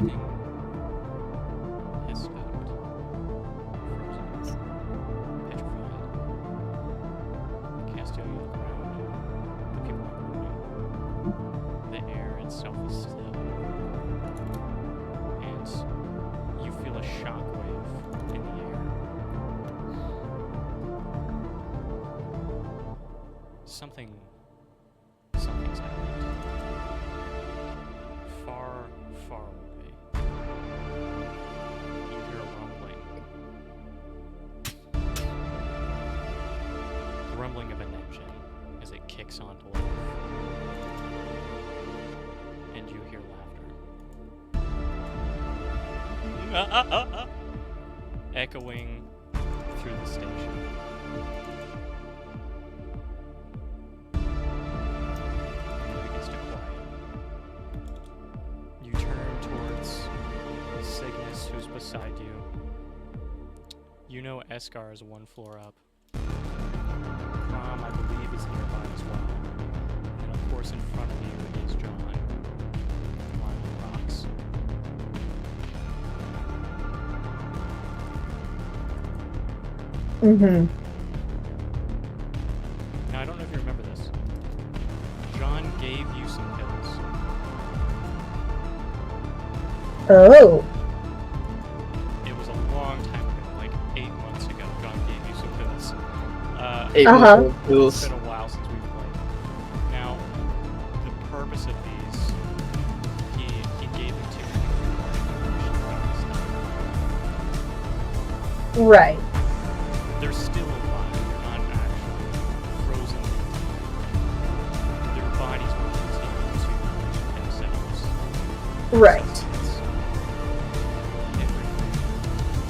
everything has stopped. Frozen. Petrified. Castiel, you look around. The people are moving. The air itself is still. And you feel a shockwave in the air. Something's happened. Far, far away. You hear a rumbling. The rumbling of an engine as it kicks onto life. And you hear laughter. Echoing through the station. It begins to quiet. You turn towards Cygnus, who's beside you. You know Eskar is one floor up. Crom, I believe, is nearby as well. And of course, in front of you is John, lying on the rocks. Mm-hmm. Now, I don't know if you remember this. John gave you some pills. Oh. It was a long time ago, like 8 months ago. John gave you some pills. 8 Uh-huh. months It's pills. been a while since we've played. Now, the purpose of these, he gave them to you. Right. They're still alive. They're not actually frozen. Their bodies will continue to themselves. Right. Sustenance, everything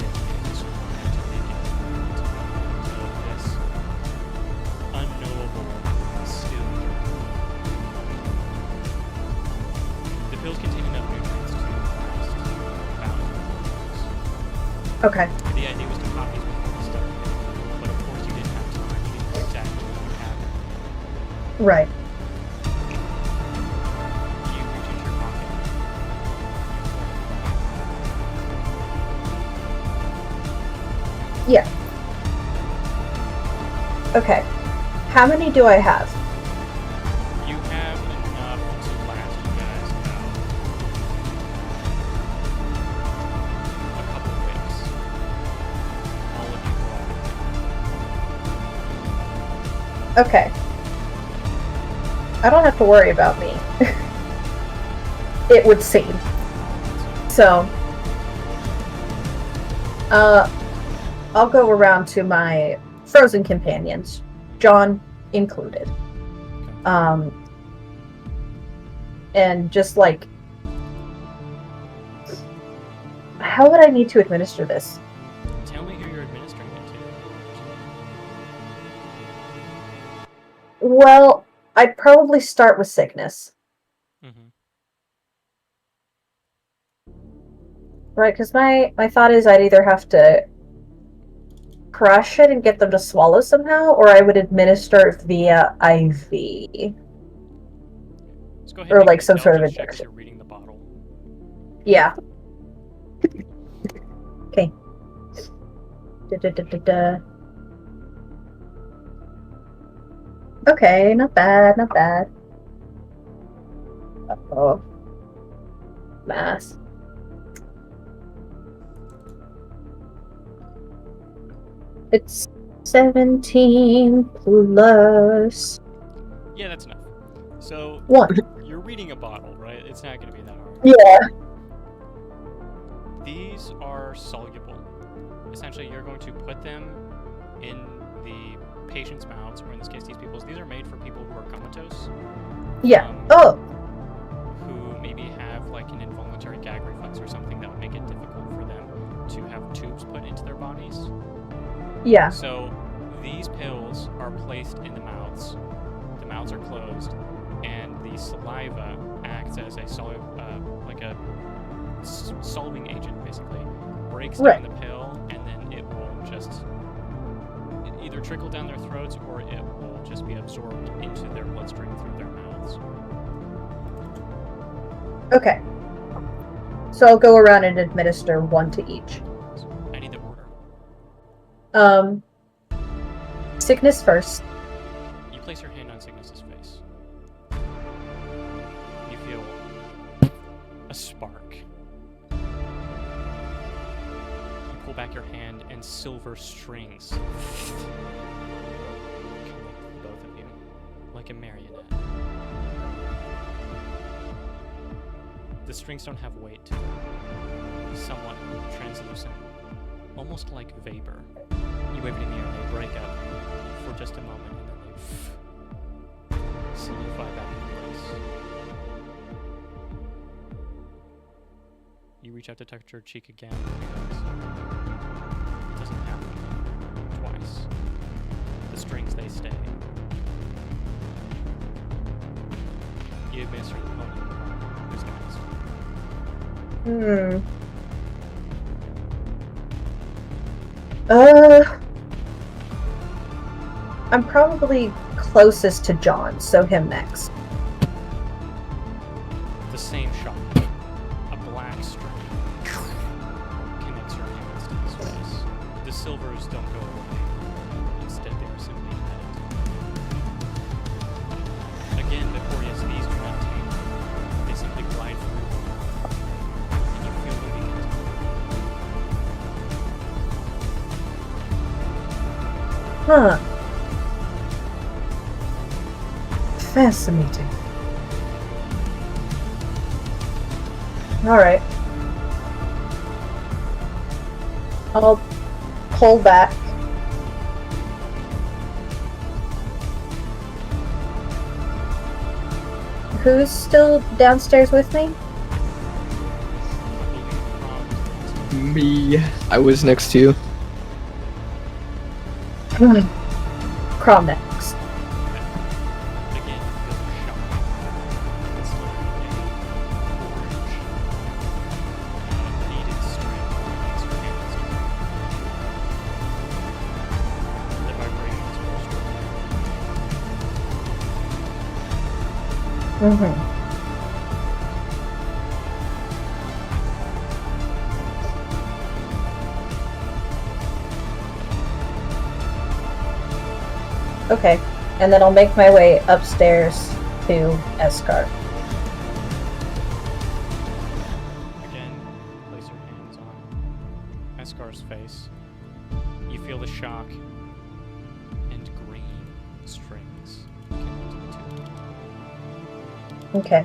that they describe to make it into this unknowable still journey. The pills contain enough nutrients to last boundaries. Okay. The idea was to pop these before the start, but of course you didn't have time. You didn't know exactly what would happen. Right. You reach into your pocket. Yeah. Okay. How many do I have? You have enough to last you guys out a couple of weeks. All of you go. Okay. I don't have to worry about me. It would seem. So, I'll go around to my frozen companions, John included. And just like, how would I need to administer this? Tell me who you're administering it to. Well, I'd probably start with Cygnus, Mm-hmm. right? Because my thought is I'd either have to crush it and get them to swallow somehow, or I would administer it via IV. Let's go ahead Or and make like an some sort of intelligence check as injection. you're reading the bottle. Yeah. Okay. Da-da-da-da-da. Okay, not bad, not bad. Uh-oh. Math. It's 17 plus Yeah, that's enough. So 1. you're reading a bottle, right? It's not going to be that hard. Yeah. These are soluble. Essentially, you're going to put them in the patient's mouths, or in this case, these people's. These are made for people who are comatose. Yeah. Um, Oh. Who maybe have like an involuntary gag reflex or something that would make it difficult for them to have tubes put into their bodies. Yeah. So these pills are placed in the mouths. The mouths are closed, and the saliva acts as a solving agent, basically. Breaks down the pill, and then it will just either trickle down their throats, or it will just be absorbed into their bloodstream through their mouths. Okay. So I'll go around and administer one to each. I need the order. Sickness first. You place your hand on Cygnus's face. You feel a spark. You pull back your hand and silver strings connect both of you like a marionette. The strings don't have weight to them. Somewhat translucent, almost like vapor. You wave it in the air and they break up for just a moment and then they solidify back into place. You reach out to touch her cheek again. It doesn't happen twice. The strings, they stay. You administer the pony who's next. I'm probably closest to John, so him next. The same shot. A black string connects your hands to his face. The silvers don't go away. Instead, they are simply embedded. Again, Victorious, these do not tame. They simply glide through. And you feel them begin to move. Huh. Fascinating. Alright. I'll pull back. Who's still downstairs with me? Me. I was next to you. Crom next. Again, you feel the shock. This time, a orange, beaded string connects your hands to it. The vibrations are Mm-hmm. Okay, and then I'll make my way upstairs to Escar. Again, place your hands on Escar's face. You feel the shock, and green strings connect the two. Okay.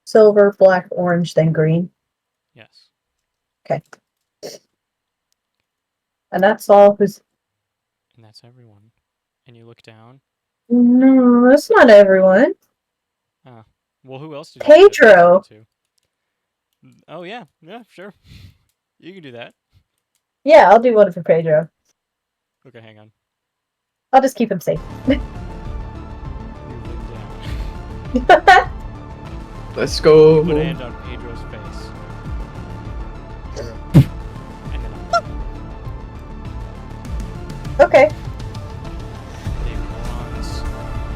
Silver, black, orange, then green. Yes. Okay. And that's all who's... And that's everyone. And you look down. No, that's not everyone. Ah. Well, who else did Pedro! you Oh, yeah. Yeah, sure. You can do that. Yeah, I'll do one for Pedro. Okay, hang on. I'll just keep him safe. You look down. Let's go. You put a hand on Pedro's face. And then Okay. a bronze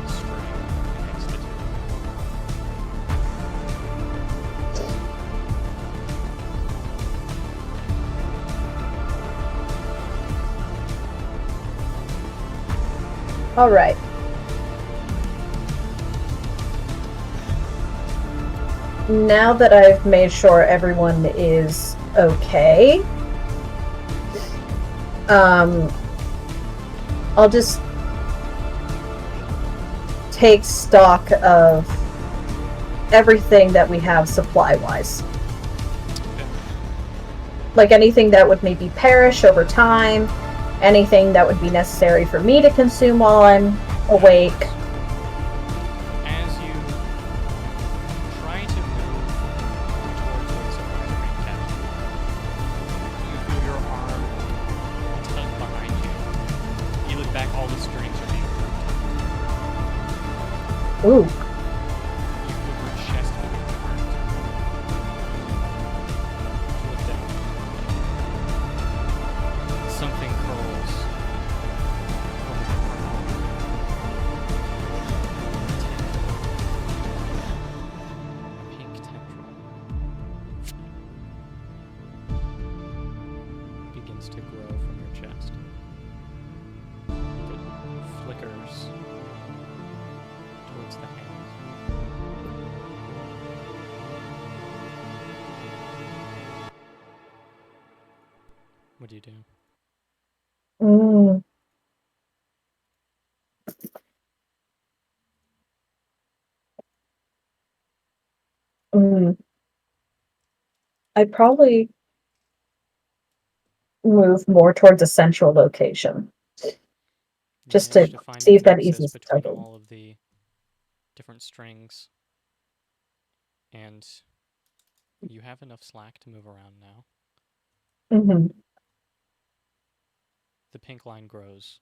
string connects the two. Alright. Now that I've made sure everyone is okay, I'll just take stock of everything that we have supply-wise. Like anything that would maybe perish over time, anything that would be necessary for me to consume while I'm awake. As you try to move towards where the surprise train captured you feel your arm tug behind you. You look back, all the strings are being pulled. Ooh. You feel your chest begin to hurt. You look down. Something curls begins to grow from your chest. It flickers towards the hand. What do you do? Mm. Mm. I'd probably move more towards a central location. You Just manage to find see if that access eases the between target. all of the different strings, and you have enough slack to move around now. Mm-hmm. The pink line grows,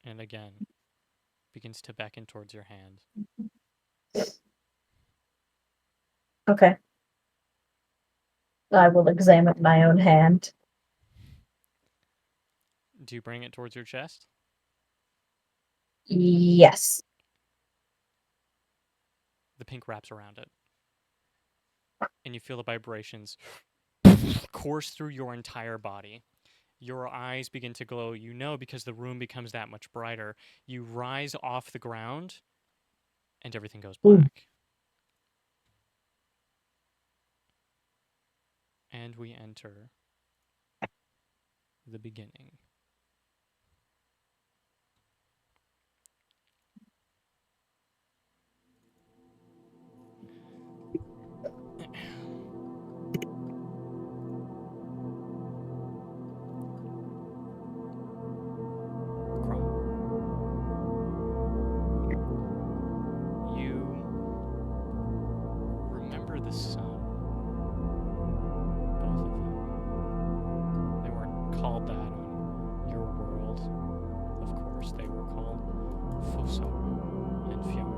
and again begins to beckon towards your hand. Okay. I will examine my own hand. Do you bring it towards your chest? Yes. The pink wraps around it, and you feel the vibrations course through your entire body. Your eyes begin to glow, you know, because the room becomes that much brighter. You rise off the ground, and everything goes Ooh. black. And we enter the beginning. You remember the sun. Both of them. They weren't called that on your world. Of course, they were called Foso and Fionn.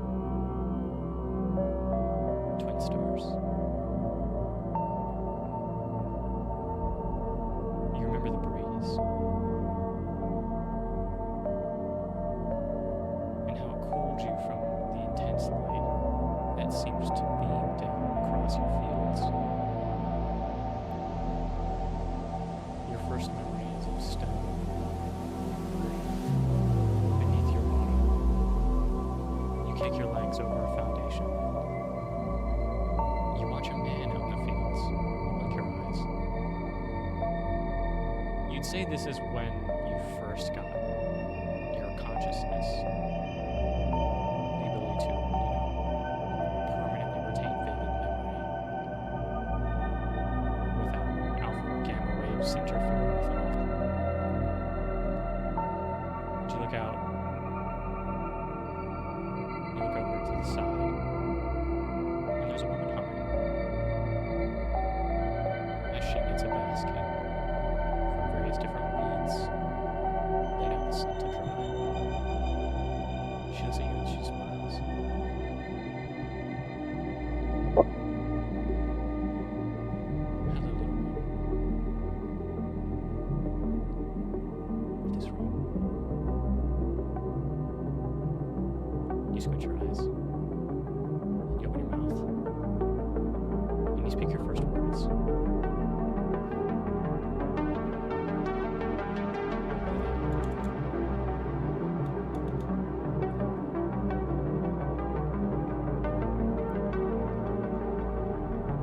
Twin stars. You remember the breeze. And how it cooled you from the intense light that seems to beam down across your fields. Your first memory is of stone beneath your bottom. You kick your legs over a foundation. You watch a man out in the fields. You blink your eyes. You'd say this is when you first got your consciousness. The ability to, permanently retain vivid memory without alpha gamma waves interfering with it all. But you look out, you look over to the side, and there's a woman humming as she knits a basket from various different weeds laid out in the sun to dry. She looks at you and she smiles. Hello, little one. It is wrong. You squint your eyes. You open your mouth. And you speak your first words.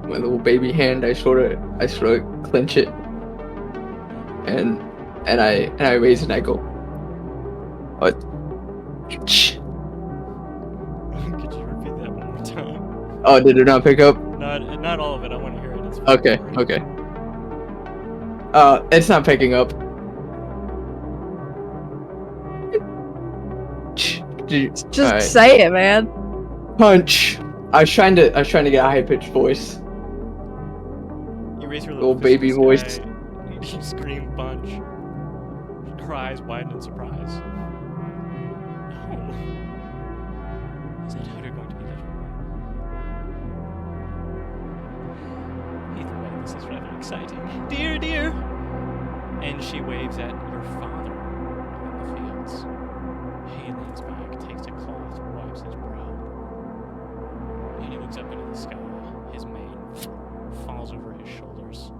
My little baby hand, I sort of clench it, and I raise and I go, what? Could you repeat that one more time? Oh, did it not pick up? Not all of it. I want to hear it. It's Okay, boring. okay. It's not picking up. Just Alright. say it, man. Punch. I was trying to get a high pitched voice. You raise your Little fist baby to the voice. sky, You scream bunch. Her eyes widen in surprise. No. Is that how you're going to be little? Either way, this is rather exciting. Dear, dear! And she waves at your father in the fields. He leans back, takes a cloth, wipes his brow. And he looks up into the sky. His mane falls over his shoulders.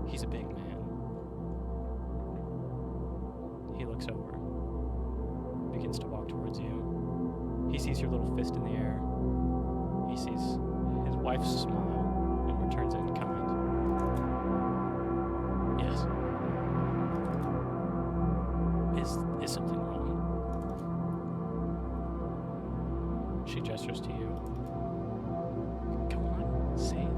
He's a big man. walks over, begins to walk towards you. He sees your little fist in the air. He sees his wife's smile and returns it in kind. Yes. Is something wrong? She gestures to you. Go on, say it.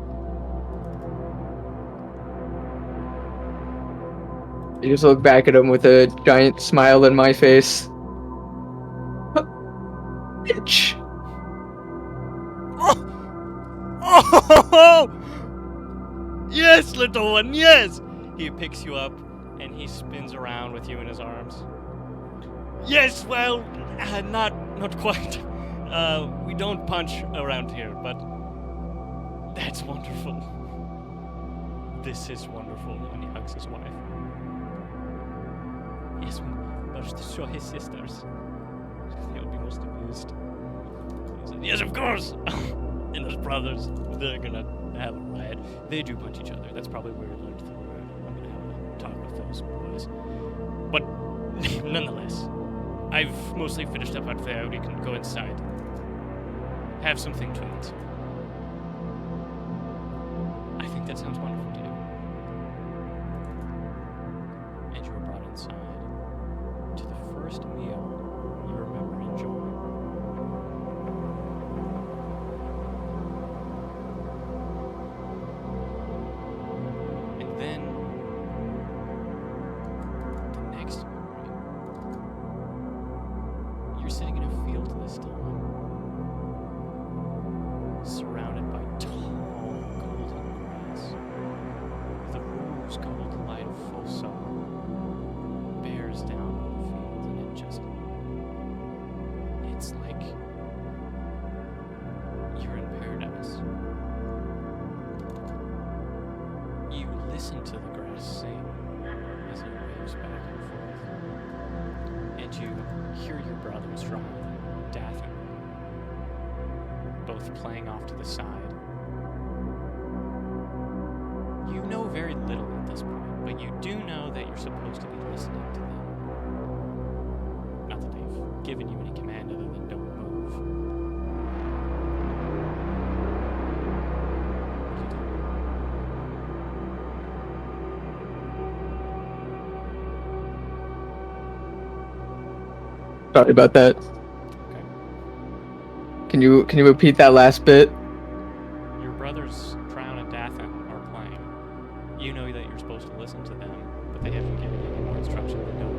I just look back at him with a giant smile in my face. Bitch. Oh! Yes, little one, yes! He picks you up and he spins around with you in his arms. Yes, well, not quite. We don't punch around here, but that's wonderful. This is wonderful. And he hugs his wife. Yes, but to show his sisters. They'll be most amused. He said, yes, of course! And his brothers, they're gonna have a riot. They do punch each other. That's probably where he learned the word. I'm gonna have a talk with those boys. But nonetheless, I've mostly finished up out there. We can go inside. Have something to eat. I think that sounds wonderful to you. And you were brought inside to the first meal you remember enjoying. And then the next memory. You're sitting in a field this time, surrounded by tall golden grass. The rose-gold light of full summer bears down on the field, and it's like you're in paradise. You listen to the grass sing as it waves back and forth, and you hear your brothers Ryan and Dathan both playing off to the side. You know very little at this point, but you do know that you're supposed to be listening to them. Not that they've given you any command other than don't move. What do you do? Sorry about that. Okay. Can you repeat that last bit? Your brothers, Crown and Dathan, are playing. You know that you're supposed to listen to them, but they haven't given you any more instruction than don't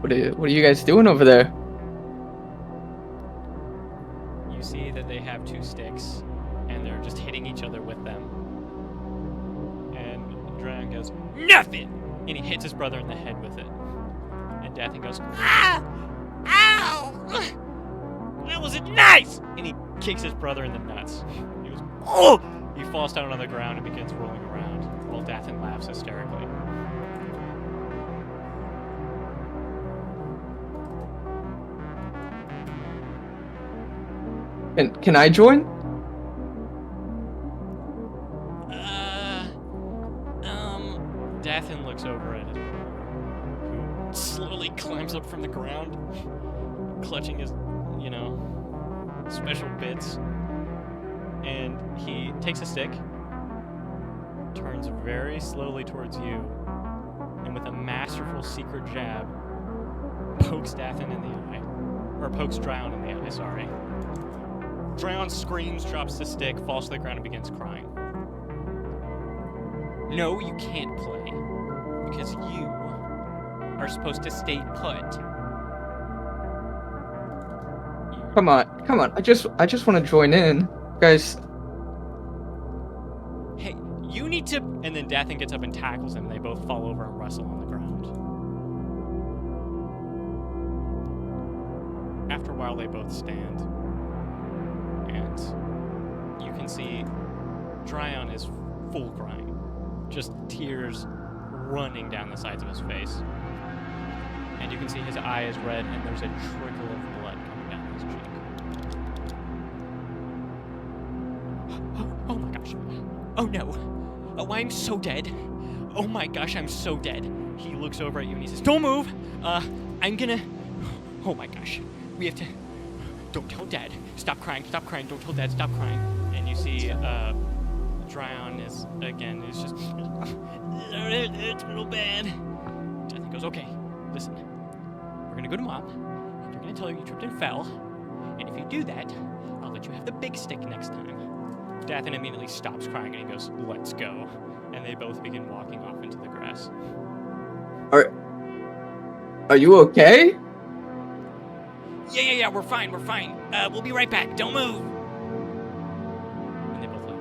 move. What are you guys doing over there? You see that they have two sticks, and they're just hitting each other with them. And Dragon goes, nothing! And he hits his brother in the head with it. And Dathan goes, ah! Ow! That wasn't nice! And he kicks his brother in the nuts. He goes, oh! He falls down on the ground and begins rolling around, while Dathan laughs hysterically. Can I join? Dathan looks over at his brother, who slowly climbs up from the ground, clutching his, special bits. And he takes a stick, turns very slowly towards you, and with a masterful secret jab, pokes Dathan in the eye. Or pokes Drown in the eye, sorry. Drown screams, drops the stick, falls to the ground, and begins crying. No, you can't play, because you are supposed to stay put. Come on. I just want to join in, guys. Hey, you need to... And then Dathan gets up and tackles him, and they both fall over and wrestle on the ground. After a while, they both stand. And you can see Dryon is full crying. Just tears running down the sides of his face. And you can see his eye is red, and there's a trickle of blood coming down his cheek. Oh no. Oh, I'm so dead. Oh my gosh, I'm so dead. He looks over at you and he says, don't move. I'm gonna... Oh my gosh. We have to... Don't tell Dad. Stop crying. Stop crying. Don't tell Dad. Stop crying. And you see, Dryon is just... It's real bad. Daphne goes, okay, listen. We're gonna go to Mom, and you're gonna tell her you tripped and fell. And if you do that, I'll let you have the big stick next time. Dathan immediately stops crying and he goes, let's go. And they both begin walking off into the grass. Are you okay? Yeah, we're fine. We'll be right back. Don't move. And they both leave.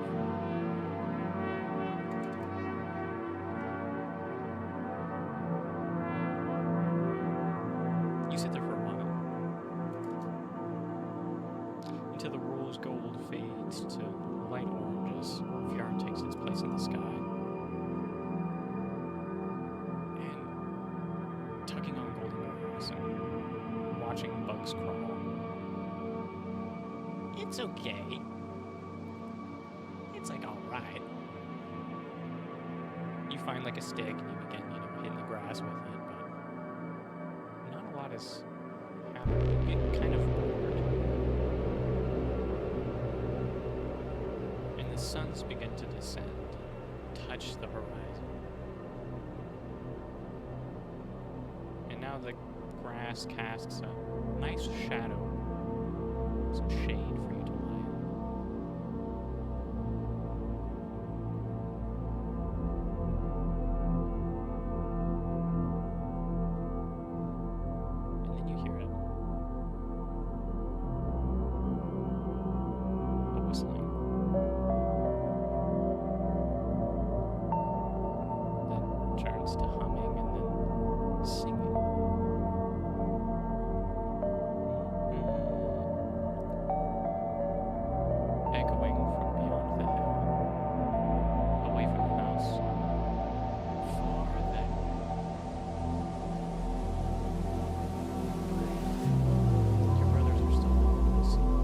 You sit there for a while. Until the rose gold fades to light oranges. Fjord takes its place in the sky. And tugging on golden eyes and watching bugs crawl. It's okay. It's like alright. You find like a stick and you begin, hitting the grass with it, but not a lot is happening. You get kind of bored. And the suns begin to descend, touch the horizon. And now the grass casts a nice shadow, some shade for you to lie in. And then you hear it. A whistling. Then turns to humming and then singing. Echoing from beyond the hill, away from the house, far that way. Your brothers are still listening.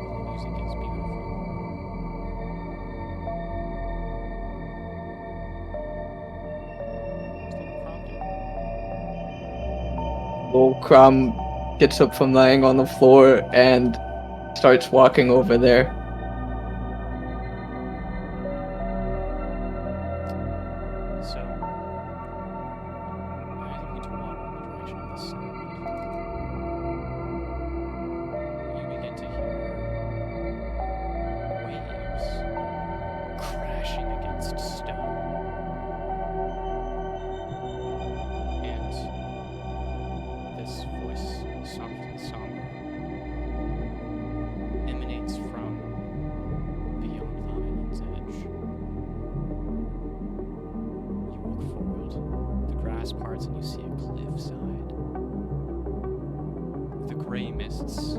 The music is beautiful. Little Crumb gets up from lying on the floor and starts walking over there. So, I need to walk in the direction of the sound. You begin to hear waves crashing against stone. And this voice, soft and somber, emanates from beyond the island's edge. You walk forward, the grass parts, and you see a cliffside. The gray mists.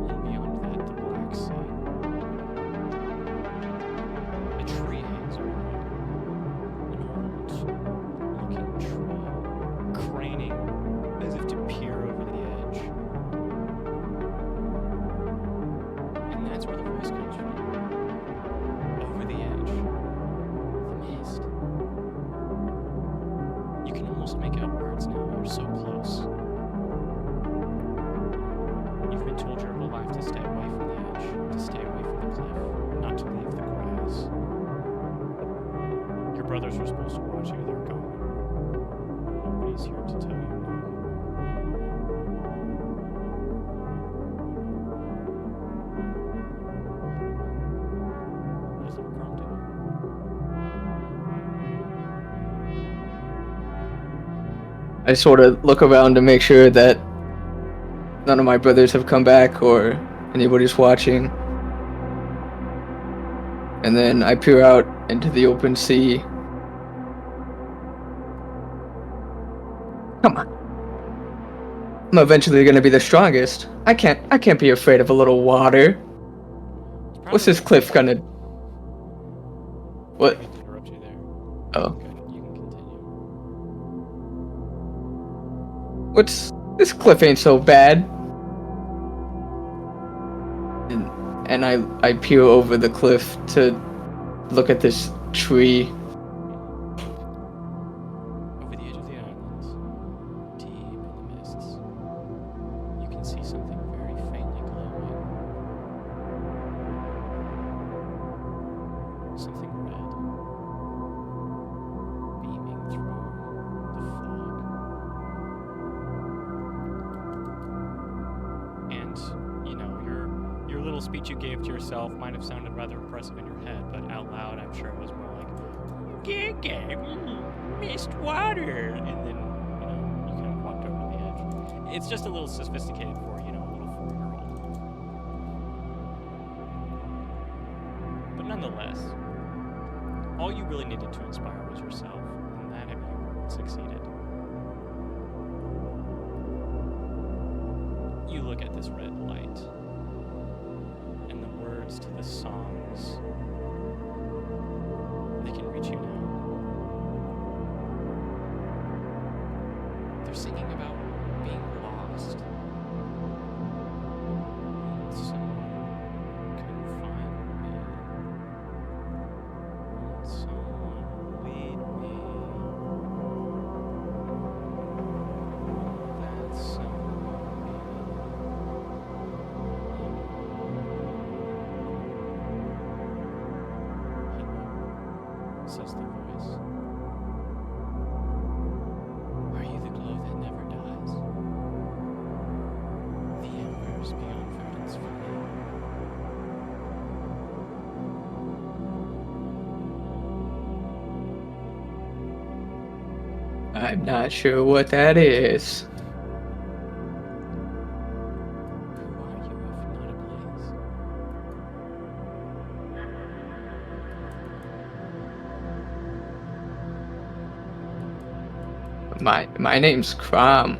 And beyond that, the black sea. A tree hangs over it. An old-looking tree, craning as if to peer over the edge. And that's where the voice comes from. Over the edge. The mist. You can almost make out words now. You're so close. You've been told your whole life to stay away from the edge, to stay away from the cliff, not to leave the grass. Your brothers were supposed to watch you. They're gone. Nobody's here to tell you no. What does little Crumb do? I sort of look around to make sure that none of my brothers have come back or anybody's watching. And then I peer out into the open sea. Come on. I'm eventually gonna be the strongest. I can't be afraid of a little water. What's this cliff gonna... What? I didn't interrupt you there. Oh. Good, you can continue. What's This cliff ain't so bad. And I peer over the cliff to look at this tree. Over the edge of the islands, deep in the mists, you can see something very faintly glowing. Something red, beaming through the fog. And, you know, your little speech you gave to yourself might have sounded rather impressive in your head, but out loud, I'm sure it was more like, mist water, and then, you know, you kind of walked over to the edge. It's just a little sophisticated for, you know, a little 4-year-old. But nonetheless, all you really needed to inspire was yourself, and that have you succeeded. You look at this red light, and the words to the songs, they can reach you now. They're singing about being lost. And someone can find me. And someone lead me. That someone says the voice. Are you the glow that never dies? The embers beyond verdant's flame. I'm not sure what that is. Who are you if not a blaze? My name's Crom.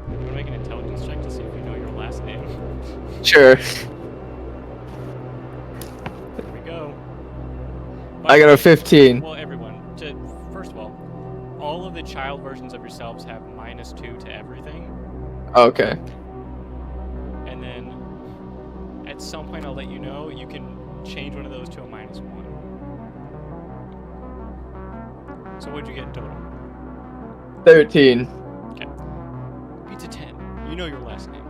You want to make an intelligence check to see if you know your last name? Sure. There we go. I got a 15. Well, everyone, first of all of the child versions of yourselves have -2 to everything. Okay. And then at some point I'll let you know you can change one of those to a -1. So what'd you get in total? 13. Okay. Beats a 10. You know your last name.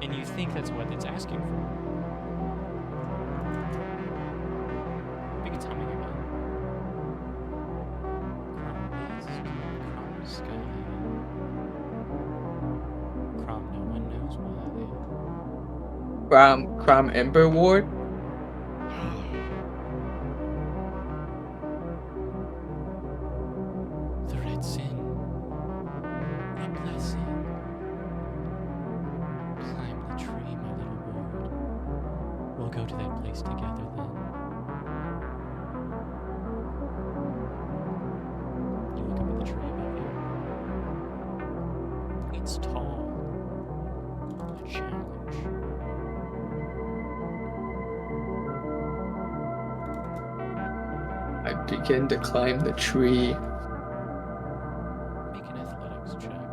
And you think that's what it's asking for. Maybe it's humming again. Crom mist, crom sky. Crom no one knows why. Crom Ember Ward? The red sin. A blessing. Climb the tree, my little ward. We'll go to that place together then. You look up at the tree above you. It's tall. A challenge. I begin to climb the tree. Make an athletics check.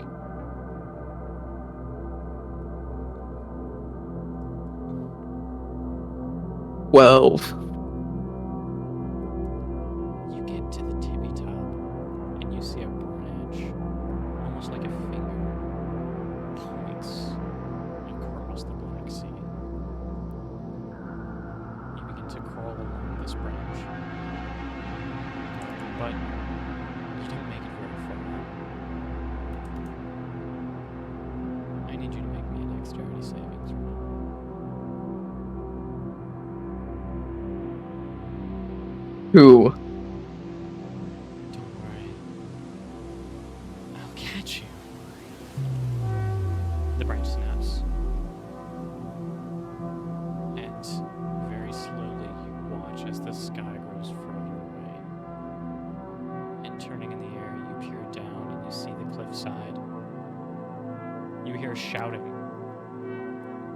Well, You get to the tippy top, and you see a branch, almost like a finger, points across the Black Sea. You begin to crawl along this branch, but you don't make it very far. I need you to make me a dexterity savings throw. Who? Don't worry. I'll catch you. The branch snaps. And very slowly you watch as the sky grows further away. And turning in the air, you peer down and you see the cliffside. You hear shouting.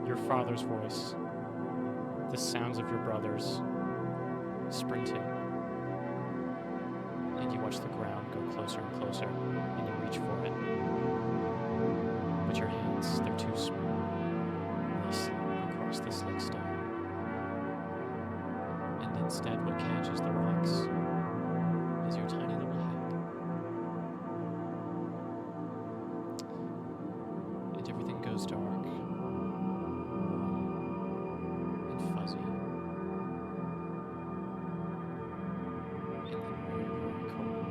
Your father's voice. The sounds of your brothers sprinting. And you watch the ground go closer and closer, and you reach for it. But your hands, they're too small. They slip across the slick stone. And instead, what catches the rocks is your tiny little head. And everything goes dark, warm, and fuzzy. And then very, very cold.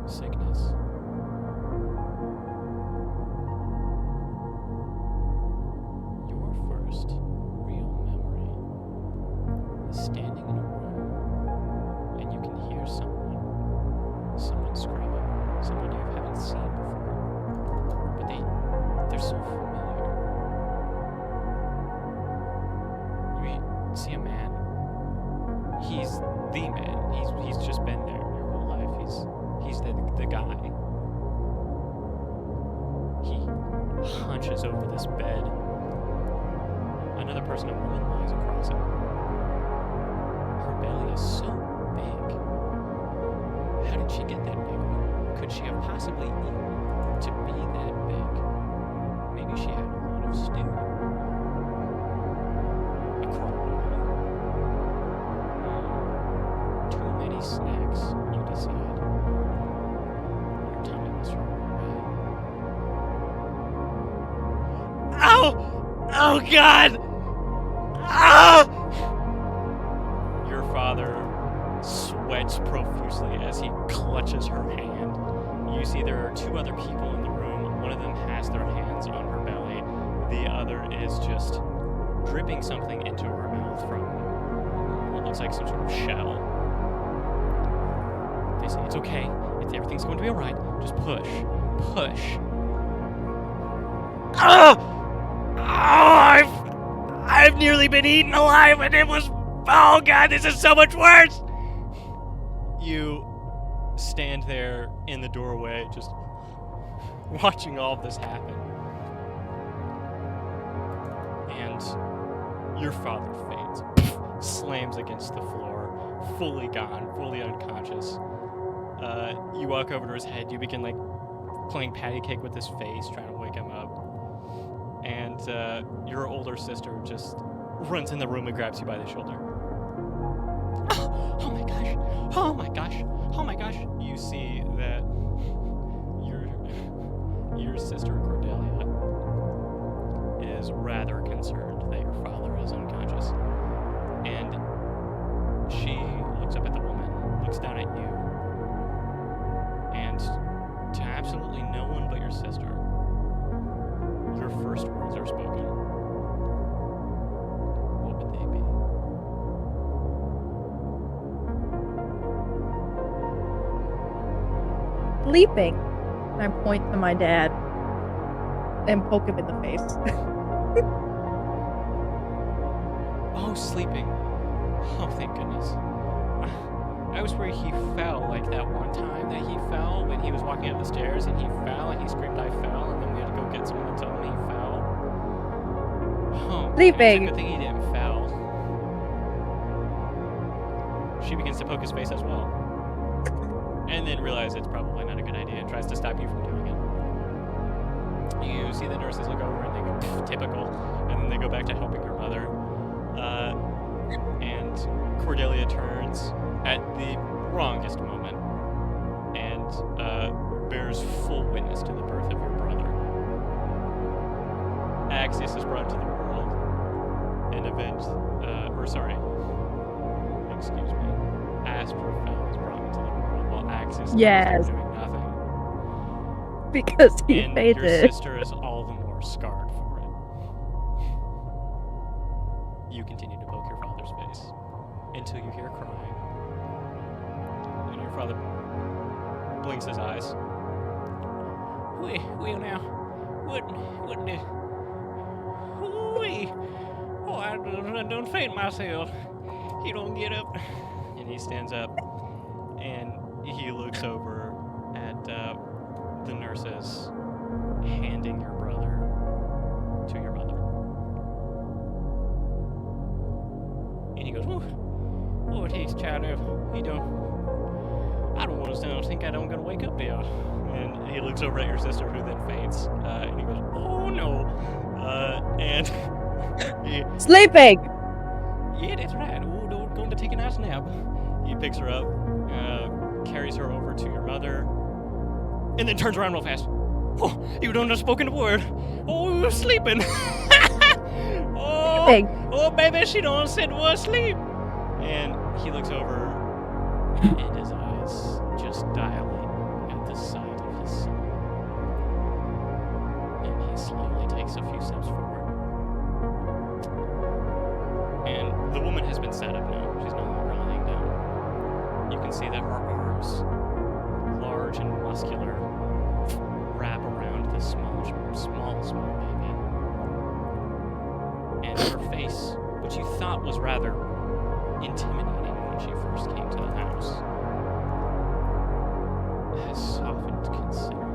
Sickness. Your first real memory is standing in a room and you can hear someone screaming, someone you haven't seen before, but they're so familiar. You see a man. He's the man. He's just been there your whole life. He's the guy. He hunches over this bed. Another person, a woman, lies across it. Her belly is so big. How did she get that big? What could she have possibly eaten to be that big? Maybe she had a lot of stew. A crocodile. Too many snacks, you decide. Your tummy must hurt real bad. Ow! Oh God! Ah! Your father sweats profusely as he clutches her hand. You see there are two other people in the room. One of them has their hands on her belly. The other is just dripping something into her mouth from what looks like some sort of shell. They say, it's okay. Everything's going to be alright. Just push. Push. Ah! Oh, I've nearly been eaten alive and it was... Oh God, this is so much worse! You stand there in the doorway, just watching all of this happen. And your father faints. Slams against the floor, fully gone, fully unconscious. You walk over to his head, you begin like playing patty cake with his face, trying to wake him up. And your older sister just runs in the room and grabs you by the shoulder. Oh my gosh! Oh my gosh! Oh my gosh! You see that your sister Cordelia is rather concerned that your father is unconscious. And she looks up at the woman, looks down at you, and to absolutely no one but your sister, your first words are spoken. What would they be? Sleeping. And I point to my dad and poke him in the face. Oh, sleeping. Oh, thank goodness. I was where he fell, like that one time that he fell when he was walking up the stairs and he fell and he screamed, I fell, and then we had to go get someone to tell him he fell. Oh, Sleeping. it's a good thing he didn't fall. She begins to poke his face as well. And then realizes it's probably not a good idea and tries to stop you from doing it. You see the nurses look over and they go, typical, and then they go back to helping your mother. And Cordelia turns at the wrongest moment and bears full witness to the birth of your brother. Axius is brought into the world. An event, excuse me, Astrophel is brought into the world while Axius Yes. is doing nothing. Because he And fainted. your sister is all the more scarred for it. You continue to poke your father's face until you hear crying. And your father blinks his eyes. Well now, what the... Oh, I don't faint myself. He don't get up. And he stands up, and he looks over at the nurses handing your brother to your mother. And he goes, oh, it takes child. He don't. I don't want to think I don't gonna wake up there. And he looks over at your sister, who then faints. And he goes, oh no. And he, Sleeping! yeah, that's right. Oh, don't going to take a nice nap. He picks her up, carries her over to your mother, and then turns around real fast. Oh, you don't have spoken a word. Oh, you were sleeping. Sleeping. Oh, baby, she don't sit was asleep. And he looks over, and his eyes just dilate at the sight of his son. And he slowly takes a few steps forward. And the woman has been sat up now. She's no longer lying down. You can see that her arms, large and muscular, wrap around this small baby. And her face, which you thought was rather intimidating when she first came to the house, has softened considerably.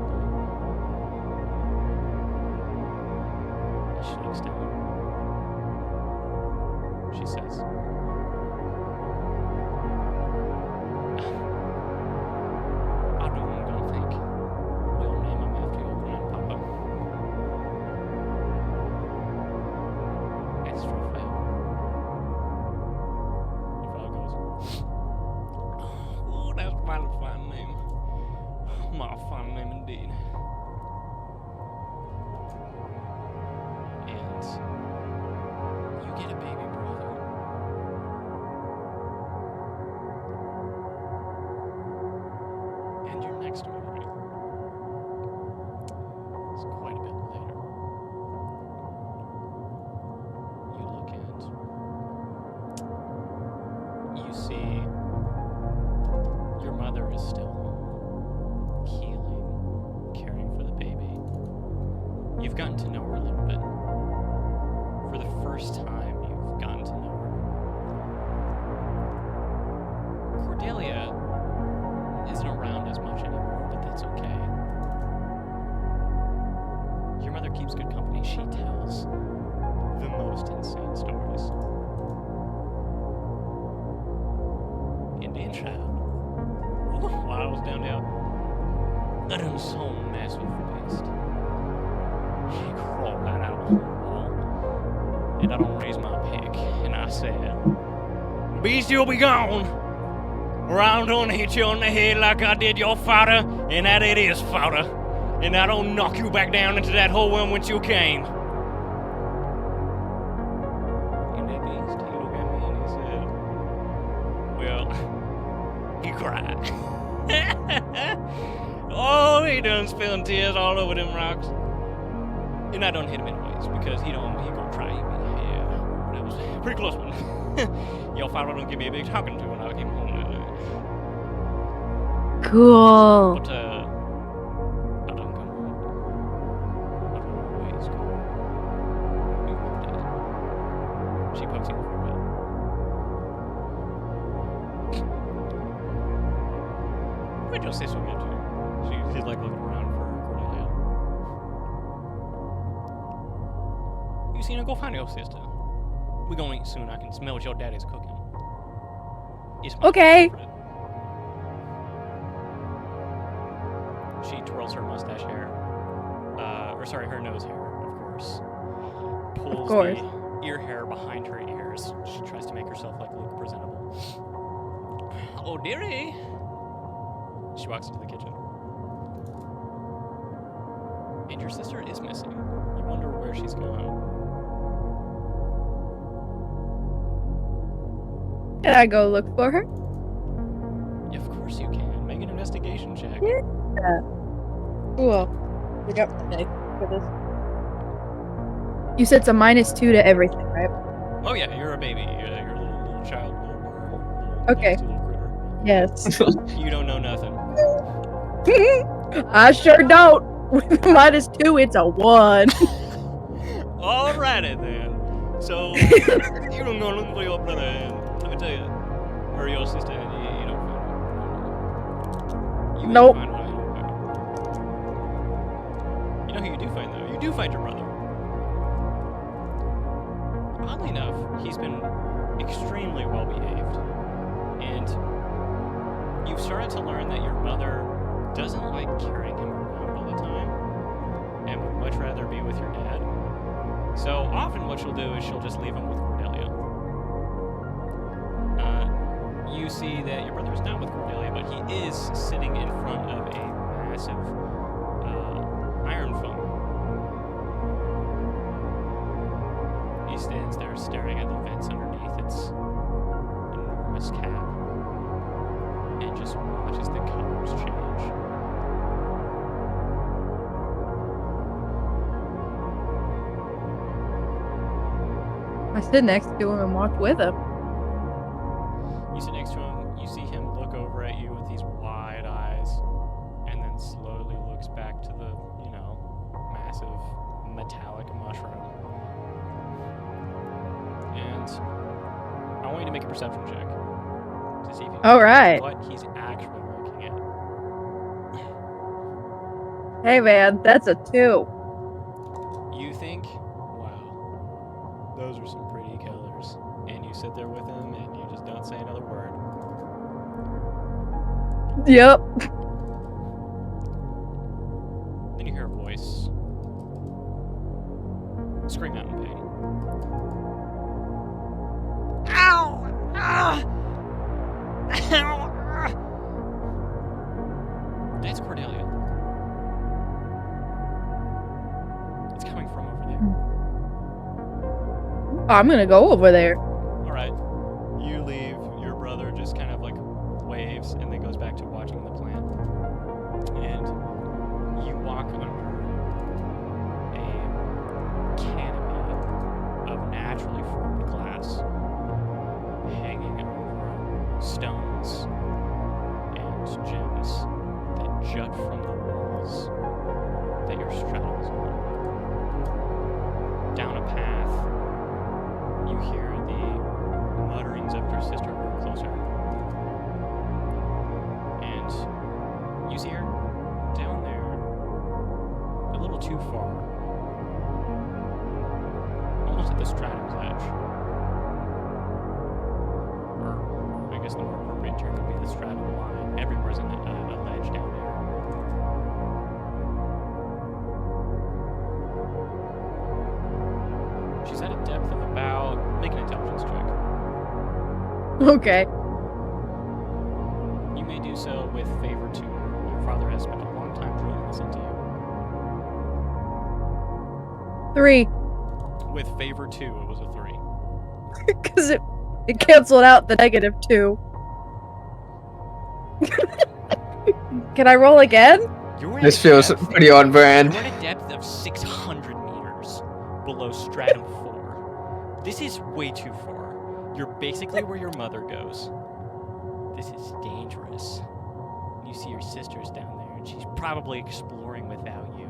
As she looks down, she says, I don't want to think. We'll name him after your grandpapa. Astrophel. Your father goes, oh, that's quite a fine name. My fine name indeed. And you get a baby brother. And your next memory is quite a bit later. You look and you see your mother is still healing, caring for the baby. You've gotten to know her a little bit. For the first time, you've gotten to know her. Cordelia isn't around as much anymore, but that's okay. Your mother keeps good company. She tells the most insane stories. And then, child, while I was down there, I done saw a massive beast. She crawled right out of the wall, and I don't raise my pick, and I said, beast, you'll be gone, or I'm gonna hit you on the head like I did your father, and that it is father, and I don't knock you back down into that hole in which you came. And that beast, he looked at me and he said, well, he cried. Oh, he done spilling tears all over them rocks. And I don't hit him anyways, because he gonna try you. Yeah, that was a pretty close one. Your father don't give me a big talking to when I came home that night. Cool. But, I don't go home. I don't know where he's going. You moved it. She pokes you in the forehead. Where'd your sister get to? She's like looking around for Cordelia. You seen her? Go find your sister. We gonna eat soon. I can smell what your daddy's cooking. It's my Okay. favorite. She twirls her mustache hair. Her nose hair, of course. Pulls course. the ear hair behind her ears. She tries to make herself look presentable. Oh, dearie. She walks into the kitchen. And your sister is missing. You wonder where she's gone. Can I go look for her? Of course you can. Make an investigation check. Yeah. Cool. We got my dice for this. You said it's a -2 to everything, right? Oh yeah, you're a baby. You're a little child, little worm, little Okay. nasty little critter. Yes. You don't know nothing. I sure don't. With -2, it's a 1. Alrighty then. So you don't go looking for your brother, and let me tell you, or your sister, and you don't find her. You ain't Nope. find her, you don't find her. You know who you do find though? You do find your brother. Oddly enough, he's been extremely well behaved, and you've started to learn that your mother doesn't like carrying him around all the time, and would much rather be with your dad. So often what she'll do is she'll just leave him with Cordelia. You see that your brother is not with Cordelia, but he is sitting in front of a massive iron phone. He stands there staring at the vents underneath its enormous cap and just watches the colors change. I sit next to him and walk with him. You sit next to him, you see him look over at you with these wide eyes, and then slowly looks back to the, massive metallic mushroom. And I want you to make a perception check to see if you All right. what he's actually looking at. Hey man, that's a 2. You think, wow, those are some pretty colors. And you sit there with him and you just don't say another word. Yep. Then you hear a voice scream out in pain. Ow! Ah! Ow! Ah! That's Cordelia. It's coming from over there. I'm gonna go over there. Alright. You leave, your brother just kind of like waves and then goes back to watching the plant. And you walk under a canopy of naturally formed glass hanging over stones and gems that jut from the walls that your straddles on. Down a path, you hear the mutterings of your sister grow closer. And you see her down there, a little too far. Almost at the stratum's edge. Or, I guess the more appropriate term would be the stratum line. Everywhere's a ledge down there. She's at a depth of about... Make an intelligence check. Okay. You may do so with favor to your father has spent a long time drilling this into you. 3. With favor 2, it was a 3. Because it canceled out the -2. Can I roll again? You're in This a feels depth- pretty on brand. You're at a depth of 600 meters below stratum 4. This is way too far. You're basically where your mother goes. This is dangerous. You see your sister's down there, and she's probably exploring without you.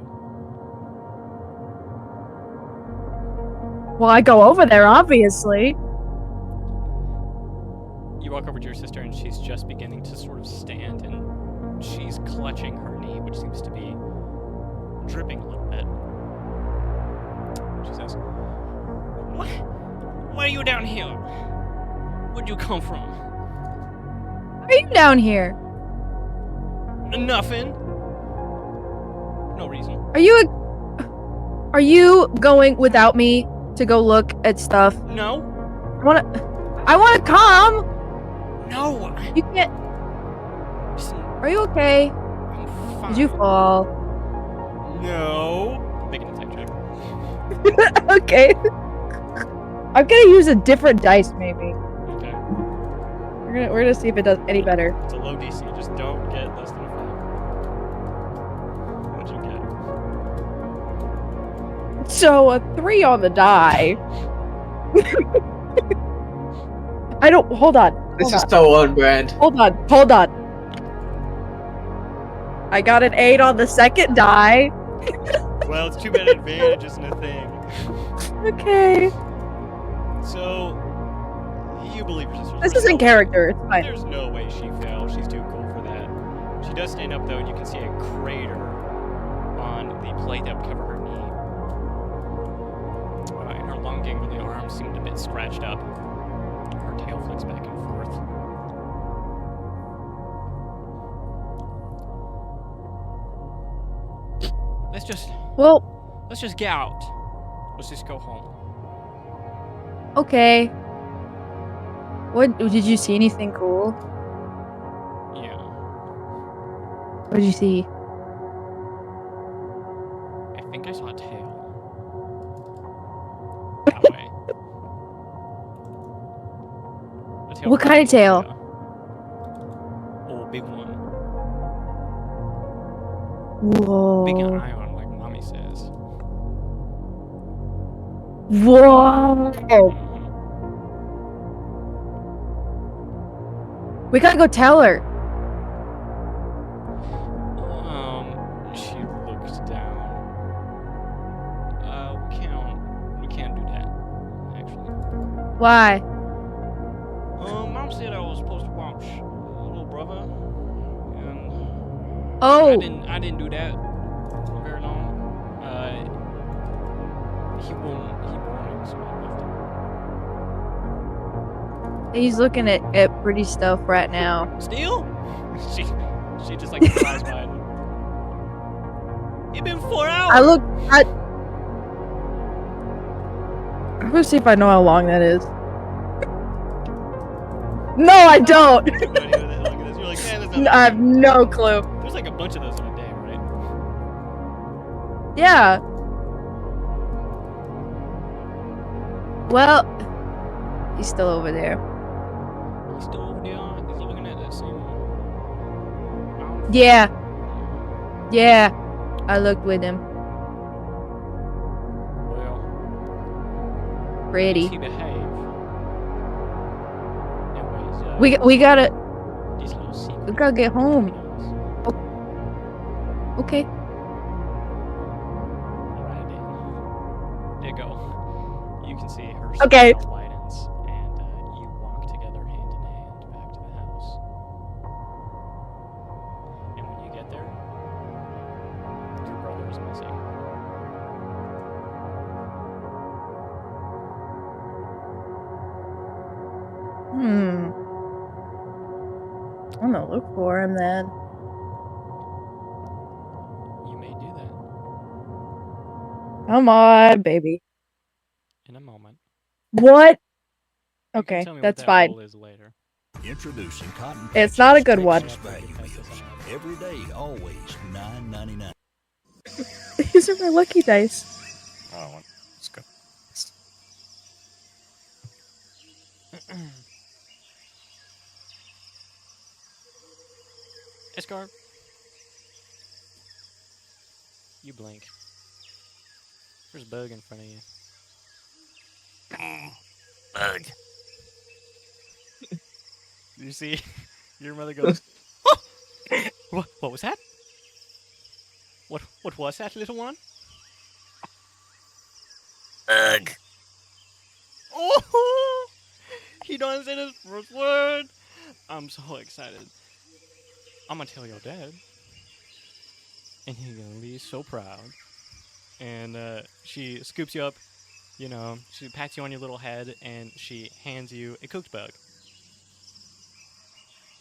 Well, I go over there, obviously. You walk over to your sister, and she's just beginning to sort of stand, and she's clutching her knee, which seems to be dripping a little bit. She says, "What? Why are you down here? Where'd you come from?" Why are you down here? Nothing. No reason. Are you going without me to go look at stuff? No. I wanna come. No! You can't. Listen, Are you okay? I'm fine. Did you fall? No. Make an attack check. Okay. I'm gonna use a different dice, maybe. Okay. We're gonna see if it does any better. It's a low DC. Just don't get less than a 5. What'd you get? So a 3 on the die. I don't. Hold on. This is so on brand. Hold on. I got an 8 on the second die. Well, it's too bad advantage isn't a thing. Okay. So, you believe your sister's This right. is in character. It's fine. There's no way she fell. She's too cool for that. She does stand up though, and you can see a crater on the plate that would cover her knee. And her long gangly arms seemed a bit scratched up. Her tail flicks back and forth. Let's just get out. Let's just go home. Okay. What did you see? Anything cool? Yeah. What did you see? I think I saw a tail. That way. A tail What kind of probably tail? like oh, big one. Whoa. Big and iron, like mommy says. Whoa. Mhm. We gotta go tell her. She looks down. We can't do that, actually. Why? Mom said I was supposed to watch little brother, and Oh. I didn't do that for very long. He won't, so I left him. He's looking at pretty stuff right now. Still? she just like flies by him. It's been 4 hours! I'm gonna see if I know how long that is. No, I don't! You have no idea what the hell it is. You're like, man, that's not I have no clue. There's like a bunch of those in a day, right? Yeah. Well, he's still over there. He's still over there. He's looking at that same. Yeah. Yeah. I looked with him. Well, Pretty. he behave? Anyways, We gotta these little secrets. we gotta get home. Okay. Alright, then. There you go. You can see her Okay. smile widens, and you walk together hand in hand back to the house. And when you get there, your brother is missing. I'm gonna look for him then. You may do that Come on, baby. in a moment. What? You can Okay, tell me what that's that fine. roll is later. Introducing cotton. It's not a good Take one. me up there Value because wheels. it's on. Every day, always $9.99. These are my lucky dice. Oh, let's go. Escar, you blink. There's a bug in front of you. Bug. You see, your mother goes, "Oh! What was that? What was that, little one?" Bug. Oh! He done said his first word. I'm so excited. I'm gonna tell your dad, and he's gonna be so proud. And she scoops you up, you know, she pats you on your little head, and she hands you a cooked bug.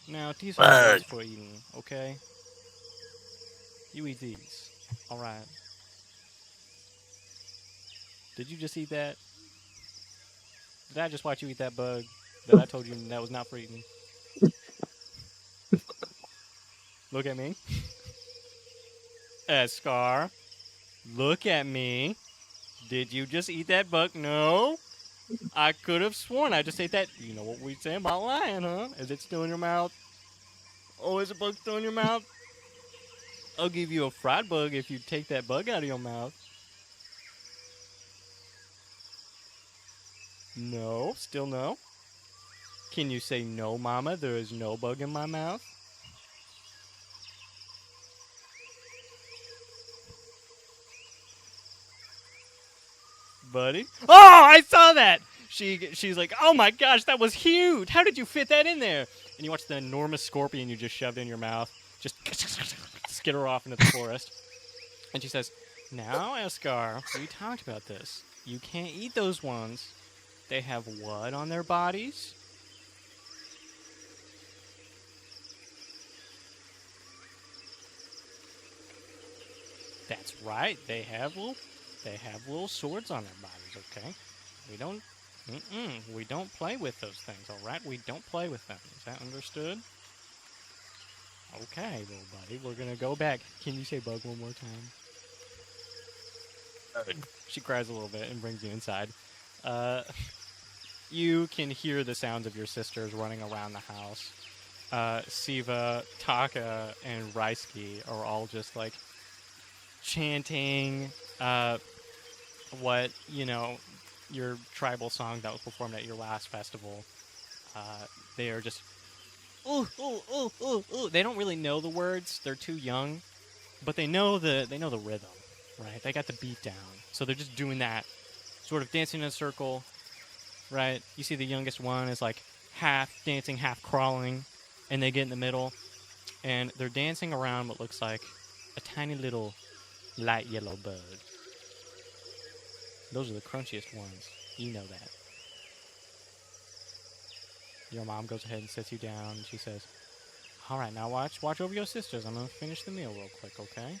Now, these are things for eating, okay? You eat these, alright? Did you just eat that? Did I just watch you eat that bug that I told you that was not for eating? Look at me. Escar, look at me. Did you just eat that bug? No. I could have sworn I just ate that. You know what we say about lying, huh? Is it still in your mouth? Oh, is a bug still in your mouth? I'll give you a fried bug if you take that bug out of your mouth. No, still no. Can you say no, Mama? There is no bug in my mouth. Buddy? Oh, I saw that! She's like, oh my gosh, that was huge! How did you fit that in there? And you watch the enormous scorpion you just shoved in your mouth just skitter off into the forest. And she says, now, Escar, we talked about this. You can't eat those ones. They have what on their bodies? That's right. They have little swords on their bodies. Okay, we don't play with those things. All right, we don't play with them. Is that understood? Okay, little buddy, we're gonna go back. Can you say bug one more time? She cries a little bit and brings you inside. You can hear the sounds of your sisters running around the house. Siva, Taka, and Raisuke are all just like chanting what, your tribal song that was performed at your last festival. They are just, ooh, ooh, ooh, ooh, ooh. They don't really know the words. They're too young, but they know the rhythm, right? They got the beat down. So they're just doing that, sort of dancing in a circle, right? You see the youngest one is like half dancing, half crawling, and they get in the middle, and they're dancing around what looks like a tiny little light yellow bug. Those are the crunchiest ones. You know that. Your mom goes ahead and sits you down, and she says, all right, now watch over your sisters. I'm going to finish the meal real quick, okay?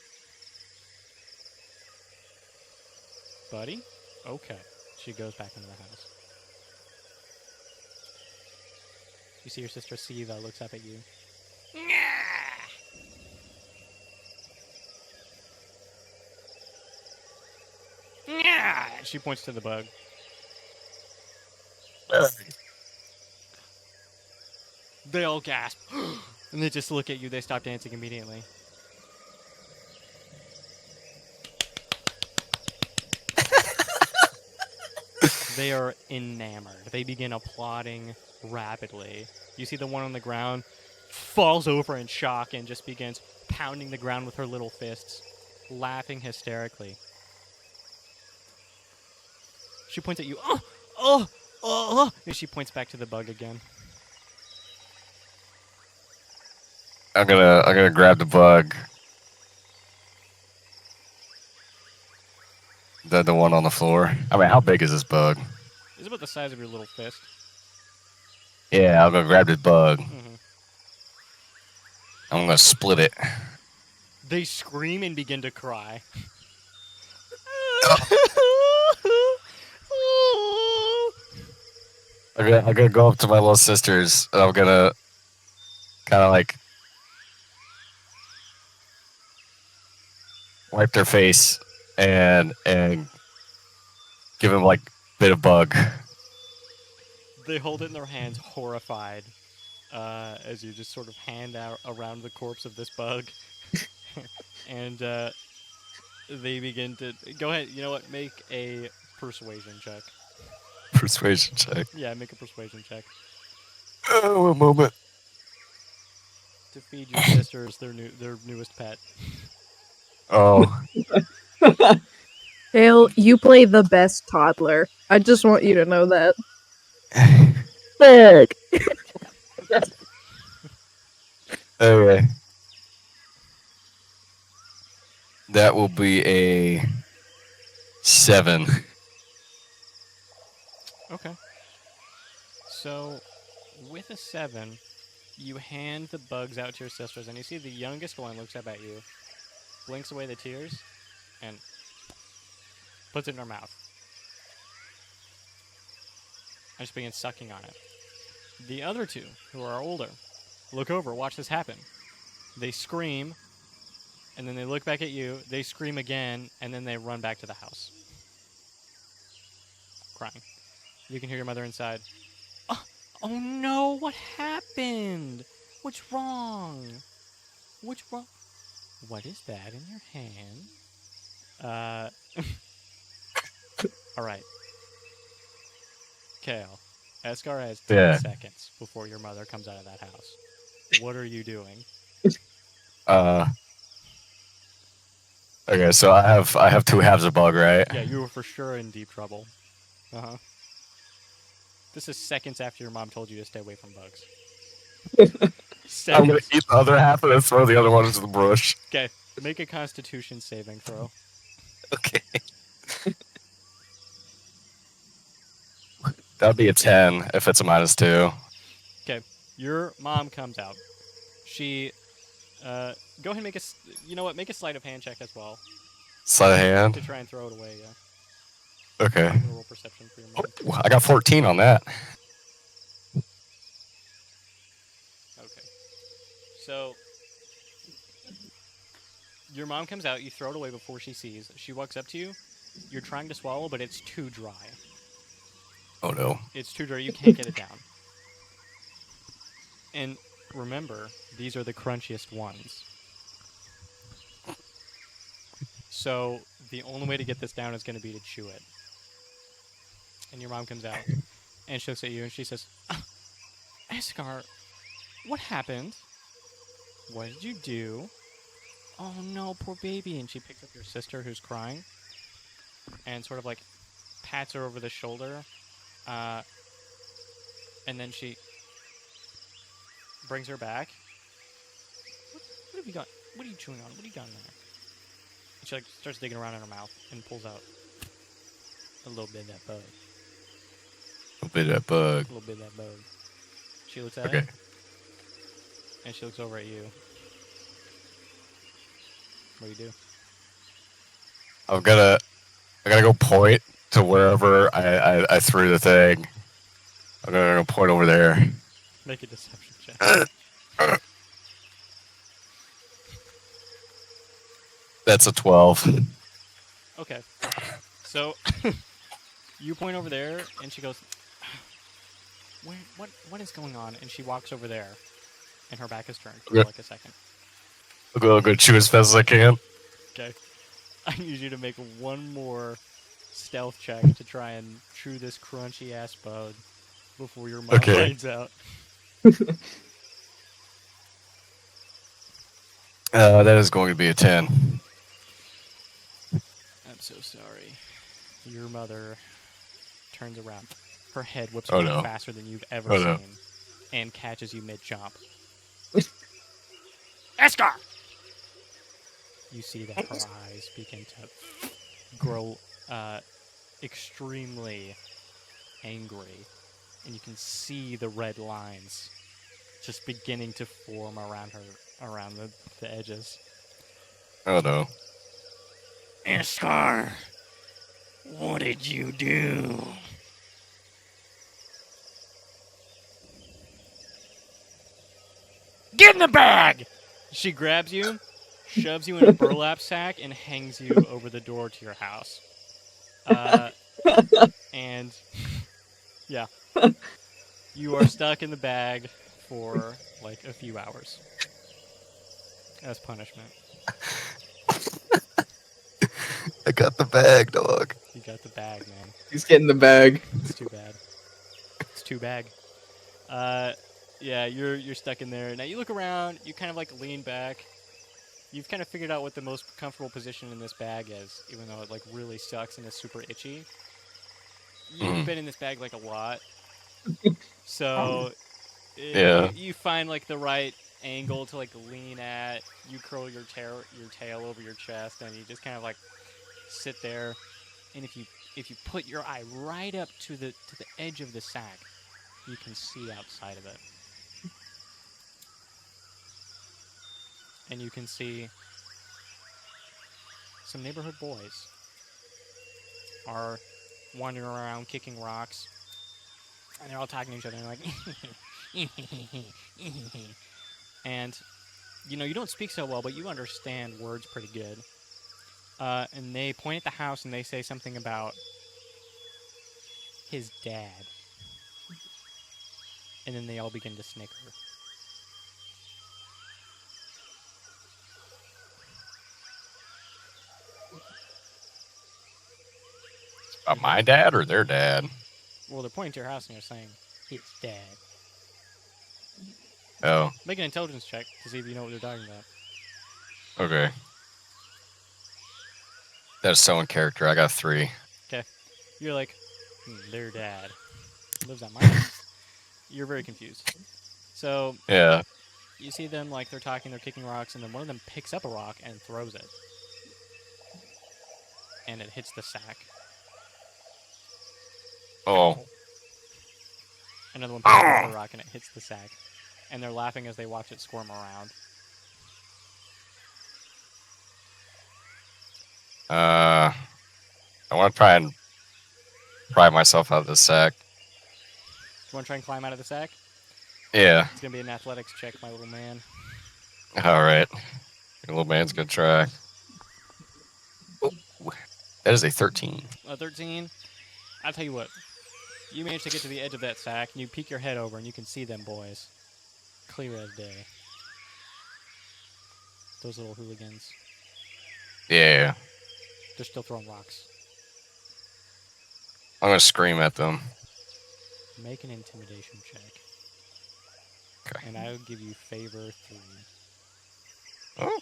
Buddy? Okay. She goes back into the house. You see your sister Siva looks up at you. She points to the bug. They all gasp. And they just look at you. They stop dancing immediately. They are enamored. They begin applauding rapidly. You see the one on the ground falls over in shock and just begins pounding the ground with her little fists, laughing hysterically. She points at you. And she points back to the bug again. I'm gonna grab the bug. The one on the floor. I mean, how big is this bug? It's about the size of your little fist. Yeah, I'm gonna grab this bug. Mm-hmm. I'm gonna split it. They scream and begin to cry. I'm gonna go up to my little sisters, and I'm gonna kind of like wipe their face and give them like a bit of bug. They hold it in their hands, horrified, as you just sort of hand out around the corpse of this bug. And they begin to... Go ahead, you know what? Make a persuasion check. Persuasion check. Yeah, make a persuasion check. Oh, a moment. To feed your sisters their newest pet. Oh. Dale, you play the best toddler. I just want you to know that. Bug. Okay. That will be a 7. Okay. So, with a 7, you hand the bugs out to your sisters, and you see the youngest one looks up at you, blinks away the tears, and puts it in her mouth. And just begins sucking on it. The other two, who are older, look over, watch this happen. They scream, and then they look back at you. They scream again, and then they run back to the house, crying. You can hear your mother inside. Oh no, what happened? What's wrong? What's wrong? What is that in your hand? Alright. Kale, Eskar has 10 seconds before your mother comes out of that house. What are you doing? Okay, so I have 2 halves of bug, right? Yeah, you were for sure in deep trouble. Uh-huh. This is seconds after your mom told you to stay away from bugs. I'm gonna eat the other half and then throw the other one into the bush. Okay, make a Constitution saving throw. Okay. That'd be a 10 if it's a -2. Okay, your mom comes out. She, go ahead and make a, you know what, make a sleight of hand check as well. Sleight of hand? To try and throw it away, yeah. Okay. Roll perception for your mom. Oh, I got 14 on that. Okay. So, your mom comes out, you throw it away before she sees. She walks up to you, you're trying to swallow, but it's too dry. Oh no. It's too dry, you can't get it down. And remember, these are the crunchiest ones. So, the only way to get this down is going to be to chew it. And your mom comes out, and she looks at you, and she says, Eskar, what happened? What did you do? Oh no, poor baby. And she picks up your sister who's crying, and sort of like pats her over the shoulder. And then she brings her back. What have you got? What are you chewing on? What are you got in there? And she like starts digging around in her mouth and pulls out a little bit of that bug. A bit of that bug. A little bit of that bug. She looks at Okay. it, and she looks over at you. What do you do? I gotta go point to wherever I threw the thing. I'm gonna go point over there. Make a deception check. That's a 12. Okay. So you point over there, and she goes, what is going on? And she walks over there, and her back is turned for like a second. I'll go chew as fast as I can. Okay. I need you to make one more stealth check to try and chew this crunchy ass bug before your mom finds out. That is going to be a 10. I'm so sorry. Your mother turns around. Her head whips Oh, around no. faster than you've ever Oh, no. seen, and catches you mid-jump. Eskar! You see that her eyes begin to grow extremely angry, and you can see the red lines just beginning to form around her, around the edges. Oh no. Eskar, what did you do? Get in the bag! She grabs you, shoves you in a burlap sack, and hangs you over the door to your house. And, yeah. You are stuck in the bag for, like, a few hours. As punishment. I got the bag, dog. You got the bag, man. He's getting the bag. It's too bad. It's too bad. Yeah, you're stuck in there. Now you look around, you kind of like lean back. You've kind of figured out what the most comfortable position in this bag is, even though it like really sucks and is super itchy. You've been in this bag like a lot. So Yeah. you find like the right angle to like lean at. You curl your tail over your chest, and you just kind of like sit there. And if you put your eye right up to the edge of the sack, you can see outside of it. And you can see some neighborhood boys are wandering around kicking rocks, and they're all talking to each other and like and you don't speak so well, but you understand words pretty good. And they point at the house and they say something about his dad. And then they all begin to snicker. About my dad or their dad? Well, they're pointing to your house and they're saying, his dad. Oh, Make an intelligence check to see if you know what they're talking about. okay. That's so in character. I got 3. You're like, their dad lives at my house. You're very confused. So Yeah. you see them like they're talking, they're kicking rocks, and then one of them picks up a rock and throws it. And it hits the sack. Oh. Another one picks up another rock and it hits the sack. And they're laughing as they watch it squirm around. I want to try and pry myself out of this sack. You want to try and climb out of the sack? Yeah. It's going to be an athletics check, my little man. All right. Your little man's gonna try. Ooh, that is a 13. 13. I'll tell you what. You manage to get to the edge of that sack, and you peek your head over, and you can see them boys. Clear as day. Those little hooligans. Yeah. They're still throwing rocks. I'm gonna scream at them. Make an intimidation check. Okay. And I'll give you favor 3. Oh.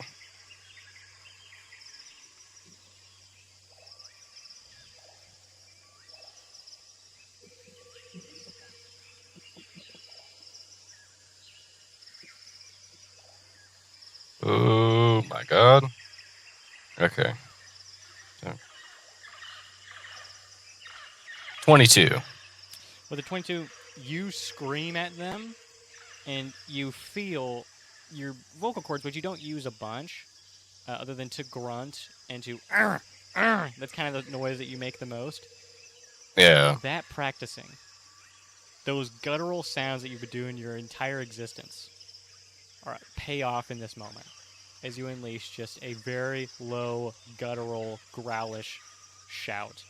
Oh my god. Okay. So. 22. With a 22, you scream at them, and you feel your vocal cords, which you don't use a bunch, other than to grunt and to that's kind of the noise that you make the most. Yeah. That practicing, those guttural sounds that you've been doing your entire existence, pay off in this moment as you unleash just a very low, guttural, growlish shout.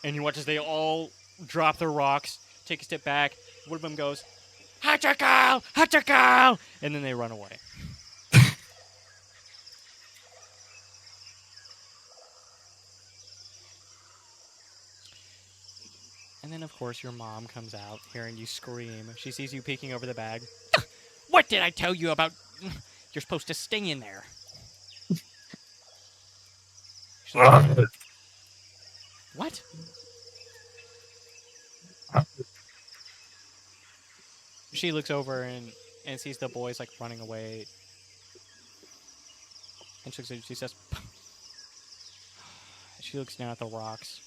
And you watch as they all drop their rocks, take a step back. One of them goes, "Hachakal! Hachakal!" And then they run away. And then, of course, your mom comes out, hearing you scream. She sees you peeking over the bag. What did I tell you about? You're supposed to stay in there. She's like, what? She looks over and sees the boys like running away. And she says, she looks down at the rocks.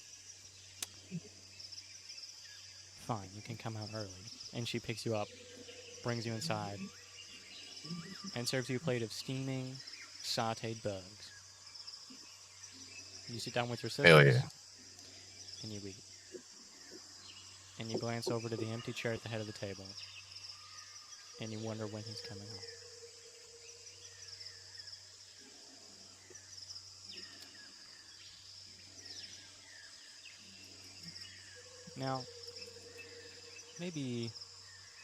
Fine, you can come out early. And she picks you up, brings you inside, and serves you a plate of steaming, sauteed bugs. You sit down with your sisters, Hell yeah. and you eat. And you glance over to the empty chair at the head of the table, and you wonder when he's coming home. Now, maybe,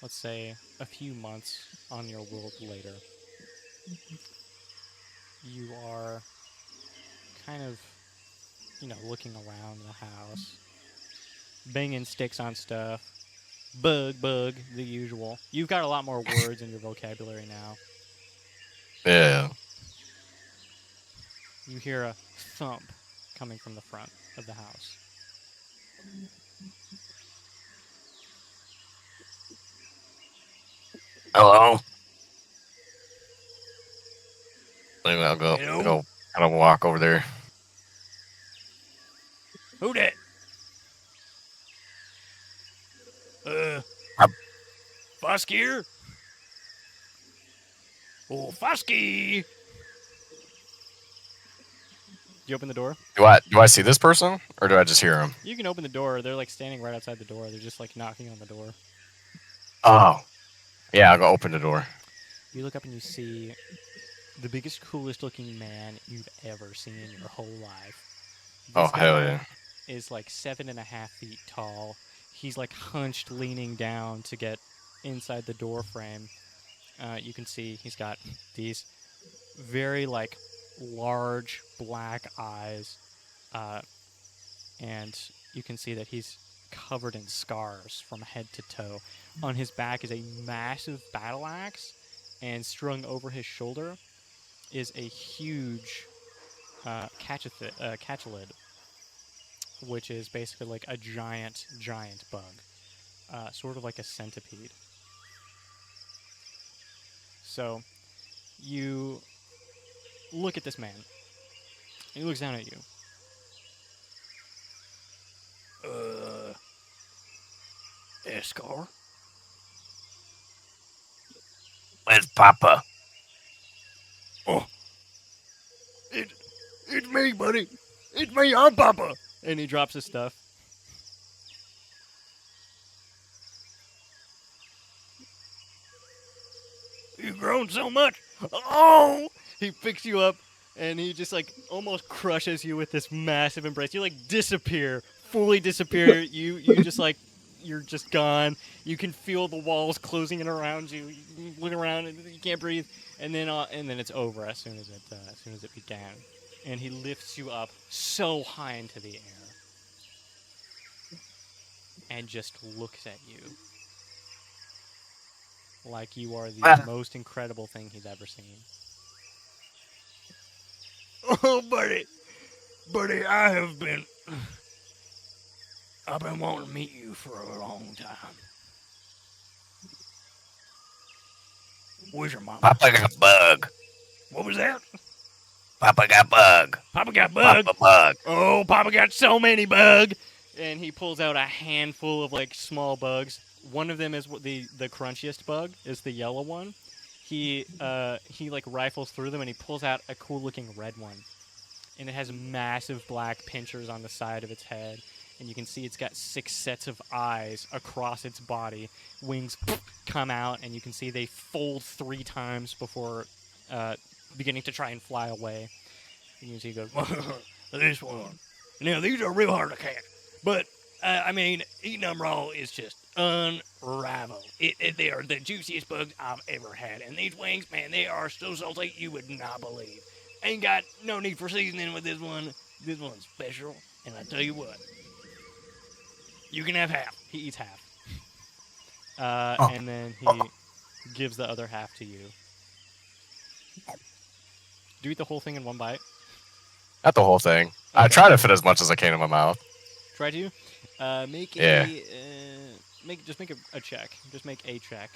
let's say, a few months on your world later, you are kind of, looking around the house, banging sticks on stuff, bug, the usual. You've got a lot more words in your vocabulary now. Yeah. You hear a thump coming from the front of the house. Hello. Maybe I'll go Hello? kind of walk over there. Who dat? Fusk here? Oh, Fusky! You open the door? Do I see this person or do I just hear him? You can open the door. They're like standing right outside the door. They're just like knocking on the door. Oh. Yeah, I'll go open the door. You look up and you see the biggest, coolest looking man you've ever seen in your whole life. Oh, This hell guy yeah. is like 7.5 feet tall. He's like hunched, leaning down to get inside the door frame. You can see he's got these very like large black eyes, and you can see that he's covered in scars from head to toe. On his back is a massive battle axe, and strung over his shoulder is a huge catchalid, which is basically like a giant bug, sort of like a centipede. So you look at this man. He looks down at you. Escar? Where's Papa? Oh, it's me, buddy. It's me. I'm Papa. And he drops his stuff. You've grown so much. Oh! He picks you up, and he just like almost crushes you with this massive embrace. You like disappear, fully disappear. you just like you're just gone. You can feel the walls closing in around you. You look around and you can't breathe. And then it's over as soon as it began. And he lifts you up so high into the air, and just looks at you like you are the most incredible thing he's ever seen. Oh, buddy, I've been wanting to meet you for a long time. Where's your mom? Papa got bug. What was that? Papa got bug. Papa got bug. Papa bug. Oh, Papa got so many bug. And he pulls out a handful of like small bugs. One of them is the crunchiest bug, is the yellow one. He like rifles through them and he pulls out a cool looking red one. And it has massive black pinchers on the side of its head. And you can see it's got 6 sets of eyes across its body. Wings come out, and you can see they fold 3 times before beginning to try and fly away. And you can see he goes, this one. Now, these are real hard to catch. But, I mean, eating them raw is just unrivaled. They are the juiciest bugs I've ever had. And these wings, man, they are so salty you would not believe. Ain't got no need for seasoning with this one. This one's special. And I tell you what, you can have half. He eats half. And then he gives the other half to you. Do you eat the whole thing in one bite? Not the whole thing. Okay. I try to fit as much as I can in my mouth. Try to? Make Yeah. Just make a check. Just make a check.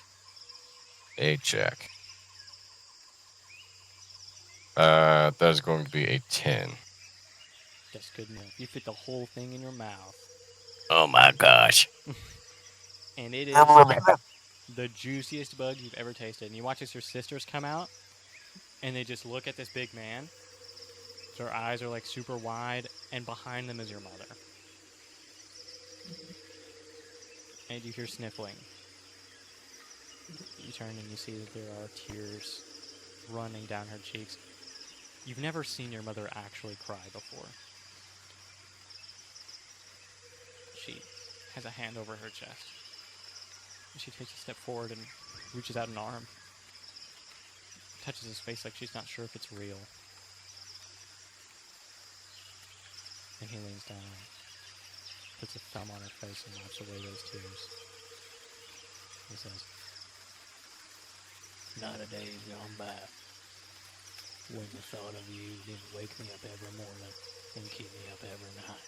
A check. That is going to be a 10. That's good enough. You fit the whole thing in your mouth. Oh my gosh. And it is the juiciest bug you've ever tasted. And you watch as your sisters come out, and they just look at this big man. Their eyes are like super wide, and behind them is your mother. And you hear sniffling. You turn and you see that there are tears running down her cheeks. You've never seen your mother actually cry before. She has a hand over her chest. She takes a step forward and reaches out an arm. Touches his face like she's not sure if it's real. And he leans down and puts a thumb on her face and wipes away those tears. He says, "Not a day has gone by when the thought of you didn't wake me up every morning and keep me up every night."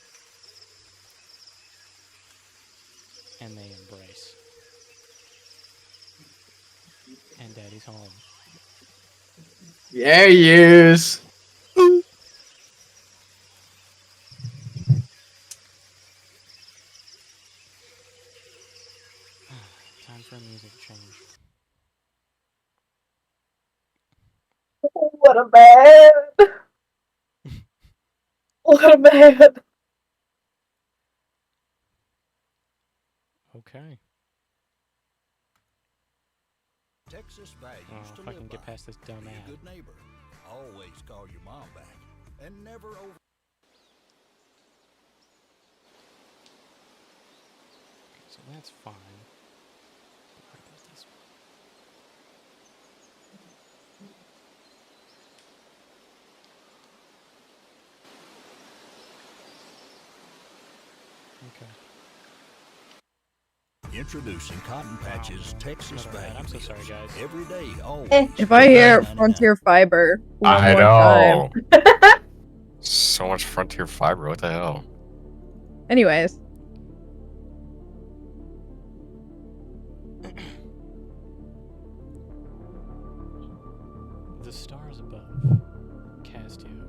And they embrace. And Daddy's home. Yeah, he is. Time for a music change. What a man! What a man! Okay. Texas values to if I live can get by. past this dumb Be a ad. good neighbor. Always call your mom back. And never over. So that's fine. But what about this one? Okay. Introducing Cotton Patches Texas Another ad. value I'm so sorry, meals. guys. Every day, always. If I hear $9.99. Frontier Fiber one I more know. time. So much Frontier Fiber. What the hell? Anyways. The stars above cast you.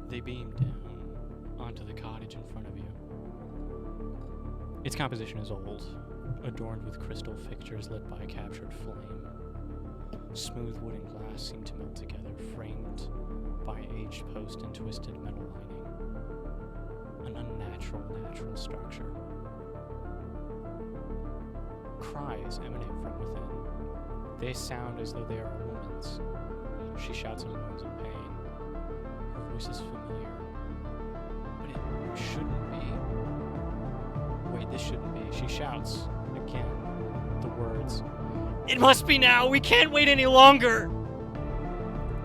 They beam down onto the cottage in front of you. Its composition is old, adorned with crystal fixtures lit by a captured flame. Smooth wood and glass seem to melt together, framed by aged post and twisted metal lining. An unnatural, natural structure. Cries emanate from within. They sound as though they are a woman's. She shouts in moans of pain. Her voice is familiar. But it shouldn't be. Wait, this shouldn't be. She shouts again the words, "It must be now! We can't wait any longer!"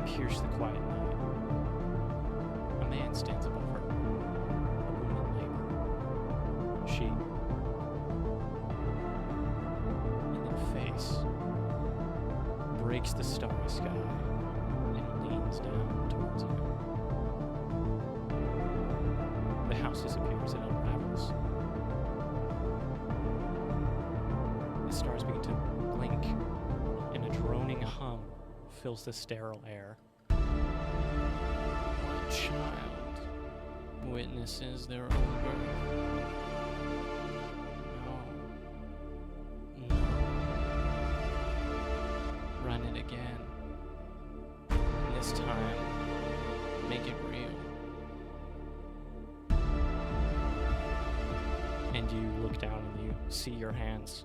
Pierce the quiet night. A man stands above her. A woman in labor. She. And then face breaks the starry sky and leans down towards you. The house disappears and unravels. The stars begin to blink, and a droning hum fills the sterile air. One child witnesses their own birth. No. Run it again. And this time, make it real. And you look down and you see your hands.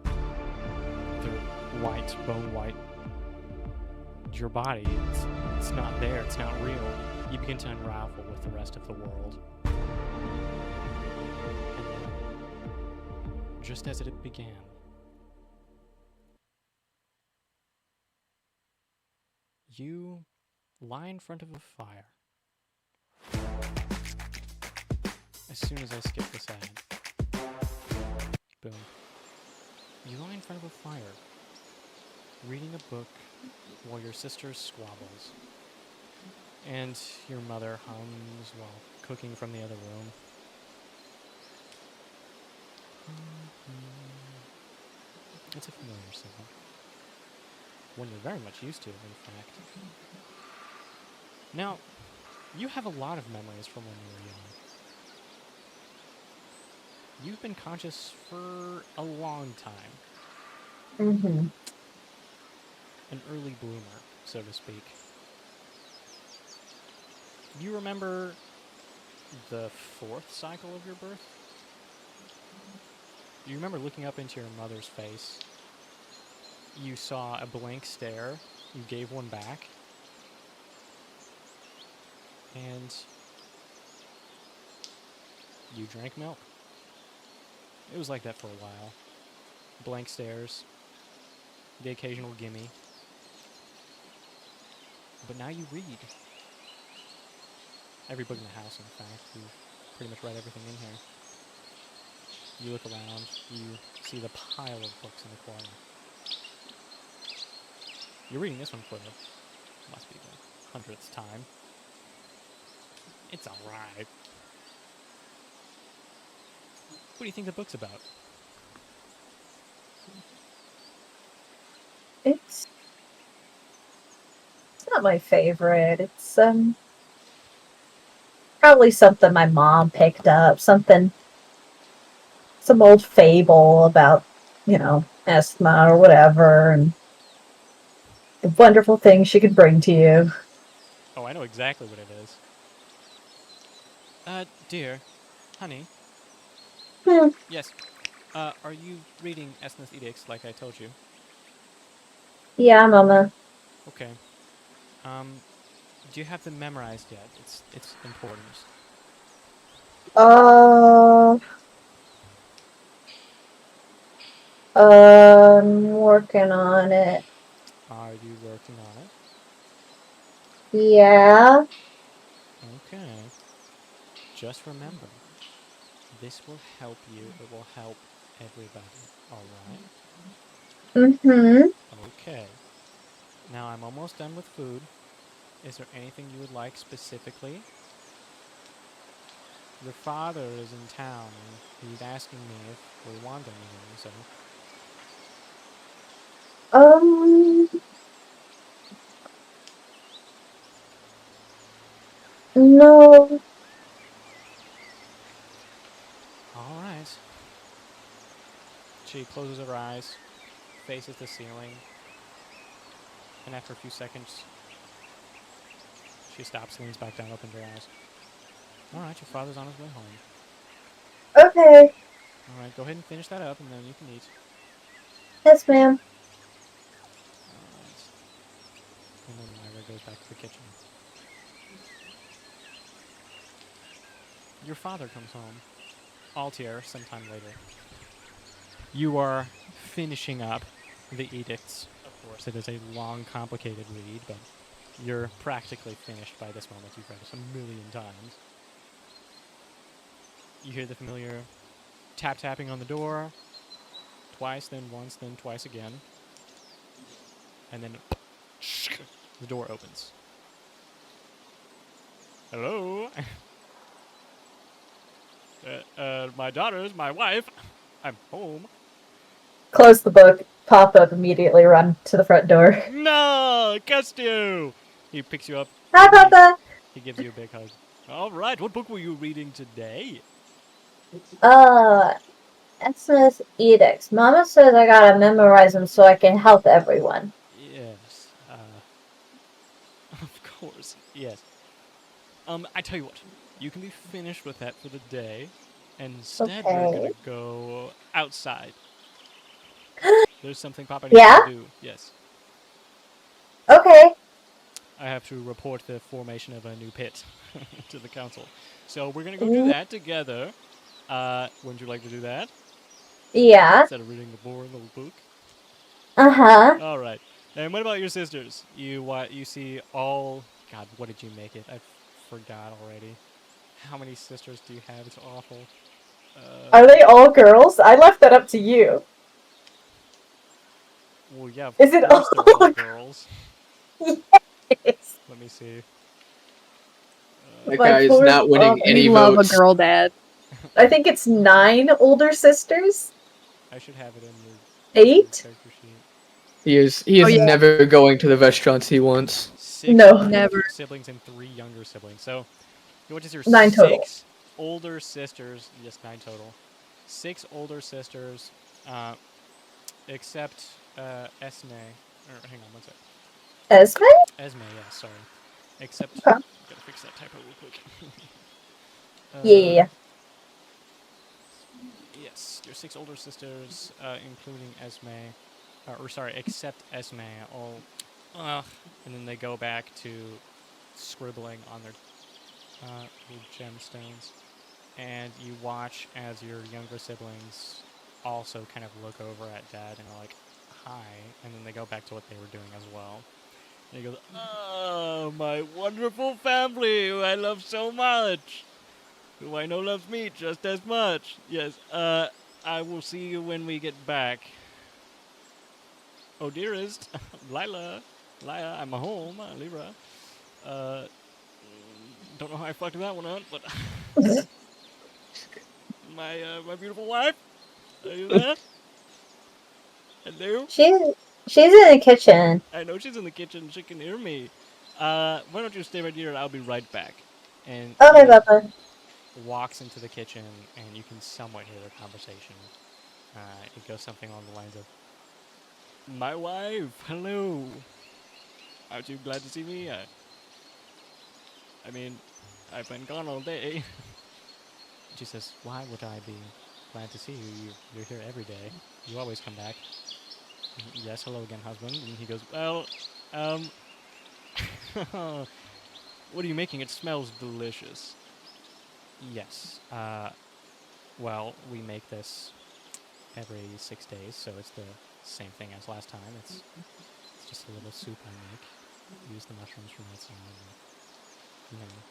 They're white, bone white. Your body, it's not there, it's not real. You begin to unravel with the rest of the world. And then, just as it began, you lie in front of a fire. As soon as I skip this ad. Boom. You lie in front of a fire, reading a book while your sister squabbles. And your mother hums while cooking from the other room. It's a familiar sound. One you're very much used to, in fact. Now, you have a lot of memories from when you were young. You've been conscious for a long time. Mm-hmm. An early bloomer, so to speak. Do you remember the 4th cycle of your birth? Do you remember looking up into your mother's face? You saw a blank stare. You gave one back. And you drank milk. It was like that for a while. Blank stares. The occasional gimme. But now you read. Every book in the house, in fact. You've pretty much read everything in here. You look around. You see the pile of books in the corner. You're reading this one for the, must be the 100th time. It's alright. What do you think the book's about? It's not my favorite. It's probably something my mom picked up. Some old fable about, asthma or whatever, and the wonderful things she could bring to you. Oh, I know exactly what it is. Dear, honey. Hmm. Yes. Are you reading Esna's edicts like I told you? Yeah, Mama. Okay. Do you have them memorized yet? It's important. Uh, I'm working on it. Are you working on it? Yeah. Okay. Just remember, this will help you. It will help everybody. All right. Mm-hmm. Okay. Now I'm almost done with food. Is there anything you would like specifically? Your father is in town and he's asking me if we want anything, so Um, no. alright. She closes her eyes, faces the ceiling, and after a few seconds she stops, leans back down, opens her eyes. Alright, your father's on his way home. Okay. Alright, go ahead and finish that up and then you can eat. Yes, ma'am. Alright. And then Myra goes back to the kitchen. Your father comes home. Altier sometime later. You are finishing up the edicts. Of course, it is a long, complicated read, but you're practically finished by this moment. You've read this a million times. You hear the familiar tapping on the door. Twice, then once, then twice again. And then the door opens. Hello? My daughters, my wife. I'm home. Close the book. Pop up immediately. Run to the front door. No, Castio. He picks you up. Hi, and Papa. he gives you a big hug. All right, what book were you reading today? Exodus edicts. Mama says I gotta memorize them so I can help everyone. Yes, of course, yes. I tell you what, you can be finished with that for the day, and instead we're Okay. gonna go outside. There's something Papa needs Yeah? to do. Yes, Okay. I have to report the formation of a new pit to the council. So we're gonna go do that together. Wouldn't you like to do that? Yeah. Instead of reading the boring little book. Uh-huh. All right. And what about your sisters? You see all. God, what did you make it? I forgot already. How many sisters do you have? It's awful. Are they all girls? I left that up to you. Well, yeah, of Is it course they're all all girls. Yes. Let me see. That My guy is poor not winning father. any We love a votes. girl dad. I think it's 9 older sisters. I should have it in your 8? character sheet. He is Oh, yeah. never going to the restaurants he wants. 6 No. older Never. siblings and 3 younger siblings. So, what is your 9 total. 6 older sisters? Yes, 9 total. 6 older sisters, except Esme. Or hang on one sec. Esme? Esme, yeah, sorry. Except, Okay. gotta fix that typo real quick. Yeah. Yes, your 6 older sisters, including Esme, or sorry, except Esme, all, and then they go back to scribbling on their little gemstones, and you watch as your younger siblings also kind of look over at Dad and are like, "Hi," and then they go back to what they were doing as well. And he goes, "Oh, my wonderful family, who I love so much, who I know loves me just as much. Yes, I will see you when we get back. Oh, dearest, Lila, I'm home, Lyra. Uh, don't know how I fucked that one up, but my beautiful wife, are you there? Hello? She's in the kitchen. I know she's in the kitchen, she can hear me. Why don't you stay right here and I'll be right back." And Okay, he Papa. walks into the kitchen and you can somewhat hear their conversation. It goes something along the lines of, "My wife, hello. Aren't you glad to see me? I mean, I've been gone all day." She says, "Why would I be glad to see you? You're here every day. You always come back." Yes, hello again, husband. And he goes, well, um, what are you making? It smells delicious. Yes. Well, we make this every 6 days, so it's the same thing as last time. It's just a little soup I make. Use the mushrooms from outside.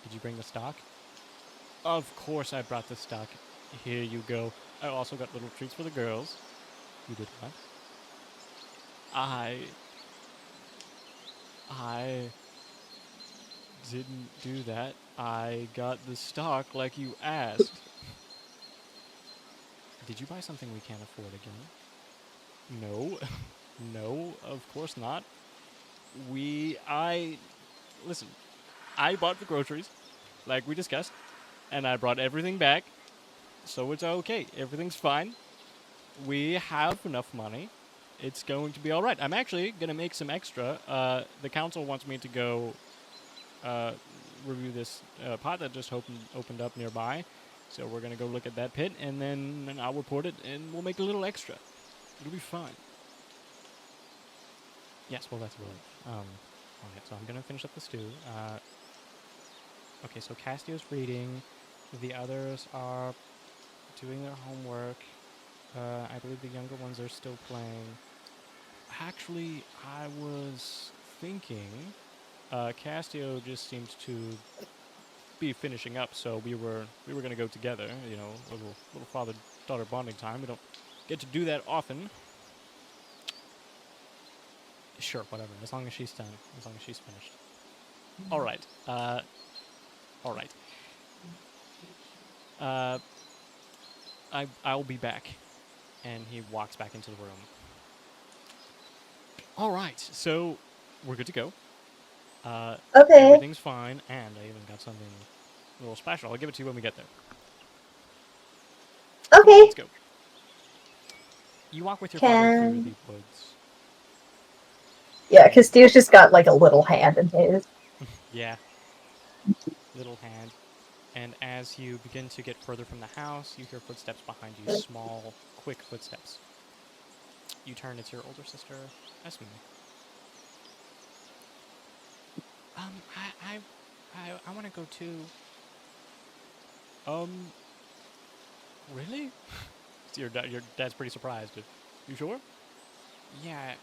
Did you bring the stock? Of course I brought the stock. Here you go. I also got little treats for the girls. You did what? I didn't do that. I got the stock like you asked. Did you buy something we can't afford again? No. No, of course not. Listen, I bought the groceries, like we discussed, and I brought everything back, so it's okay. Everything's fine. We have enough money. It's going to be alright. I'm actually going to make some extra. The council wants me to go review this pot that just opened up nearby. So we're going to go look at that pit, and then I'll report it, and we'll make a little extra. It'll be fine. Yes, well, that's really... Alright, so I'm going to finish up the stew. Okay, so Castio's reading. The others are doing their homework. I believe the younger ones are still playing. Actually, I was thinking... Castio just seems to be finishing up, so we were gonna go together, you know, little father-daughter bonding time. We don't get to do that often. Sure, whatever, as long as she's done, as long as she's finished. Alright, alright. I'll be back. And he walks back into the room. Alright, so we're good to go. Okay. Everything's fine, and I even got something a little special. I'll give it to you when we get there. Come on, Okay. let's go. You walk with your father through the woods. Yeah, because Steve's just got like a little hand in his. Yeah. Little hand. And as you begin to get further from the house, you hear footsteps behind you. Small, quick footsteps. You turn, it's your older sister, Esme. I want to go too. Really? So your dad's pretty surprised. You sure? Yeah,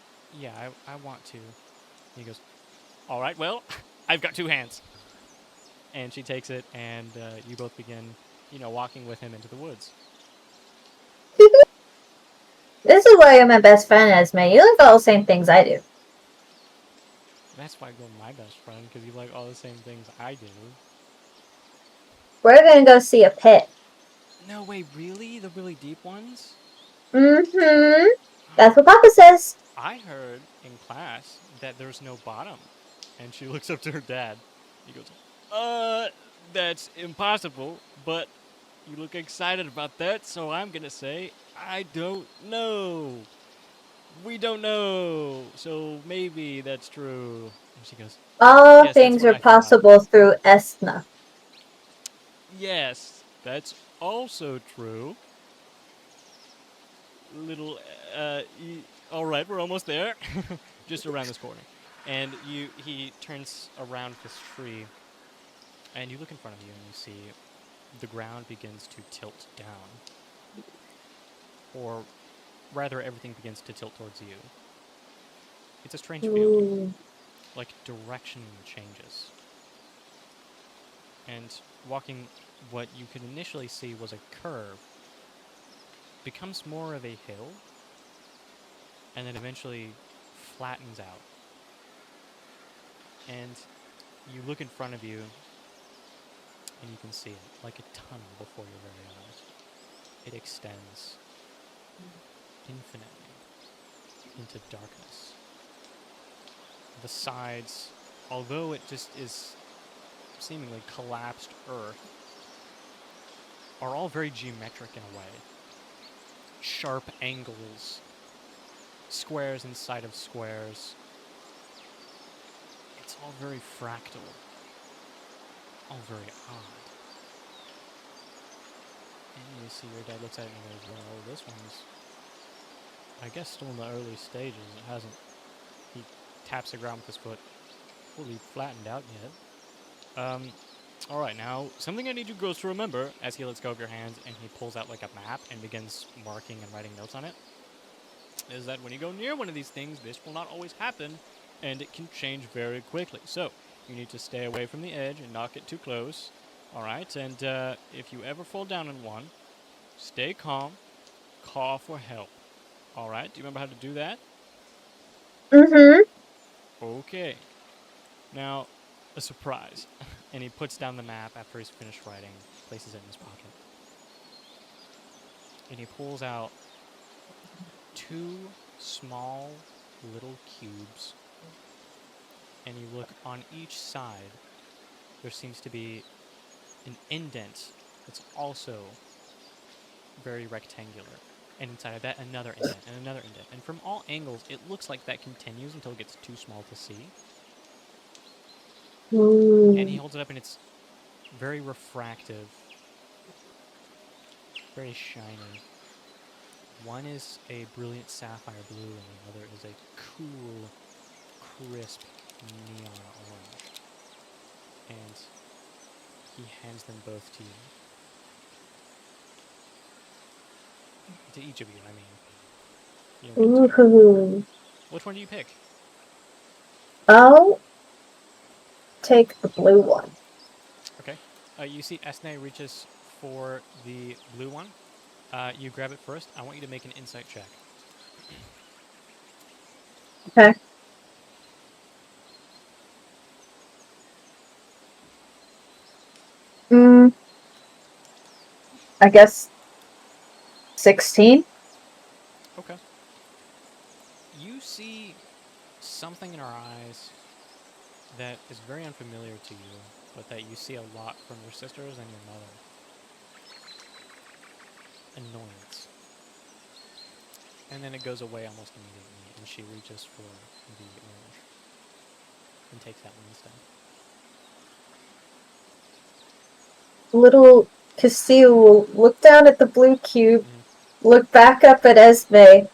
I want to. He goes, all right, well, I've got two hands. And she takes it, and you both begin, walking with him into the woods. This is why you're my best friend, Esme. You like all the same things I do. That's why you're my best friend, because you like all the same things I do. We're gonna go see a pit. No way, really? The really deep ones? Mm-hmm. That's what Papa says. I heard in class that there's no bottom. And she looks up to her dad. He goes, that's impossible, but you look excited about that, so I'm gonna say, I don't know. We don't know, so maybe that's true. And she goes, All yes, things that's what are I thought. possible through Esna. Yes, that's also true. Little, all right, we're almost there. Just around this corner. And he turns around this tree, and you look in front of you, and you see the ground begins to tilt down. Or rather, everything begins to tilt towards you. It's a strange feeling. Like, direction changes. And walking what you could initially see was a curve becomes more of a hill, and then eventually flattens out. And you look in front of you, and you can see it, like a tunnel before your very eyes. It extends infinitely into darkness. The sides, although it just is seemingly collapsed earth, are all very geometric in a way. Sharp angles, squares inside of squares. It's all very fractal, all very odd. And you see your dad looks at it and goes, well, this one's I guess still in the early stages. It hasn't. He taps the ground with his foot. Fully flattened out yet. All right, now something I need you girls to remember as he lets go of your hands and he pulls out like a map and begins marking and writing notes on it. Is that when you go near one of these things, this will not always happen, and it can change very quickly. So you need to stay away from the edge and not get too close. All right, and if you ever fall down in one, stay calm, call for help. All right, do you remember how to do that? Mm-hmm. Okay. Now, a surprise. And he puts down the map after he's finished writing, places it in his pocket. And he pulls out 2 small little cubes. And you look on each side, there seems to be an indent that's also very rectangular. And inside of that, another indent and another indent. And from all angles, it looks like that continues until it gets too small to see. And he holds it up, and it's very refractive, very shiny. One is a brilliant sapphire blue, and the other is a cool, crisp neon orange. And he hands them both to you. To each of you, I mean. You don't get to. Ooh. Which one do you pick? I'll take the blue one. Okay. You see Esne reaches for the blue one. You grab it first. I want you to make an insight check. Okay. I guess 16. Okay. You see something in her eyes that is very unfamiliar to you, but that you see a lot from your sisters and your mother. Annoyance. And then it goes away almost immediately, and she reaches for the orange and takes that one instead. Little Castile will look down at the blue cube, look back up at Esme.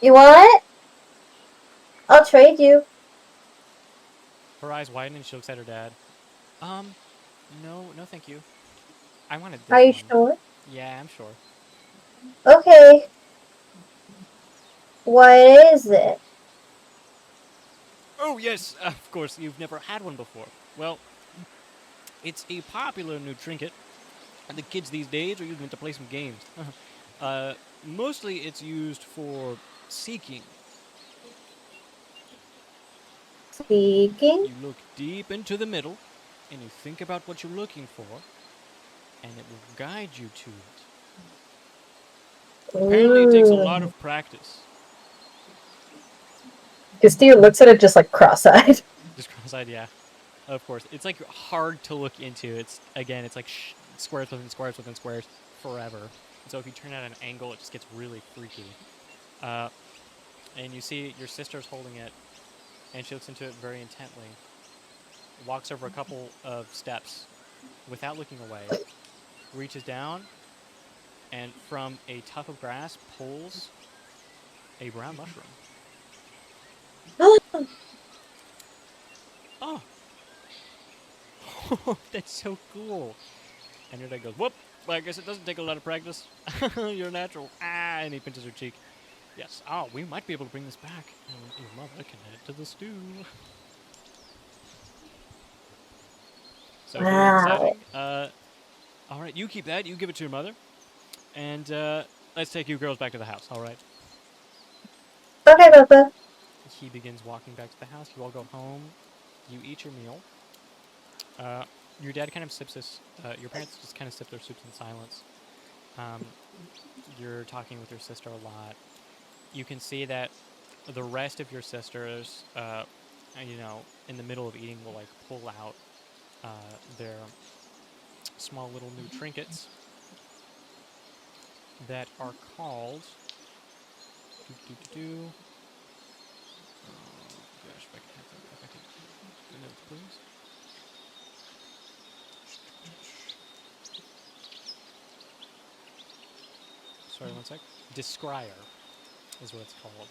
You want it? I'll trade you. Her eyes widen and she looks at her dad. No, thank you. I wanted this Are you one. sure? Yeah, I'm sure. Okay. What is it? Oh, yes, of course, you've never had one before. Well, it's a popular new trinket, and the kids these days are using it to play some games. Mostly it's used for seeking. Speaking? You look deep into the middle, and you think about what you're looking for, and it will guide you to it. Apparently it takes a lot of practice. Castile looks at it just like cross-eyed. Just cross-eyed, yeah. Of course. It's like hard to look into. It's like squares within squares within squares forever. And so if you turn it at an angle, it just gets really freaky. And you see your sister's holding it, and she looks into it very intently. Walks over a couple of steps without looking away. Reaches down, and from a tuft of grass pulls a brown mushroom. Oh! That's so cool. And your dad goes, whoop! Well, I guess it doesn't take a lot of practice. You're natural. Ah! And he pinches her cheek. Yes. Oh, we might be able to bring this back. And your mother can add it to the stew. So very exciting. All right, you keep that. You give it to your mother. And let's take you girls back to the house, all right? Okay, Papa. He begins walking back to the house. You all go home. You eat your meal. Your dad kind of sips his... your parents just kind of sip their soups in silence. You're talking with your sister a lot. You can see that the rest of your sisters, in the middle of eating will, like, pull out their small little new trinkets that are called... Oh, gosh, if I can have that. If I could... The notes, please. Sorry, one sec. Descrier is what it's called.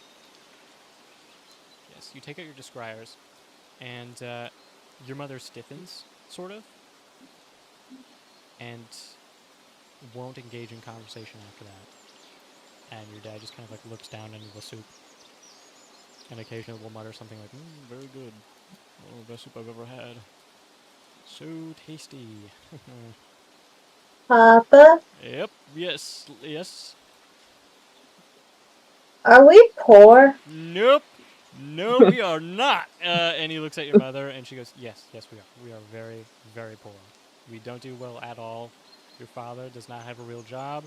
Yes, you take out your descriers, and your mother stiffens, sort of, and won't engage in conversation after that. And your dad just kind of like looks down into the soup, and occasionally will mutter something like, very good. Oh, best soup I've ever had. So tasty. Papa, Yep, yes, yes. are we poor? Nope. No, we are not. And he looks at your mother, and she goes, yes, yes, we are. We are very, very poor. We don't do well at all. Your father does not have a real job.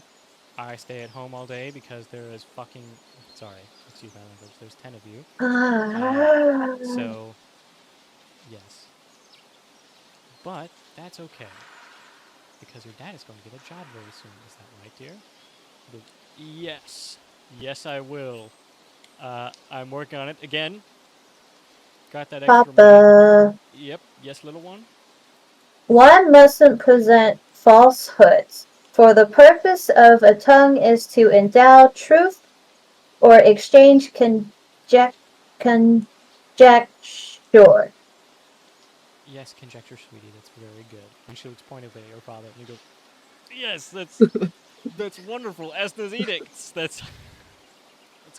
I stay at home all day because there is fucking... Sorry, excuse my language. There's 10 of you. So, yes. But that's okay. Because your dad is going to get a job very soon. Is that right, dear? Yes. Yes, I will. I'm working on it. Again, got that extra money. Papa, Yep. Yes, little one? one mustn't present falsehoods, for the purpose of a tongue is to endow truth or exchange conjecture. Yes, conjecture, sweetie. That's very good. And she looks pointedly at your father, and you go, yes, that's wonderful. Esna's edicts. That's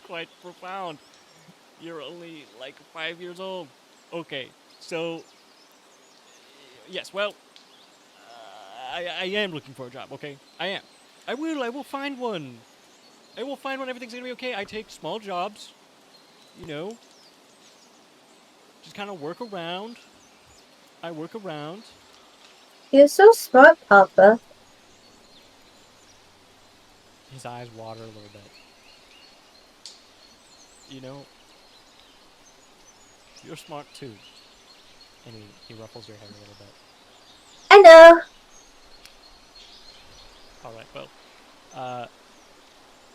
quite profound. You're only like 5 years old. Okay, so yes, well, I am looking for a job. Okay, I am. I will find one. I will find one. Everything's gonna be okay. I take small jobs. You know, just kind of work around. I work around. You're so smart, Papa. His eyes water a little bit. You know, you're smart too. And he ruffles your hair a little bit. I know. Alright, well,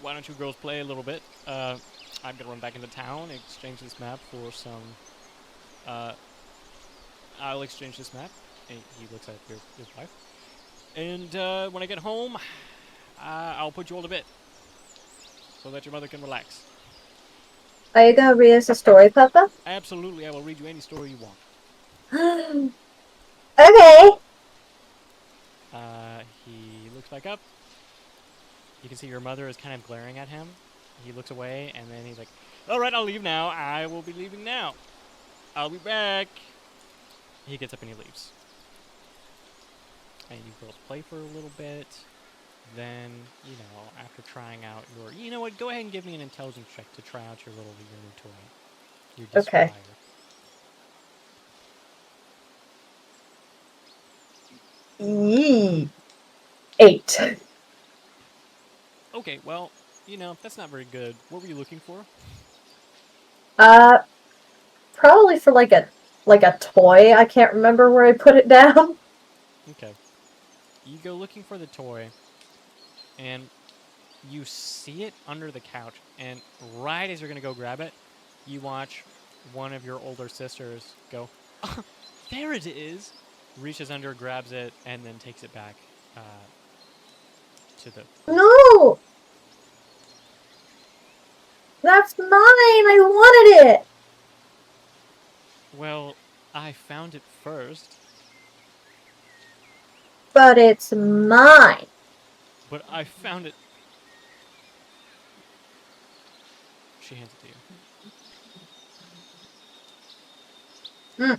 why don't you girls play a little bit? I'm gonna run back into town, exchange this map for some, I'll exchange this map. And he looks at your wife. And, when I get home, I'll put you all to bed. So that your mother can relax. Are you gonna read us a story, Papa? Absolutely, I will read you any story you want. Okay. He looks back up. You can see your mother is kind of glaring at him. He looks away, and then he's like, alright, I'll leave now. I will be leaving now. I'll be back. He gets up and he leaves. And you girls play for a little bit. Then, you know, after trying out your... You know what? Go ahead and give me an intelligence check to try out your new toy. Your Okay. Descrier. 8. Okay, well, you know, that's not very good. What were you looking for? Probably for like a toy. I can't remember where I put it down. Okay. You go looking for the toy, and you see it under the couch, and right as you're going to go grab it, you watch one of your older sisters go, oh, there it is, reaches under, grabs it, and then takes it back to the... No! That's mine! I wanted it! Well, I found it first, But it's mine. but I found it... She hands it to you.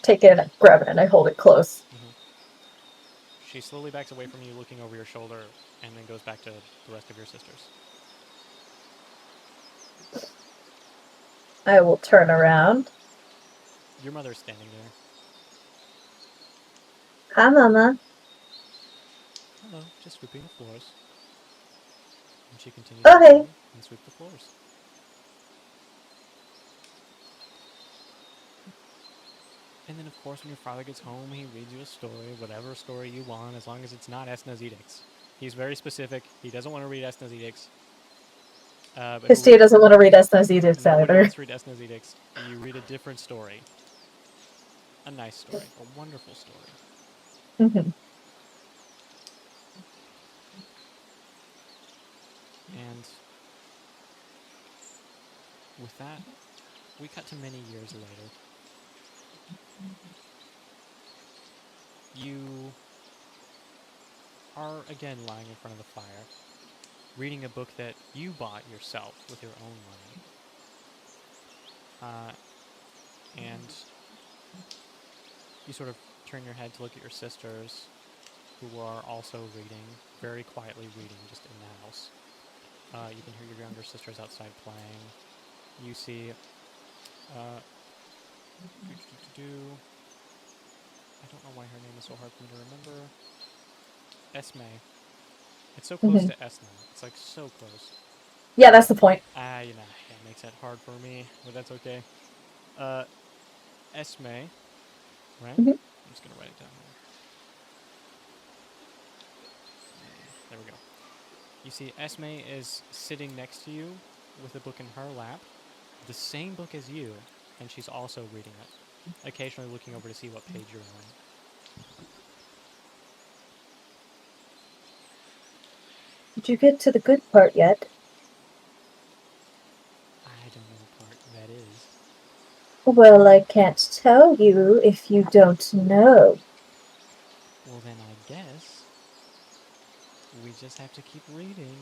Take it and grab it, and I hold it close. She slowly backs away from you, looking over your shoulder, and then goes back to the rest of your sisters. I will turn around. Your mother's standing there. Hi, Mama. Hello, just sweeping the floors. And she continues Okay. to and sweep the floors. And then, of course, when your father gets home, he reads you a story, whatever story you want, as long as it's not Esna's edicts. He's very specific. He doesn't want to read Esna's edicts. Christia doesn't want to read Esna's edicts Nobody either. wants to read Esna's edicts. You read a different story. A nice story. A wonderful story. And with that, we cut to many years later. You are again lying in front of the fire, reading a book that you bought yourself with your own money. And you sort of turn your head to look at your sisters, who are also reading, very quietly reading, just in the house. You can hear your younger sisters outside playing. You see, I don't know why her name is so hard for me to remember. Esme. It's so close to Esna. It's like so close. Yeah, that's the point. You know, it makes that hard for me, but that's okay. Esme, right? Mhm. I'm just gonna write it down here. There we go. You see, Esme is sitting next to you with a book in her lap, the same book as you, and she's also reading it, occasionally looking over to see what page you're on. Did you get to the good part yet? I don't know what part that is. Well, I can't tell you if you don't know. Well, then I guess we just have to keep reading.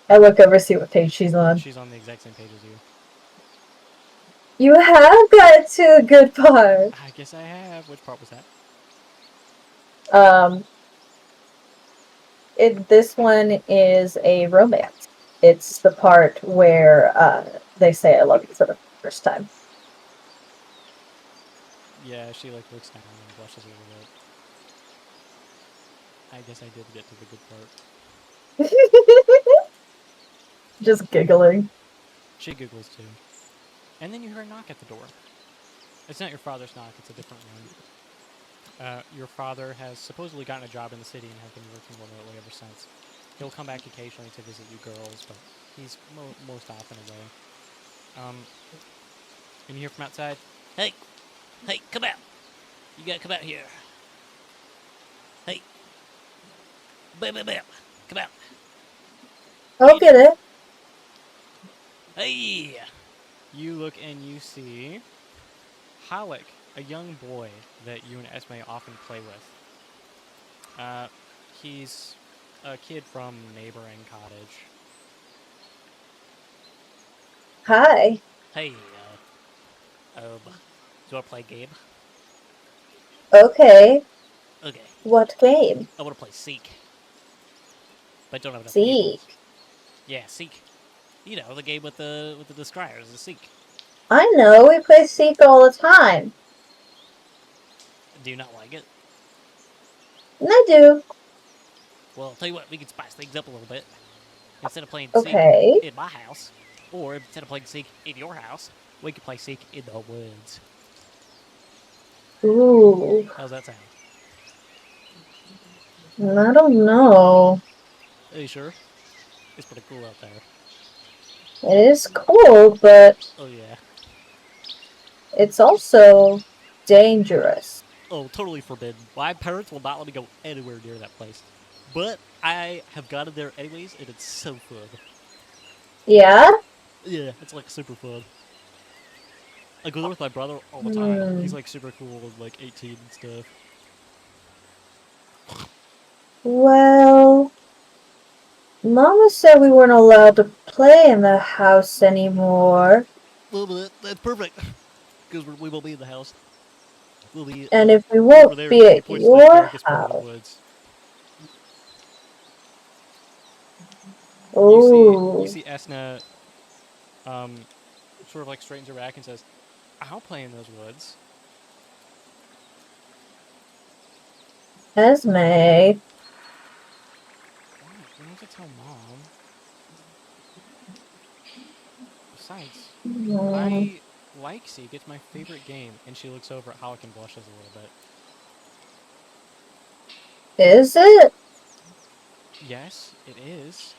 I look over, see what page she's on. She's on the exact same page as you. You have got to a good part. I guess I have. Which part was that? This one is a romance. It's the part where they say I love you for the first time. Yeah, she like looks down and blushes a little bit. I guess I did get to the good part. Just giggling. She giggles too. And then you hear a knock at the door. It's not your father's knock, it's a different one. Your father has supposedly gotten a job in the city and has been working remotely ever since. He'll come back occasionally to visit you girls, but he's most often away. And you hear from outside, Hey, come out. You gotta come out here. Hey. Bam. Come out. I'll get it. Hey. you look and you see Halleck, a young boy that you and Esme often play with. He's a kid from neighboring cottage. Hi. Hey, do you wanna play a game? Okay. Okay. What game? I wanna play Seek. But don't have enough people. Seek. Yeah, Seek. You know, the game with the describers, the Seek. I know, we play Seek all the time. Do you not like it? And I do. Well, I'll tell you what, we can spice things up a little bit. Instead of playing Okay. Seek in my house, or instead of playing Seek in your house, we can play Seek in the woods. Ooh. How's that sound? I don't know. Are you sure? It's pretty cool out there. It is cool, but Oh, yeah. it's also dangerous. Oh, totally forbidden. My parents will not let me go anywhere near that place. But I have gotten there anyways, and it's so fun. Yeah? Yeah, it's like super fun. I go there with my brother all the time. He's like super cool and like 18 and stuff. Well, Mama said we weren't allowed to play in the house anymore. Well, but that's perfect. Because we won't be in the house. We'll be And if we over won't there. be He at points to the your darkest part of the house. woods. Ooh. You see Esna sort of like straightens her back and says, I'll play in those woods. Esme. What? You don't have to tell Mom. Besides, I like Seek. It's my favorite game. And she looks over at Halleck and blushes a little bit. Is it? Yes, it is.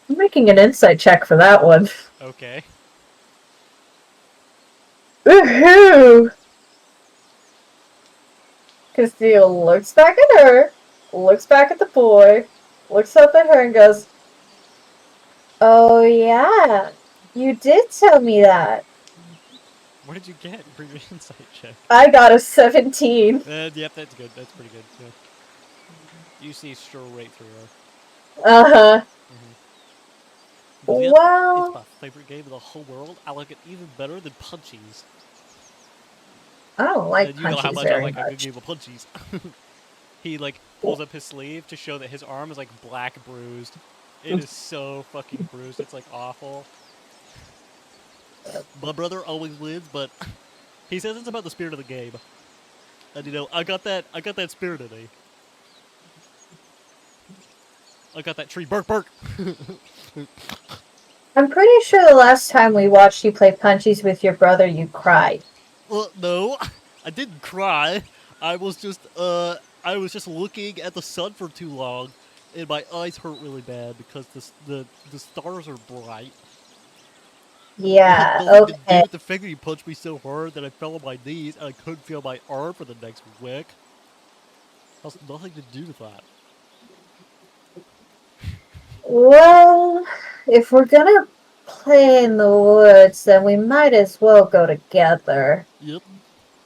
I'm making an insight check for that one. Okay. Woohoo! Castile looks back at her, looks back at the boy, looks up at her and goes, "Oh yeah, you did tell me that." What did you get for your insight check? I got a 17. Yep, that's good. That's pretty good. Yeah. You see straight through her. Uh-huh. Yep, Well, it's my favorite game in the whole world. I like it even better than Punchies. I don't like And you know how punchies much I very like a good much. game of Punchies. He like pulls up his sleeve to show that his arm is like black bruised. It is so fucking bruised. It's like awful. My brother always wins, but he says it's about the spirit of the game. And you know, I got that spirit in me. I got that tree. Bark, bark. I'm pretty sure the last time we watched you play punchies with your brother, you cried. Well, no, I didn't cry. I was just looking at the sun for too long, and my eyes hurt really bad because the stars are bright. Yeah, Nothing to do okay. with the fact that he punched me so hard that I fell on my knees and I couldn't feel my arm for the next week. Has nothing to do with that. Well, if we're gonna play in the woods, then we might as well go together. Yep.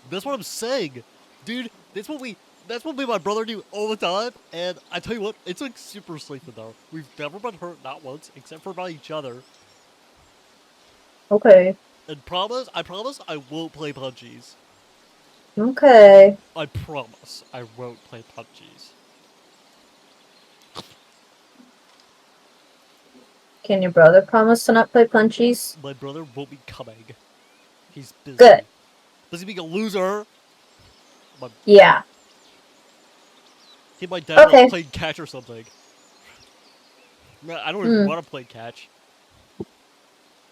That's what I'm saying. Dude, that's what me and my brother do all the time, and I tell you what, it's like super safe in there. We've never been hurt, not once, except for by each other. Okay. And I promise I won't play punchies. Okay. I promise I won't play punchies. Can your brother promise to not play punchies? My brother won't be coming. He's busy. Good. Busy being a loser. Yeah. He and my dad Okay. like playing catch or something. No, I don't even want to play catch.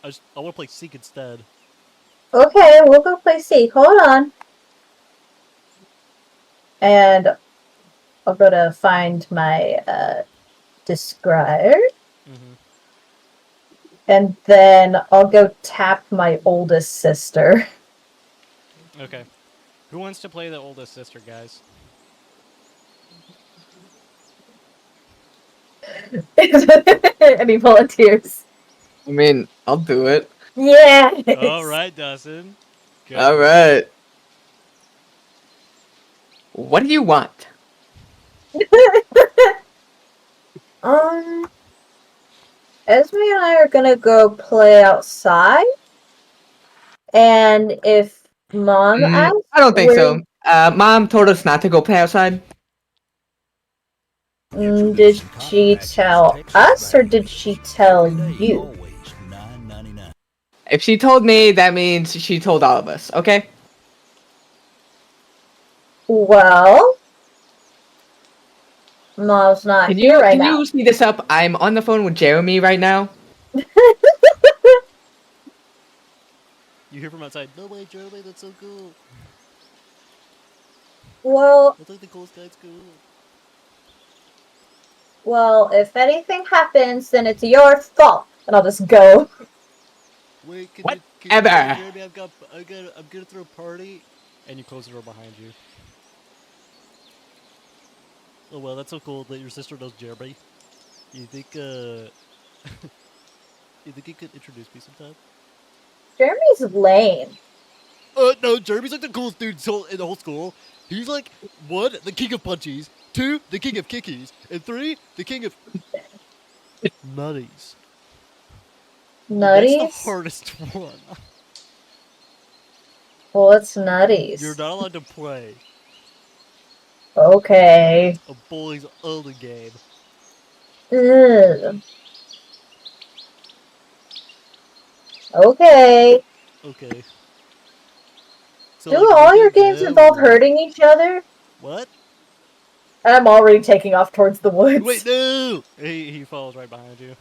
I want to play Seek instead. Okay, we'll go play Seek. Hold on. And I'll go to find my describe. Mm-hmm. And then I'll go tap my oldest sister. Okay. Who wants to play the oldest sister, guys? Any volunteers? I mean, I'll do it. Yes! All right, Dawson. Go. All right. What do you want? Esme and I are gonna go play outside. And if Mom asks, I don't think so. Mom told us not to go play outside. Did she tell us or did she tell you? If she told me, that means she told all of us, okay? Well, Mom's not Can here right now. you speed this up? I'm on the phone with Jeremy right now. You hear from outside, no way, Jeremy, that's so cool. Well, That's like the coolest guy at school. well, if anything happens, then it's your fault. And I'll just go. Wait, can Whatever. you tell Jeremy I'm gonna throw a party? And you close the door behind you. Oh well, that's so cool that your sister knows Jeremy. You think, you think you could introduce me sometime? Jeremy's lame. No, Jeremy's like the coolest dude in the whole school. He's like, 1, the king of punchies, 2, the king of kickies, and 3, the king of nutties. Nutties? That's the hardest one. What's nutties? You're not allowed to play Okay. a boys only game. Ugh. Okay. Okay. So, Do like, all your maybe games them involve or- hurting each other? What? I'm already taking off towards the woods. Wait, no! He follows right behind you.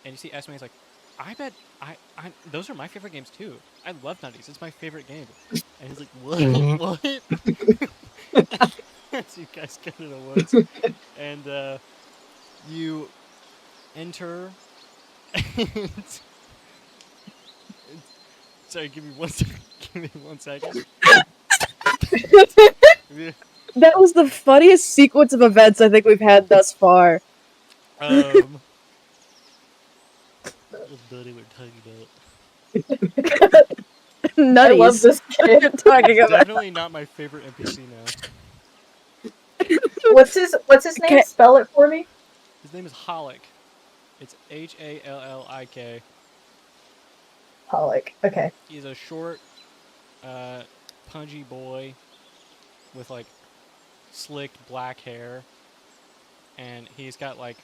And you see Esme's like, I bet those are my favorite games too. I love Nutties. It's my favorite game. And he's like, what? What? So you guys get in the woods. And you enter. And sorry, give me 1 second. Give me 1 second. That was the funniest sequence of events I think we've had thus far. What buddy we're talking about? Nutties. I love this kid. You're talking about. Definitely not my favorite NPC now. What's his name? Okay. Spell it for me. His name is Hallik. It's Hallik. Pollock. Okay. He's a short, pungy boy with like slicked black hair, and he's got like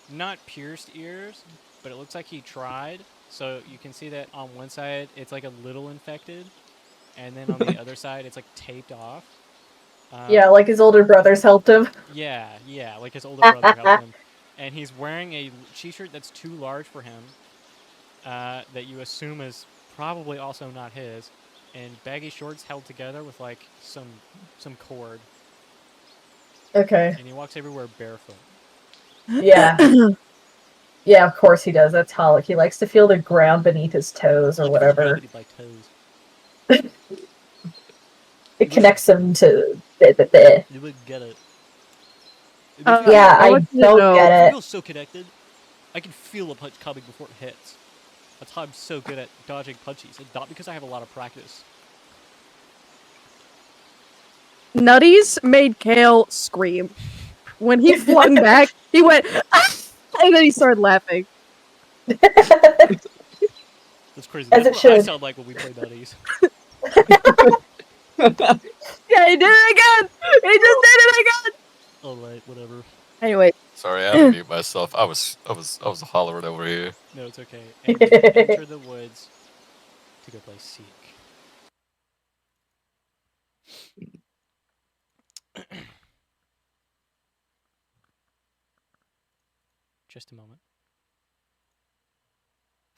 not pierced ears, but it looks like he tried. So you can see that on one side it's like a little infected, and then on the other side it's like taped off. Yeah, like his older brothers helped him. Yeah, like his older brother helped him. And he's wearing a t-shirt that's too large for him, that you assume is probably also not his, and baggy shorts held together with like some cord. Okay. And he walks everywhere barefoot. Yeah. Yeah, of course he does. That's Pollock. He likes to feel the ground beneath his toes or whatever. By toes. It connects him to You wouldn't get it. Yeah, I want you to don't know- get I it. feel so connected. I can feel a punch coming before it hits. That's how I'm so good at dodging punches, and not because I have a lot of practice. Nutties made Kale scream. When he flung back, he went, "Ah!" And then he started laughing. That's crazy. As That's it what I should. sound like when we play Nutties. Yeah, he did it again! He just did it again! Alright, whatever. Anyway, Sorry, I had to mute myself. I was hollering over here. No, it's okay. And you enter the woods to go play Seek. Just a moment.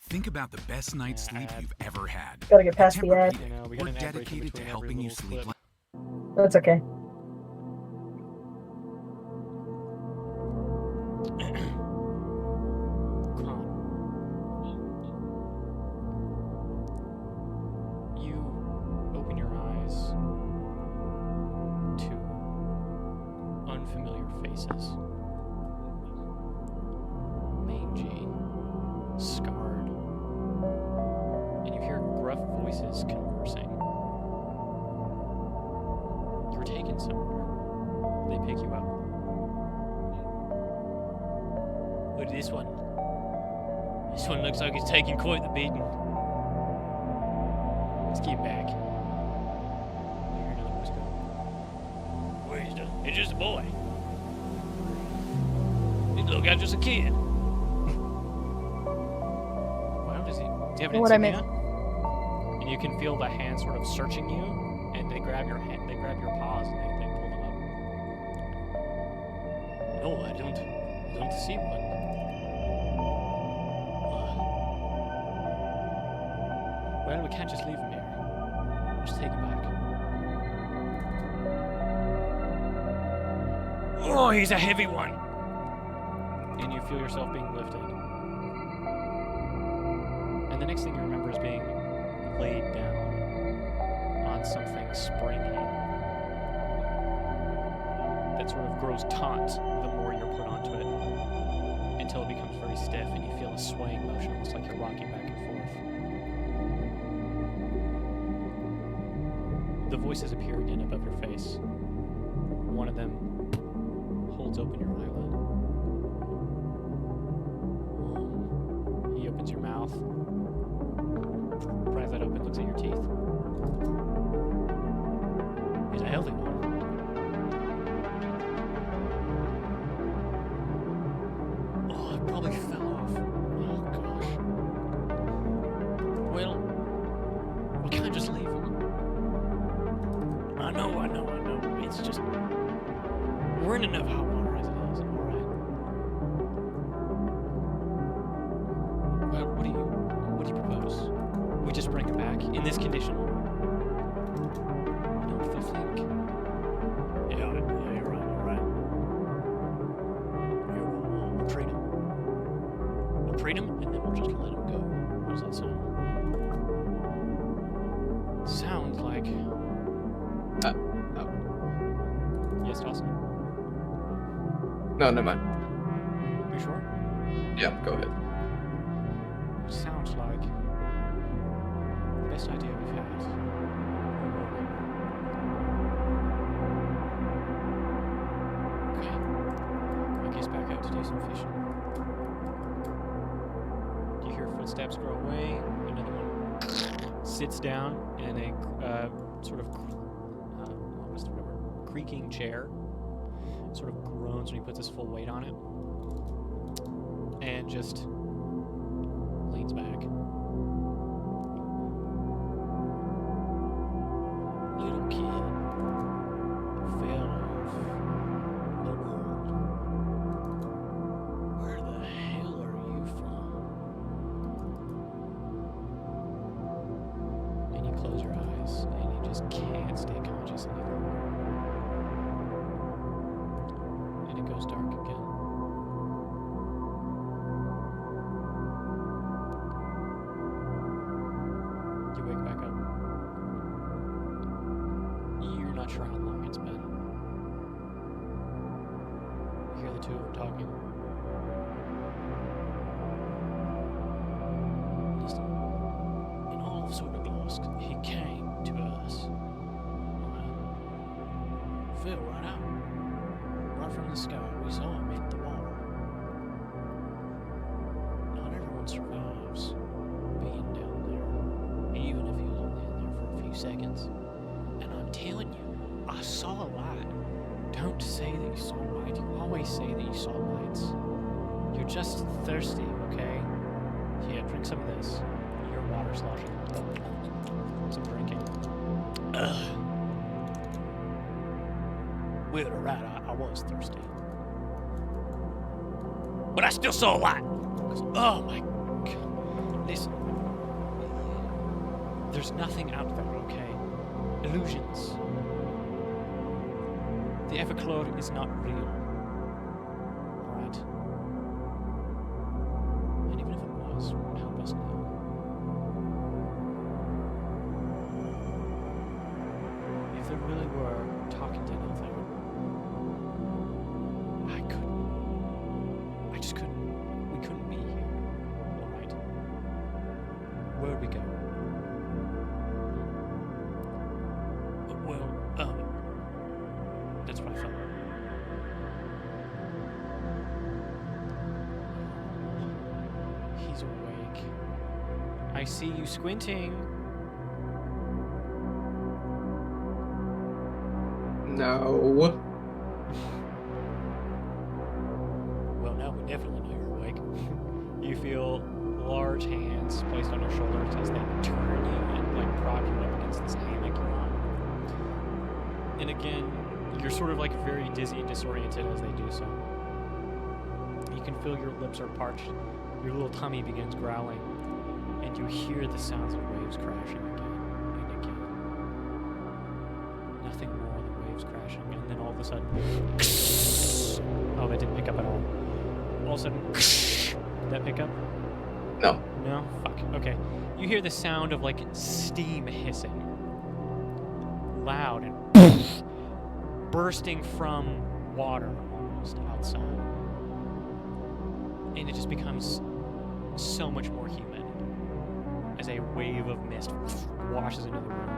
Think about the best night's Yeah, sleep ad. you've ever had. Gotta get past the ad. You know, we got We're an ad break in dedicated to between every helping you little sleep. clip. That's okay. Kron. You open your eyes to unfamiliar faces. Mangy, scarred, and you hear gruff voices conversing. You're taken somewhere. They pick you up. Look at this one. This one looks like he's taking quite the beating. Let's get back. You hear another voice go. Where he's done. It's just a boy. He look like just a kid. Wow, do you have an What I meant. insignia? And you can feel the hand sort of searching you, and they grab your hand, they grab your paws, and they pull them up. No, I don't see one. Well, we can't just leave him here. Just take him back. Oh, he's a heavy one. And you feel yourself being lifted. And the next thing you remember is being laid down on something springy that sort of grows taut the more you're put onto it, until it becomes very stiff and you feel a swaying motion, almost like you're rocking back and forth. The voices appear again above your face. One of them holds open your eyelid. He opens your mouth, pries that open, looks at your teeth. He's a healthy one. Oh, it probably fell off. Oh, gosh. Well, we can't just leave him. I know. It's just... We're in enough hot water as it is, alright? Well, what do you propose? We just bring him back in this condition? You know what they'll think? Yeah, you're right. Here, we'll treat him. We'll treat him, and then we'll just let him go. How does that sound? like. Yes, Dawson? No, never mind. You sure? Yeah, go ahead. It sounds like the best idea we've had. Okay. I guess back out to do some fishing. Do you hear footsteps grow away? Another one sits down in a sort of what's the word? Creaking chair. Sort of groans when he puts his full weight on it. And just leans back. Little kid fell off the world. Where the hell are you from? And you close your eyes and you just can't stay conscious any longer. And it goes dark again. You wake back up. You're not sure how long it's been. You hear the two of them talking. Listen, when all of Sordaglowsk, he came to us. Fell right out. Right from the sky. We saw him hit the water. Not everyone survives being down there, even if he was only in there for a few seconds. And I'm telling you, I saw a light. Don't say that you saw light. You always say that you saw lights. You're just thirsty, okay? Yeah, drink some of this. Your water sloshing. Some drinking. Well, right, I was thirsty. But I still saw a light. 'Cause, oh my God. Listen. There's nothing out there, okay? Illusions. The Everclore is not real. Alright? And even if it was, it won't help us now. If there really were talking dead out there, I just couldn't. We couldn't be here. Alright? Where'd we go? Well, That's what I felt. He's awake. I see you squinting. No. Well, now we definitely know you're awake. You feel large hands placed on your shoulders as they turn you and like prop you up against this hammock you're on. And again, you're sort of like very dizzy and disoriented as they do so. You can feel your lips are parched, your little tummy begins growling, and you hear the sounds of waves crashing again and again. Nothing more than waves crashing, and then all of a sudden, oh, that didn't pick up at all. All of a sudden, did that pick up? No. No? Fuck. Okay. You hear the sound of like steam hissing. Loud and bursting from water almost outside. And it just becomes so much more humid as a wave of mist washes into the room.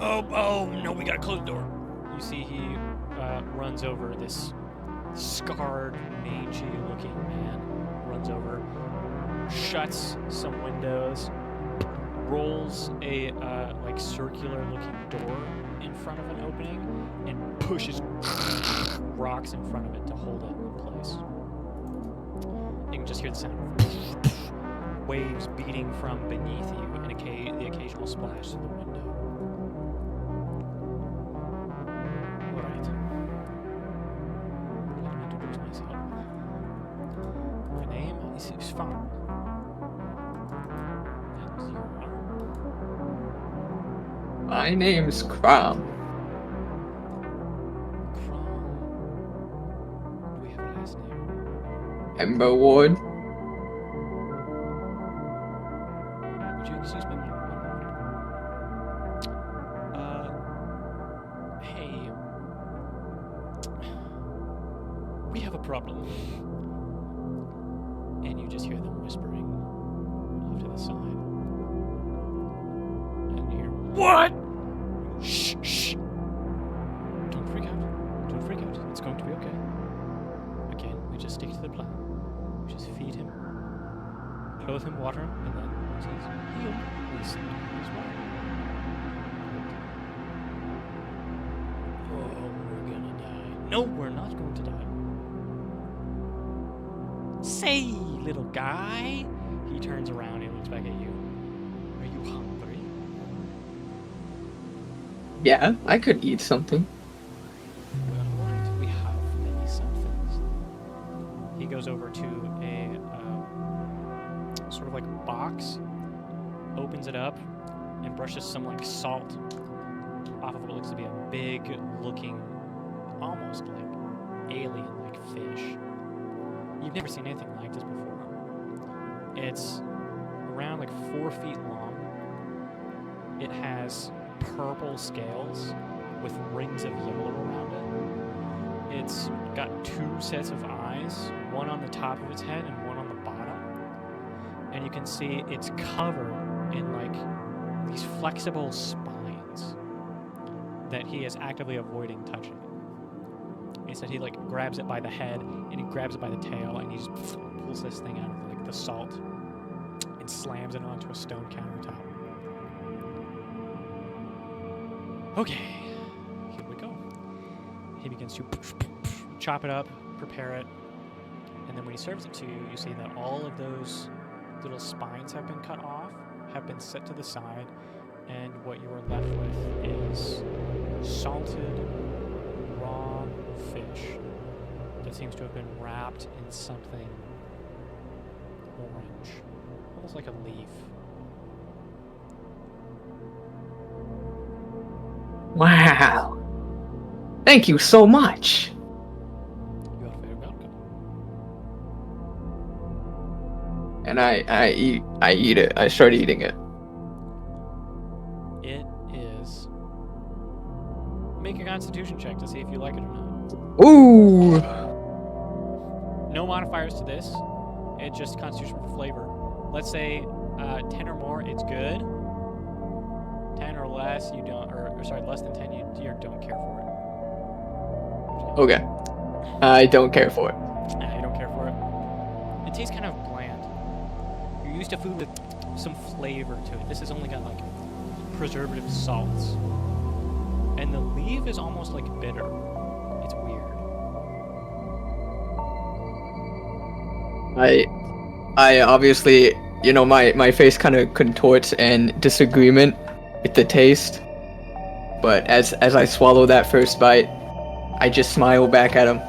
oh no, we gotta close the door. You see he runs over this scarred, mangy-looking man. Runs over, shuts some windows, rolls a like circular-looking door in front of an opening, and pushes rocks in front of it to hold it in place. You can just hear the sound of waves beating from beneath you, and the occasional splash through the window. Alright. Let me introduce myself. My name is Svan. And you are? My name's Crom. Kron. Do we have a last name? Ember Ward. Would you excuse me one moment? a problem. And you just hear them whispering off to the side. And you hear, what? Shh, shh. Don't freak out. Don't freak out. It's going to be okay. Again, we just stick to the plan. We just feed him, clothe him, water him, and then once he's healed, we send him as well. Oh, we're gonna die. No, we're not going to die. Say, little guy. He turns around, he looks back at you. Are you hungry? Yeah, I could eat something. Well, right, we have many somethings. He goes over to a sort of like box, opens it up, and brushes some like salt off of what looks to be a big looking, almost like alien like fish. You've never seen anything like this before. It's around like 4 feet long. It has purple scales with rings of yellow around it. It's got 2 sets of eyes, one on the top of its head and one on the bottom. And you can see it's covered in like these flexible spines that he is actively avoiding touching. He said he like grabs it by the head and he grabs it by the tail and he just pulls this thing out of like the salt and slams it onto a stone countertop. Okay, here we go. He begins to chop it up, prepare it, and then when he serves it to you, you see that all of those little spines have been cut off, have been set to the side, and what you are left with is salted, raw fish that seems to have been wrapped in something orange, almost like a leaf. Wow. Thank you so much. You are very welcome. And I eat it. I start eating it. It is. Make a constitution check to see if you like it or not. Ooh. No modifiers to this. It's just constitution for flavor. Let's say 10 or more, it's good. 10 or less, you don't, or sorry, less than 10, you don't care for it. Okay. I don't care for it. You don't care for it. It tastes kind of bland. You're used to food with some flavor to it. This has only got like preservative salts. And the leaf is almost like bitter. It's weird. I obviously, you know, my face kind of contorts in disagreement with the taste. But as I swallow that first bite, I just smile back at him.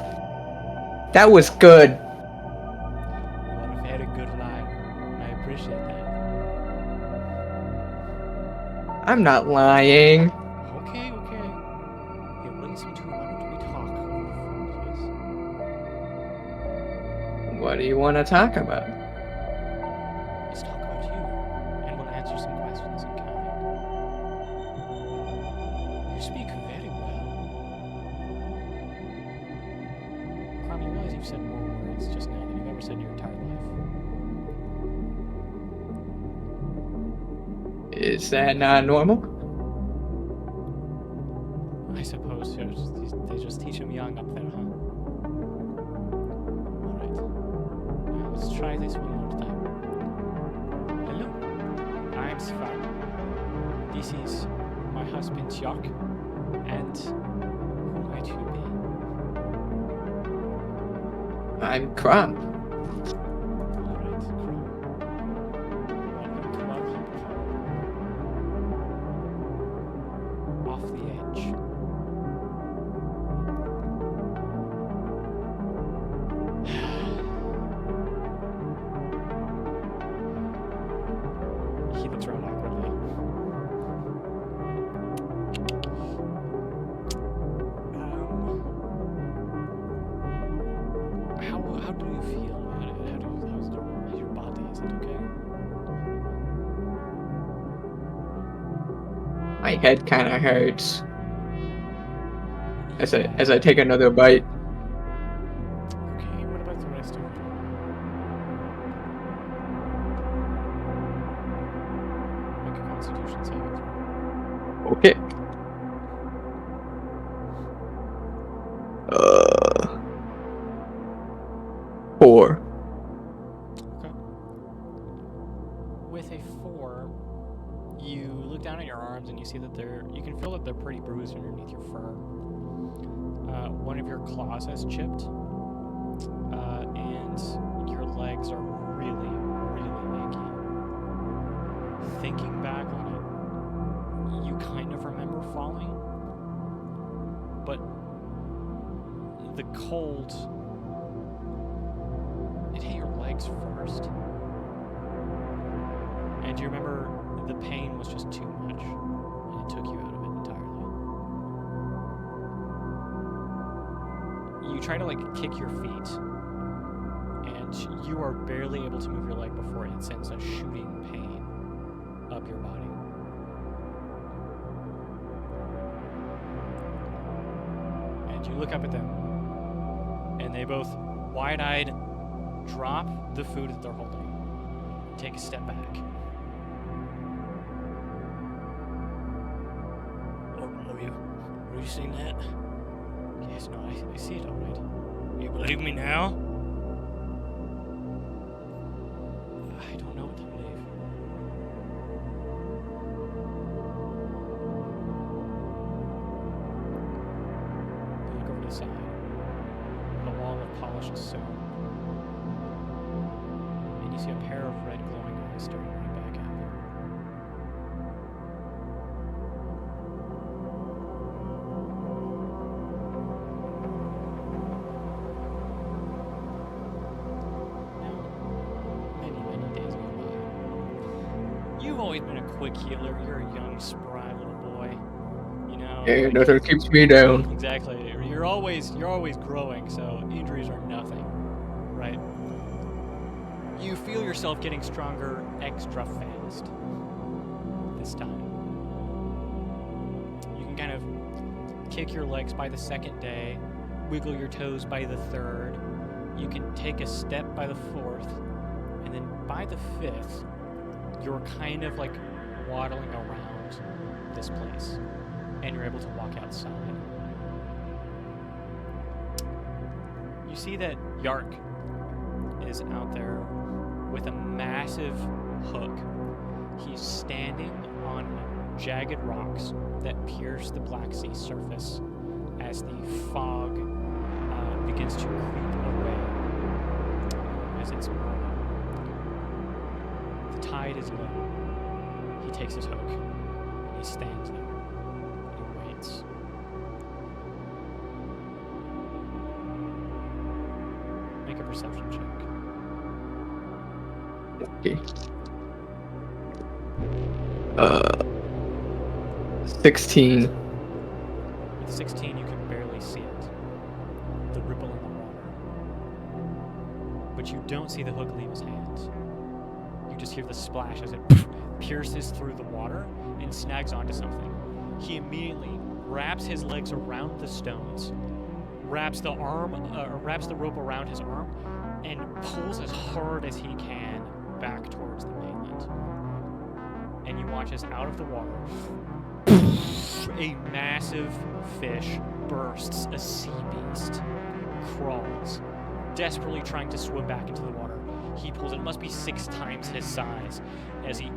That was good. You are a very good liar. I appreciate that. I'm not lying. Okay. Hey, listen to why don't we talk over the phone, please? What do you want to talk about? Let's talk about you, and we'll answer some questions in kind. You speak very well. Crumb, you realize you've said more words just now than you've ever said in your entire life. Is that not normal? I suppose they just teach him young up there, huh? Alright. Now let's try this one more time. Hello, I'm Svan. This is my husband Jock, and who might you be? I'm Crumb. Alright, Crow. Welcome to our humble home. Off the edge. He looks around awkwardly. How do you feel about it? How's your body? Is it okay? My head kind of hurts as I take another bite. Okay. Okay. 4. Okay. With a 4, you look down at your arms and you see that you can feel that they're pretty bruised underneath your fur. One of your claws has chipped, and your legs are really, really achy. Thinking back on it, you kind of remember falling, but the cold, it hit your legs first. And you remember the pain was just too much, and it took you out of it entirely. You try to kick your feet, and you are barely able to move your leg before it sends a shooting pain up your body. And you look up at them, and they both wide-eyed drop the food that they're holding, take a step back. Have you seen that? Yes, no, I see it all right. You believe me now? I don't know what to believe. You look over to the side. A wall of polished stone. And you see a pair of red glowing eyes staring right back at you. You've always been a quick healer. You're a young, spry little boy. You know. Yeah, nothing keeps me down. Exactly. You're always growing, so injuries are nothing, right? You feel yourself getting stronger extra fast this time. You can kind of kick your legs by the second day, wiggle your toes by the third. You can take a step by the fourth, and then by the fifth, you're kind of waddling around this place, and you're able to walk outside. You see that Yark is out there with a massive hook. He's standing on jagged rocks that pierce the Black Sea surface as the fog begins to creep away as it's moving. The tide is low. He takes his hook. He stands there. He waits. Make a perception check. Okay. 16. With 16, you can barely see it. The ripple in the water. But you don't see the hook leave his hands. You just hear the splash as it pierces through the water and snags onto something. He immediately wraps his legs around the stones, wraps the rope around his arm, and pulls as hard as he can back towards the mainland. And you watch as out of the water, a massive fish bursts, a sea beast, crawls, desperately trying to swim back into the water. He pulls it must be 6 times his size as he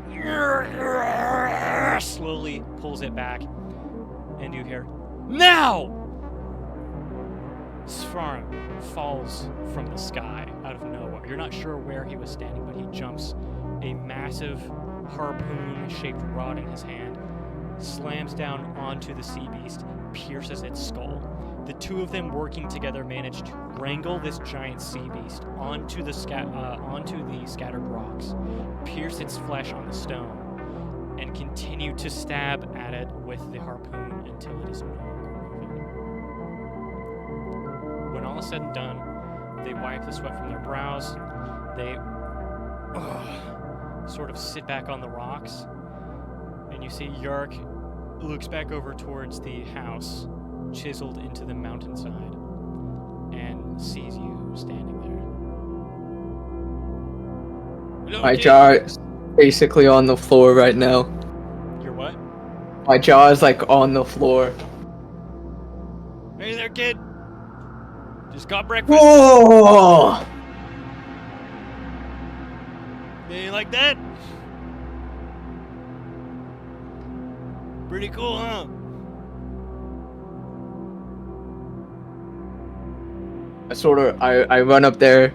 slowly pulls it back, and you hear, "Now!" Svarm falls from the sky out of nowhere. You're not sure where he was standing, but he jumps, a massive harpoon-shaped rod in his hand, slams down onto the sea beast, pierces its skull. The two of them working together manage to wrangle this giant sea beast onto the scattered rocks, pierce its flesh on the stone, and continue to stab at it with the harpoon until it is no longer moving. When all is said and done, they wipe the sweat from their brows. They sort of sit back on the rocks, and you see Yark looks back over towards the house chiseled into the mountainside and sees you standing there. My jaw is basically on the floor right now. Your what? My jaw is like on the floor. Hey there, kid. Just got breakfast. Whoa! You like that? Pretty cool, huh? I run up there,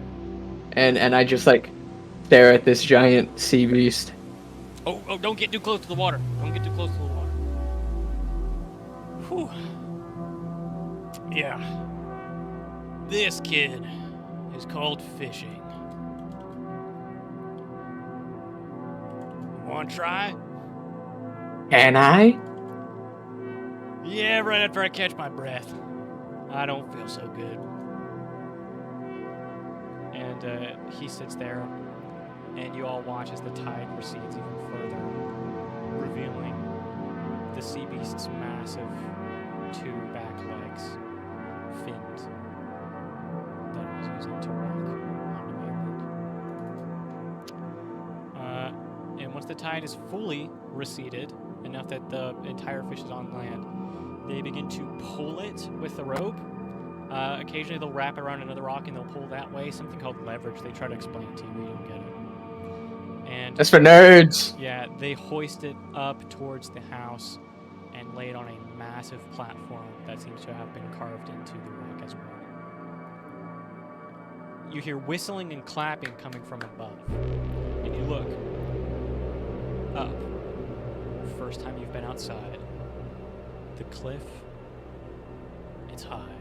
and I just like stare at this giant sea beast. Oh, don't get too close to the water. Don't get too close to the water. Whew. Yeah. This kid is called fishing. Want to try? Can I? Yeah, right after I catch my breath. I don't feel so good. And he sits there, and you all watch as the tide recedes even further, revealing the sea beast's massive 2 back legs, fins, that it was using to walk on the mainland. And once the tide is fully receded, enough that the entire fish is on land, they begin to pull it with the rope. Occasionally they'll wrap it around another rock and they'll pull that way, something called leverage. They try to explain it to you, you don't get it. And That's for nerds. yeah, they hoist it up towards the house and lay it on a massive platform that seems to have been carved into the rock as well. You hear whistling and clapping coming from above, and you look up. First time you've been outside. The cliff, it's high.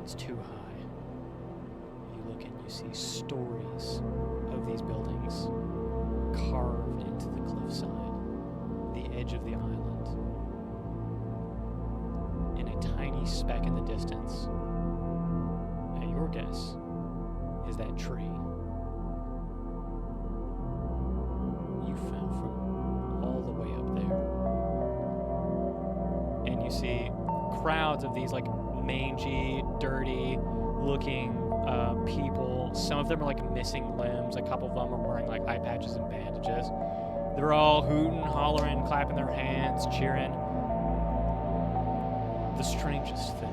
It's too high. You look and you see stories of these buildings carved into the cliffside, the edge of the island. And a tiny speck in the distance, at your guess, is that tree. You fell from all the way up there. And you see crowds of these like mangy, dirty looking people. Some of them are like missing limbs. A couple of them are wearing like eye patches and bandages. They're all hooting, hollering, clapping their hands, cheering. The strangest thing.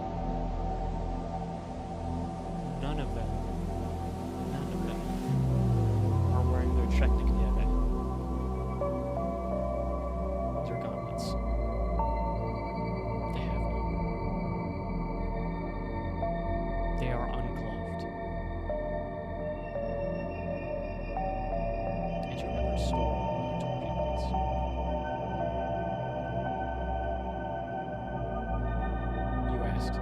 None of them are wearing their Treknik Nieve. Their gauntlets. They have none. They are ungloved. And you remember a story I told you once. You asked,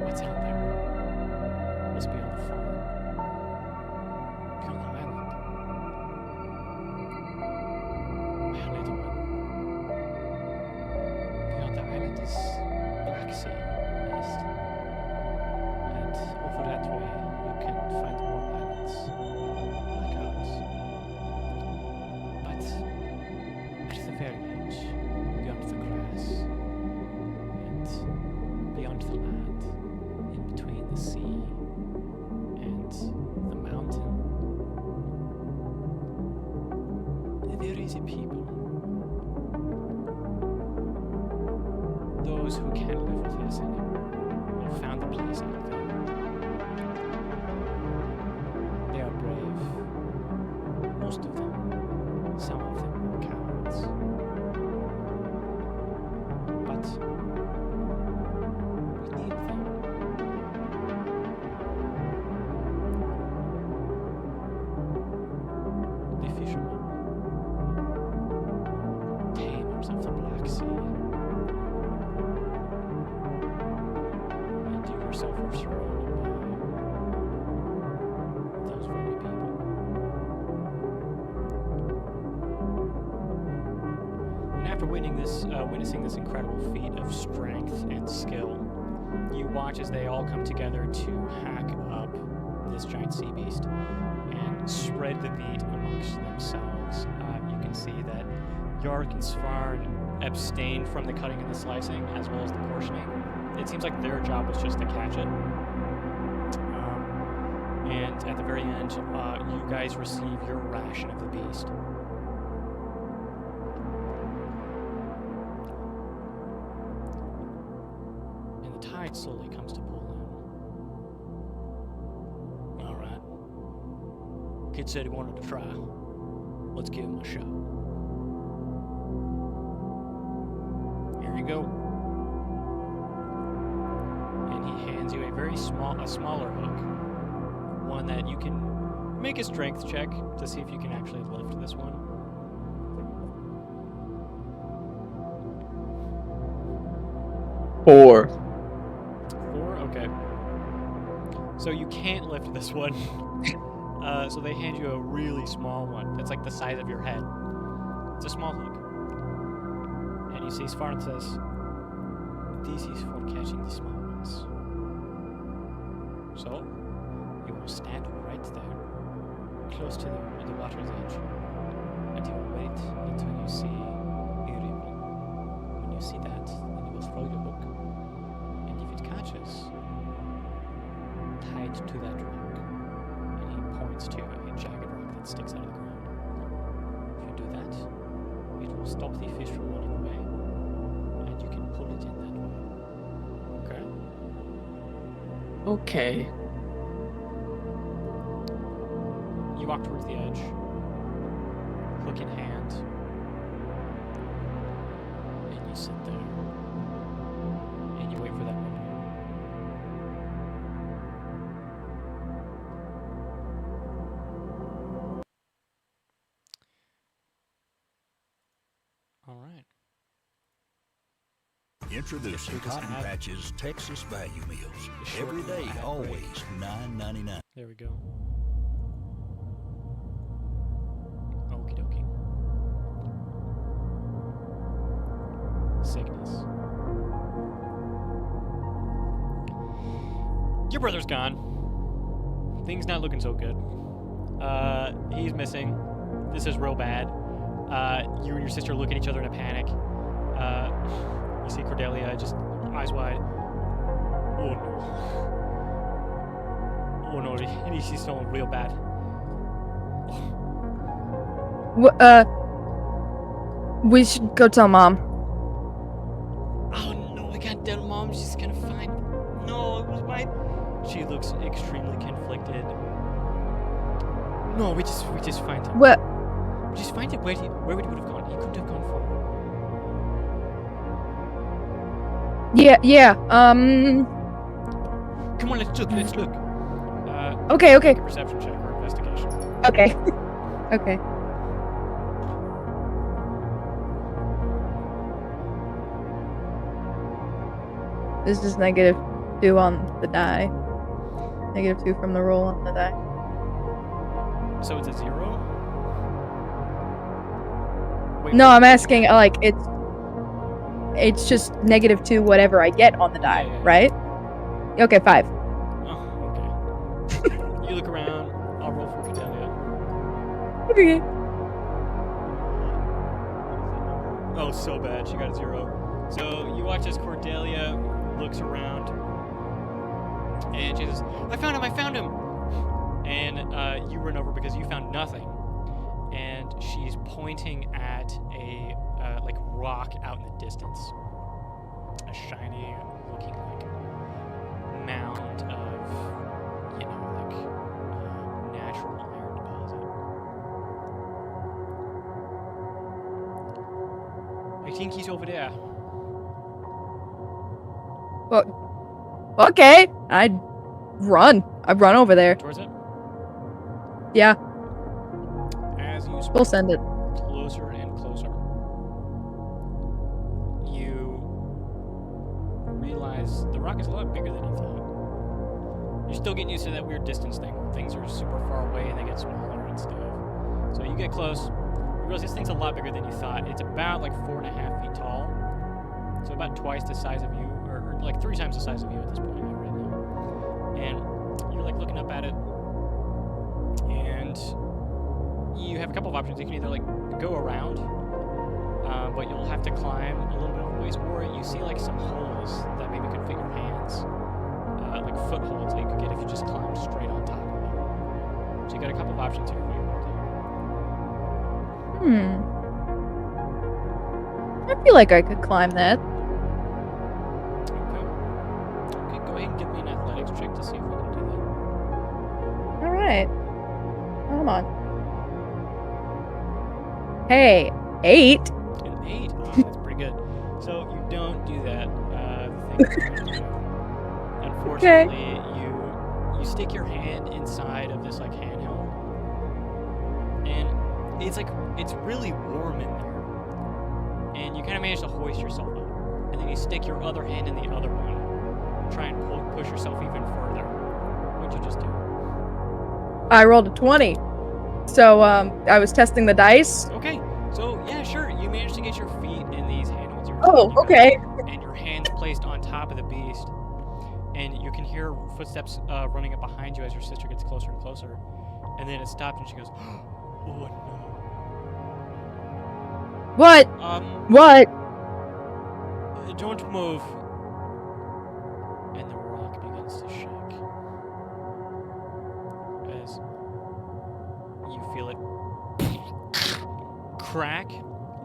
what's out there? What's beyond the farm? Beyond the island? My little one. Beyond the island is Black Sea, east. And over that way, you can find more islands like ours. But at the very edge, beyond the grass, and beyond the land, in between the sea and the mountain, there is a people. Those who can't live with us anymore have found a place out there. They are brave. Most of them. Some of them are cowards. But we need them. The fishermen, tamers of the Black Sea, and you yourself are surrounded by those very people. And after witnessing this incredible feat of strength and skill, you watch as they all come together to hack up this giant sea beast and spread the meat amongst themselves. You can see that Yark and Svarn abstained from the cutting and the slicing as well as the portioning. It seems like their job was just to catch it. And at the very end, you guys receive your ration of the beast. it slowly comes to pull in. Alright. Kid said he wanted to try. Let's give him a shot. Here you go. And he hands you a smaller hook. One that you can make a strength check to see if you can actually lift this one. Four. 4? Okay. So you can't lift this one. So they hand you a really small one. That's like the size of your head. It's a small hook. And you see Svarn says, "This is for catching the small ones." So, you will stand right there, close to the water's edge, and you will wait until you see a ripple. When you see that, then you will throw your hook, and if it catches, tie it to that rock. And he points to a jagged rock that sticks out of the ground. If you do that, it will stop the fish from running away, and you can pull it in that way. Okay? Okay. You walk towards the edge, hook in hand, and you sit there, and you wait for that ripple. All right. Introducing Sure doesn't Cotton have- Patch's Texas Value Meals. Sure Every doesn't day, have always $9.99. There we go. Okie dokie. Sickness. Your brother's gone. Things not looking so good. He's missing. This is real bad. You and your sister look at each other in a panic. You see Cordelia just eyes wide. Oh no. Oh no, she's still real bad. We should go tell Mom. Oh no, we can't tell Mom. She's gonna find. No, it was mine. She looks extremely conflicted. No, we just find him. What? We just find it. Where would he would have gone? He couldn't have gone far. Yeah. Come on, let's look. Okay. Make a perception check or investigation. Okay. Okay. This is -2 on the die. -2 from the roll on the die. So it's a 0. Wait, No, what? I'm asking, like, it's just -2 whatever I get on the die, Yeah. right? Okay, 5. Oh, okay. You look around. I'll roll for Cordelia. Okay. Oh, so bad. She got a 0. So you watch as Cordelia looks around, and she says, "I found him!" And you run over because you found nothing. And she's pointing at a like rock out in the distance, a shiny looking like mound of natural iron deposit. I think he's over there. Well, okay. I'd run over there. Towards it. Yeah, As you we'll send it. closer and closer, you realize the rock is a lot bigger than you thought. You're still getting used to that weird distance thing where things are super far away and they get smaller and stuff. So you get close, you realize this thing's a lot bigger than you thought. It's about like 4.5 feet tall, so about twice the size of you, or like 3 times the size of you at this point right now. And you're like looking up at it, and you have a couple of options. You can either like go around, but you'll have to climb a little bit of a ways, or you see like some holes that maybe could fit your hands, like footholds that you could get if you just climbed straight on top of them. So you got a couple of options here for you. I feel like I could climb that. Okay. ahead and give me an athletics check to see if we can do that. All right. Come on. Hey, 8. An 8. Oh, that's pretty good. So you don't do that. The thing you're trying to do. Unfortunately, you stick your hand inside of this like handheld, and it's really warm in there, and you kind of manage to hoist yourself up, and then you stick your other hand in the other one, try and push yourself even further. What'd you just do? I rolled a 20. So, I was testing the dice. Okay, so yeah, sure, you managed to get your feet in these handholds. Oh, okay. And your hands placed on top of the beast, and you can hear footsteps running up behind you as your sister gets closer and closer, and then it stops, and she goes, "Oh no!" What? What? Don't move. And the rock begins to shake as you feel it crack,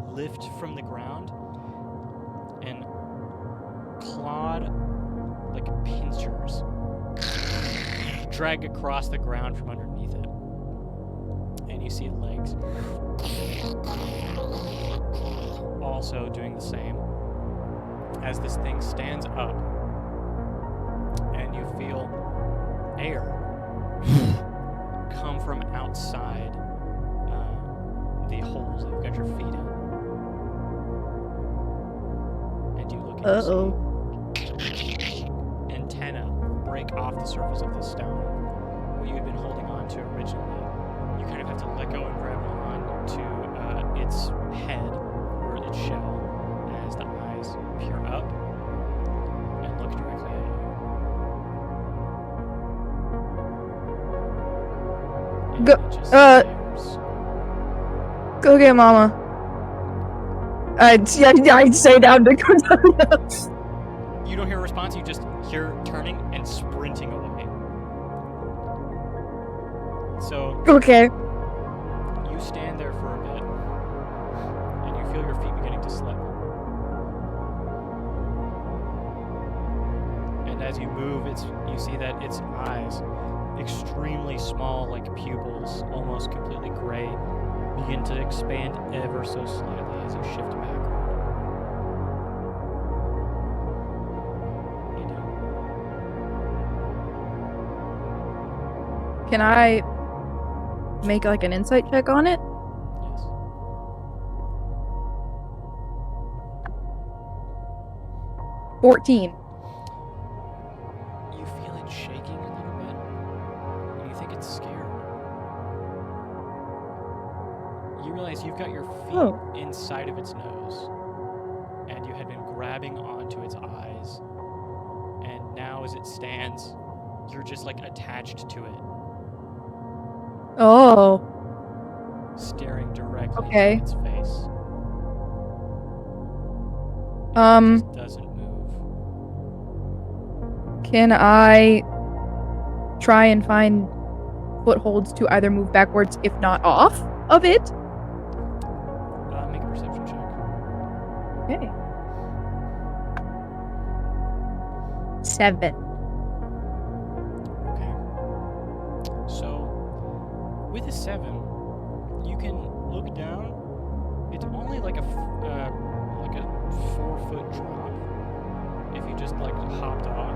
lift from the ground, and clawed like pincers drag across the ground from underneath it. And you see legs also doing the same as this thing stands up, and you feel air come from outside the holes that you've got your feet in. And you look and see antenna break off the surface of the stone. What you had been holding on to originally, you kind of have to let go and grab on to its head or its shell as the eyes peer up and look directly at you. And Go- it just stares. Go get Mama. I'd say down to go down. You don't hear a response, you just hear turning and sprinting away. So Okay. you stand there for a bit, and you feel your feet beginning to slip. And as you move, you see that its eyes, extremely small like pupils, almost completely gray, begin to expand ever so slightly as you shift backward. What do you do? Can I make like an insight check on it? Yes. – 14. You feel it shaking a little bit, and you think it's scared. You realize you've got your feet inside of its nose, and you had been grabbing onto its eyes, and now as it stands, you're just like attached to it, Oh. staring directly Okay. into its face. It just doesn't move. Can I try and find footholds to either move backwards, if not off of it? Make a perception check. Okay. 7. Okay. So, with a 7, you can look down. It's only like a 4-foot drop. If you just like hopped off.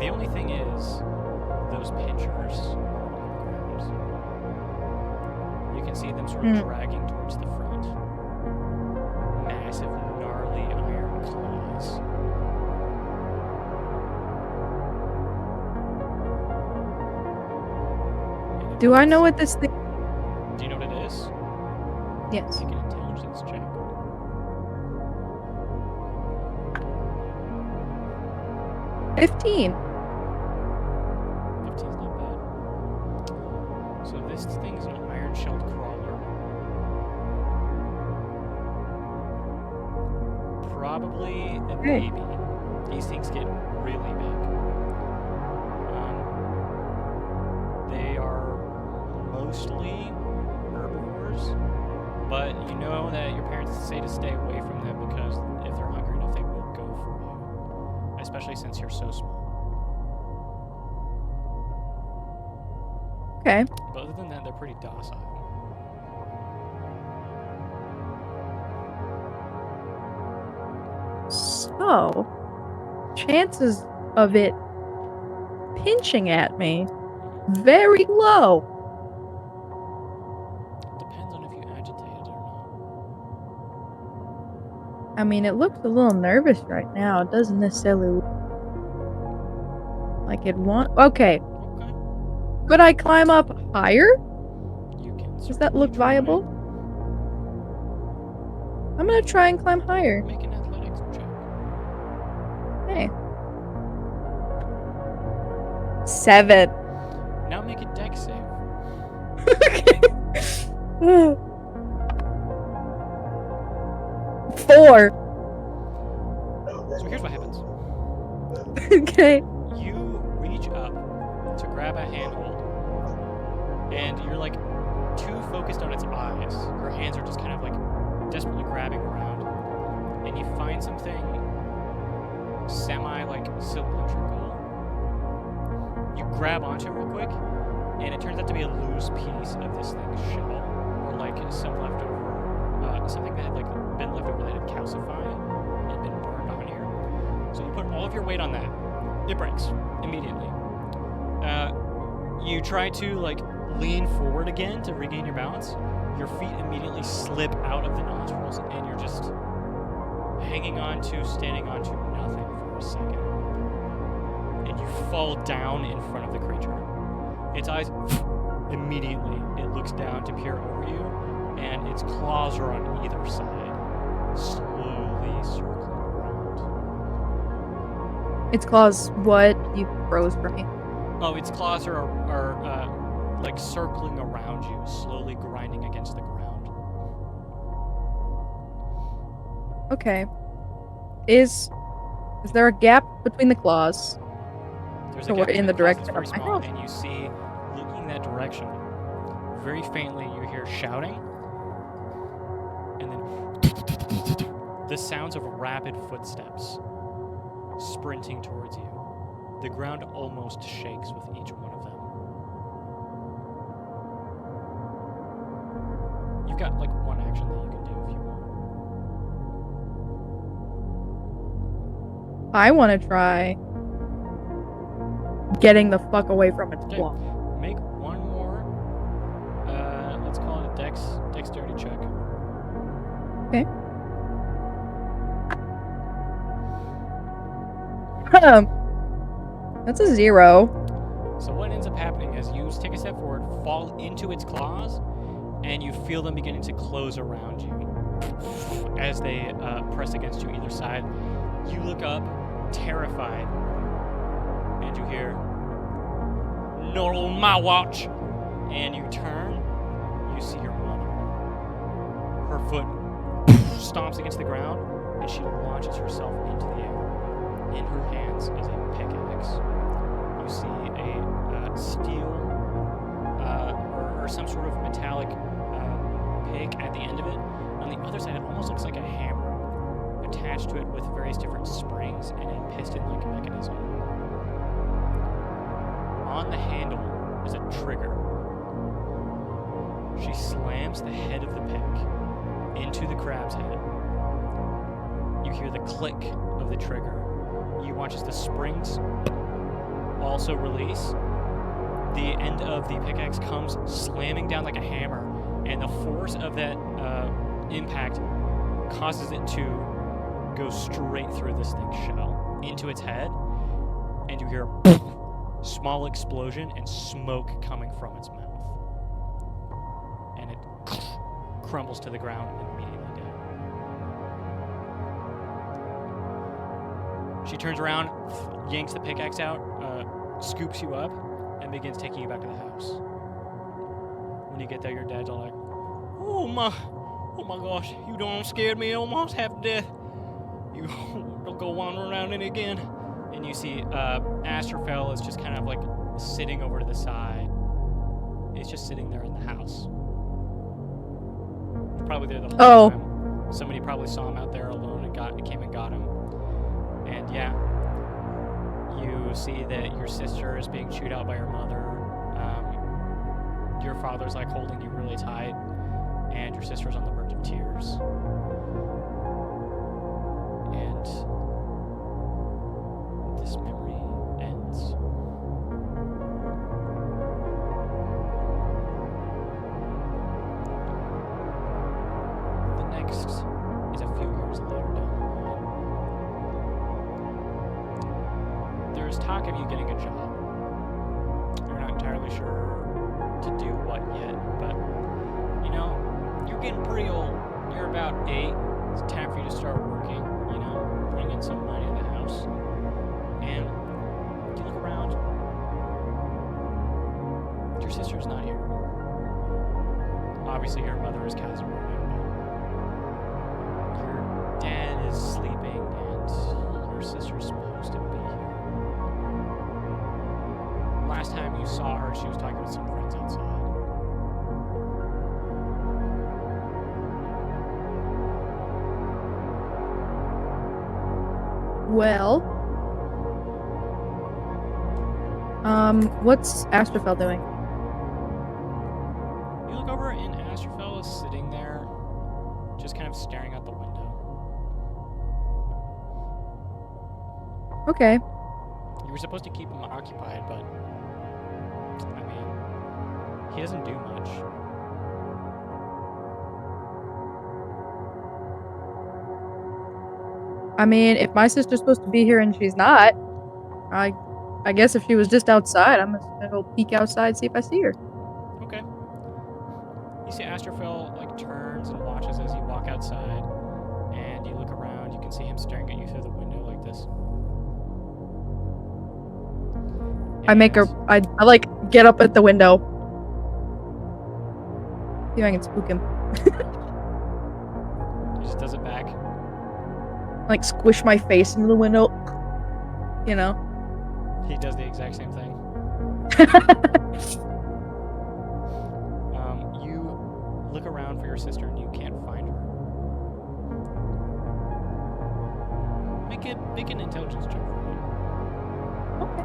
The only thing is, those pinchers on the ground. You can see them sort of dragging towards the front. Massive, gnarly iron claws. Do I know what this thing? Do you know what it is? Yes. Make an intelligence check. 15. 15's not bad. So this thing's an iron-shelled crawler. Probably a baby. These things get really big. They are mostly herbivores, but you know that your parents say to stay away from them because if they're hungry enough, they will go for you. especially since you're so small. Okay. But other than that, they're pretty docile. So, chances of it pinching at me very low. Depends on if you agitate it or not. I mean, it looks a little nervous right now. It doesn't necessarily look like it want. Okay. Okay. Could I climb up higher? You can. Does that look viable? I'm gonna try and climb higher. Make an athletics check. Hey. 7. Now make a dex save. Okay. 4. So here's what happens. Okay. You reach up to grab a handhold, and you're like too focused on its eyes. Your hands are just kind of like desperately grabbing around, and you find something semi like cylindrical. You grab onto it real quick, and it turns out to be a loose piece of this thing's shell, or like some leftover, something that had like been left over that had calcified and been burned on here. So you put all of your weight on that. It breaks immediately. You try to like lean forward again to regain your balance. Your feet immediately slip out of the nostrils, and you're just hanging on to, standing on to nothing for a second. And you fall down in front of the creature. Its eyes immediately, it looks down to peer over you, and its claws are on either side, slowly circling around. Its claws, what? You froze for me. Oh, its claws are like circling around you, slowly grinding against the ground. Okay. Is there a gap between the claws? There's So a we're gap in the between claws direction that's of very my small, house. and you see, looking that direction, very faintly you hear shouting, and then the sounds of rapid footsteps sprinting towards you. The ground almost shakes with each one of them. You've got like one action that you can do if you want. I want to try getting the fuck away from its Okay. claw. Make one more. Let's call it a dexterity check. That's a 0. So what ends up happening is you take a step forward, fall into its claws, and you feel them beginning to close around you as they press against you either side. You look up, terrified, and you hear, "Not on my watch!" And you turn, you see your mother. Her foot stomps against the ground, and she launches herself into the air. In her hands is a pickaxe. You see a steel or some sort of metallic pick at the end of it. On the other side, it almost looks like a hammer attached to it with various different springs and a piston-like mechanism. On the handle is a trigger. She slams the head of the pick into the crab's head. You hear the click of the trigger. You watch as the springs also release. The end of the pickaxe comes slamming down like a hammer, and the force of that impact causes it to go straight through this thing's shell into its head, and you hear a small explosion and smoke coming from its mouth, and it crumbles to the ground immediately dead. She turns around, yanks the pickaxe out, scoops you up, and begins taking you back to the house. When you get there, your dad's all like, oh my gosh, you done scared me almost half to death. You don't go wandering around in it again." And you see Asterfell is just kind of like sitting over to the side. He's just sitting there in the house. He's probably there the whole time. Somebody probably saw him out there alone and came and got him. And yeah, You see that your sister is being chewed out by her mother. Your father's like holding you really tight, and your sister's on the verge of tears. And this memory ends. The next is a few years later down the line. There's talk of you getting a job. You're not entirely sure to do what yet, but you know, you're getting pretty old. You're about 8. It's time for you to start working, you know, bring in some money to the house. And you look around, your sister's not here. Obviously, your mother is Casablanca, but your dad is sleeping, and your sister's supposed to be here. Last time you saw her, she was talking with some friends outside. Well, what's Astrophel doing? You look over, and Astrophel is sitting there, just kind of staring out the window. Okay. You were supposed to keep him occupied, but I mean, he doesn't do much. I mean, if my sister's supposed to be here and she's not, I guess if she was just outside, I'm just gonna go peek outside, see if I see her. Okay. You see Astrophel like turns and watches as you walk outside, and you look around. You can see him staring at you through the window like this. I make her. I like get up at the window. See if I can spook him. He just does it back. Like squish my face into the window. You know. He does the exact same thing. You look around for your sister and you can't find her. Make an intelligence check for me. Okay.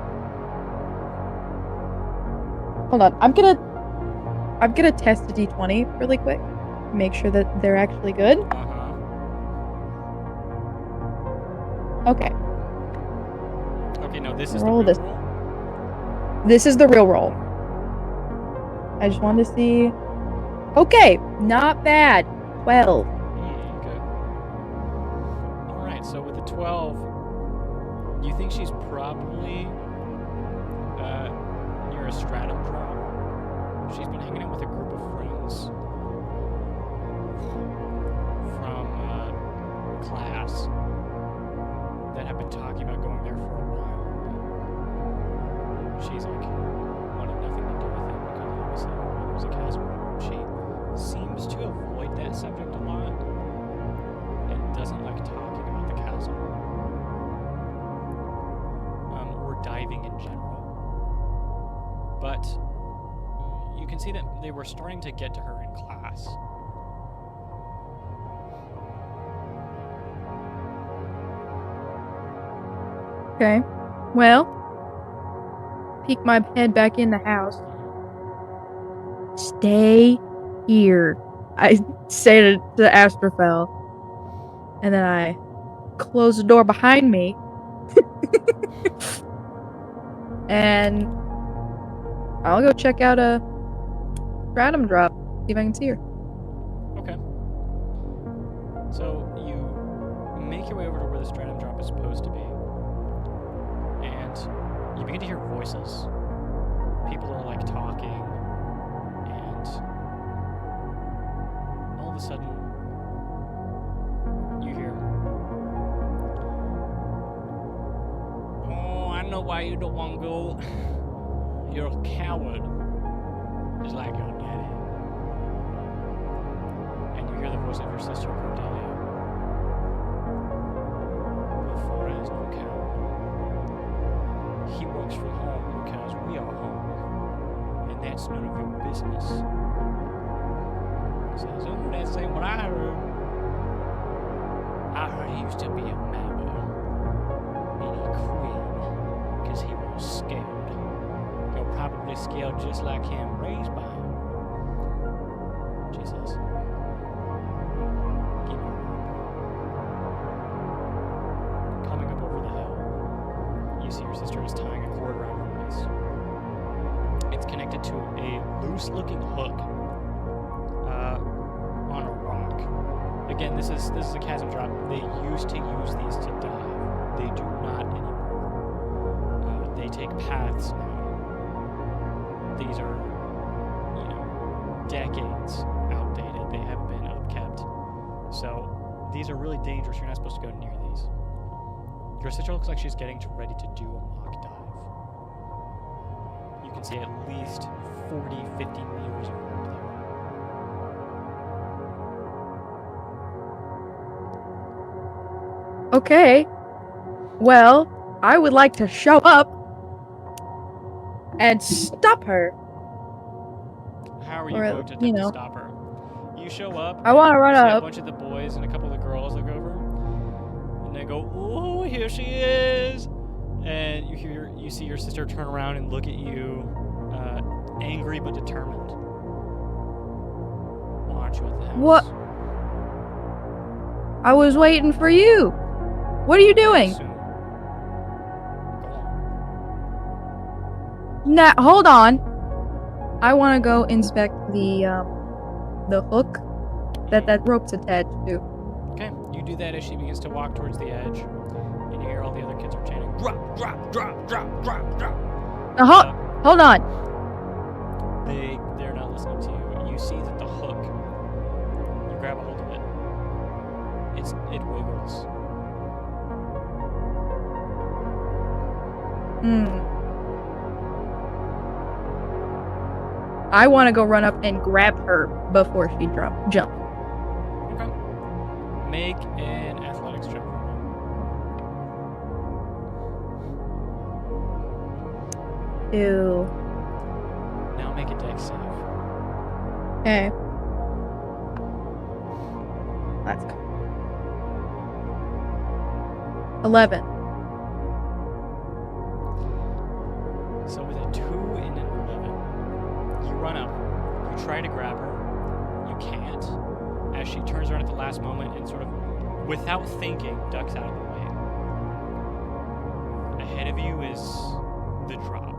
Hold on. I'm gonna test a d20 really quick. Make sure that they're actually good. Okay. Okay, no, this is Roll the this. real roll. This is the real roll. I just wanted to see. Okay, not bad. 12. Okay. Alright, so with the 12, you think she's probably near a stratum drop. She's been hanging out with a group of friends from class that have been talking about going there for a while. She's like wanted nothing to do with it because obviously her mother's a Casablanca. She seems to avoid that subject a lot and doesn't like talking about the castle or diving in general. But you can see that they were starting to get to her in class. Okay. Well, peek my head back in the house. Stay here. I say to Astrophel. And then I close the door behind me. And I'll go check out a stratum drop. See if I can see her. Okay. So you make your way over to where the stratum drop is supposed to be. And you begin to hear voices. People are like talking. And all of a sudden, you hear, "Oh, I know why you don't want to go. You're a coward. Just like your daddy." And you hear the voice of your sister, Cordelia. Before is no coward. He works from home because we are home. And that's none of your business. He says, "Oh, that's ain't what I heard. I heard he used to be a member. And he quit. Because scared. You're probably scared just like him, raised by him. Jesus. Give me a rope. Coming up over the hill, you see your sister is tying a cord around her waist. It's connected to a loose-looking hook on a rock. Again, this is a chasm drop. They used to use these to dive. They do not anymore. They take paths now. These are, decades outdated. They haven't been upkept. So these are really dangerous. You're not supposed to go near these. Your sister looks like she's getting ready to do a mock dive. You can see at least 40, 50 meters of rope there. Okay. Well, I would like to show up and stop her. How are you Or, going to you know. stop her? You show up. I want to run see a up. bunch of the boys and a couple of the girls look over, and they go, "Oh, here she is!" And you see your sister turn around and look at you, angry but determined. Why aren't you at the house? What? I was waiting for you. What are you doing? Soon. Go on. Nah, hold on. I want to go inspect the hook that rope's attached to. Okay, you do that as she begins to walk towards the edge, and you hear all the other kids are chanting, "Drop, drop, drop, drop, drop, drop." Now, hold on. They're not listening to you. You see that the hook, you grab a hold of it. It wiggles. I want to go run up and grab her before she jump. Okay. Make an athletics check. Ew. Now make a dex save. Okay. Let's go. 11. So with a 2 and an 11, you run up, you try to grab her, you can't, as she turns around at the last moment and sort of, without thinking, ducks out of the way. Ahead of you is the drop.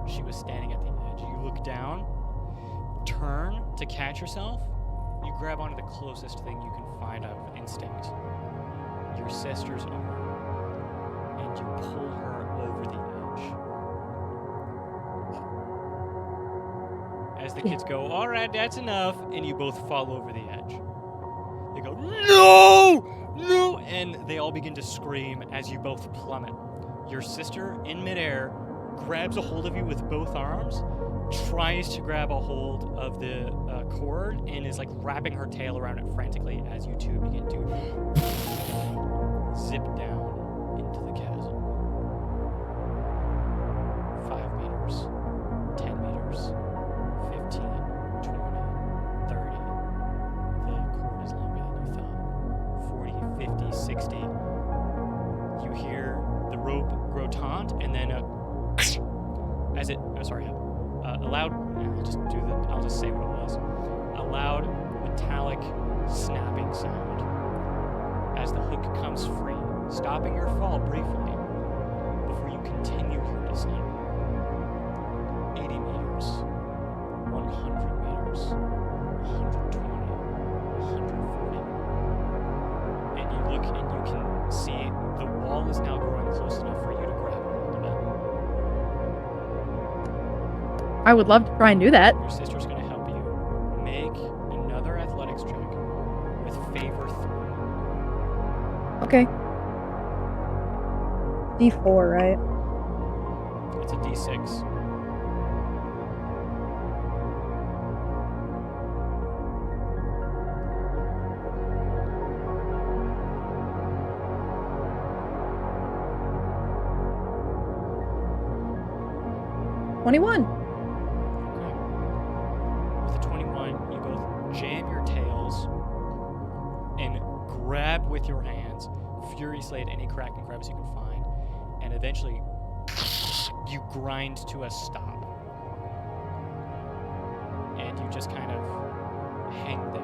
She was standing at the edge. You look down, turn to catch yourself, you grab onto the closest thing you can find out of instinct. Your sister's arm, and you pull her over the edge. As the kids go, "All right, that's enough," and you both fall over the edge. They go, "No! No!" and they all begin to scream as you both plummet. Your sister, in midair, grabs a hold of you with both arms, tries to grab a hold of the cord, and is like wrapping her tail around it frantically as you two begin to zip down into the chasm. 5 meters, 10 meters, 15, 20, 30. The cord is longer than you thought. 40, 50, 60. You hear the rope grow taut, and then as it, a loud, I'll just say what it was. A loud metallic snapping sound as the hook comes free, stopping your fall briefly before you continue your descent. 80 meters, 100 meters, 120, 140. And you look and you can see the wall is now growing close enough for you to grab a hold of it. I would love to try and do that. Your sister's going to help you. Make another athletics check with favor 3. Okay. D4, right? It's a D6. $21. Okay. With a 21, you both jam your tails and grab with your hands furiously at any crack and crevice you can find, and eventually you grind to a stop. And you just kind of hang there.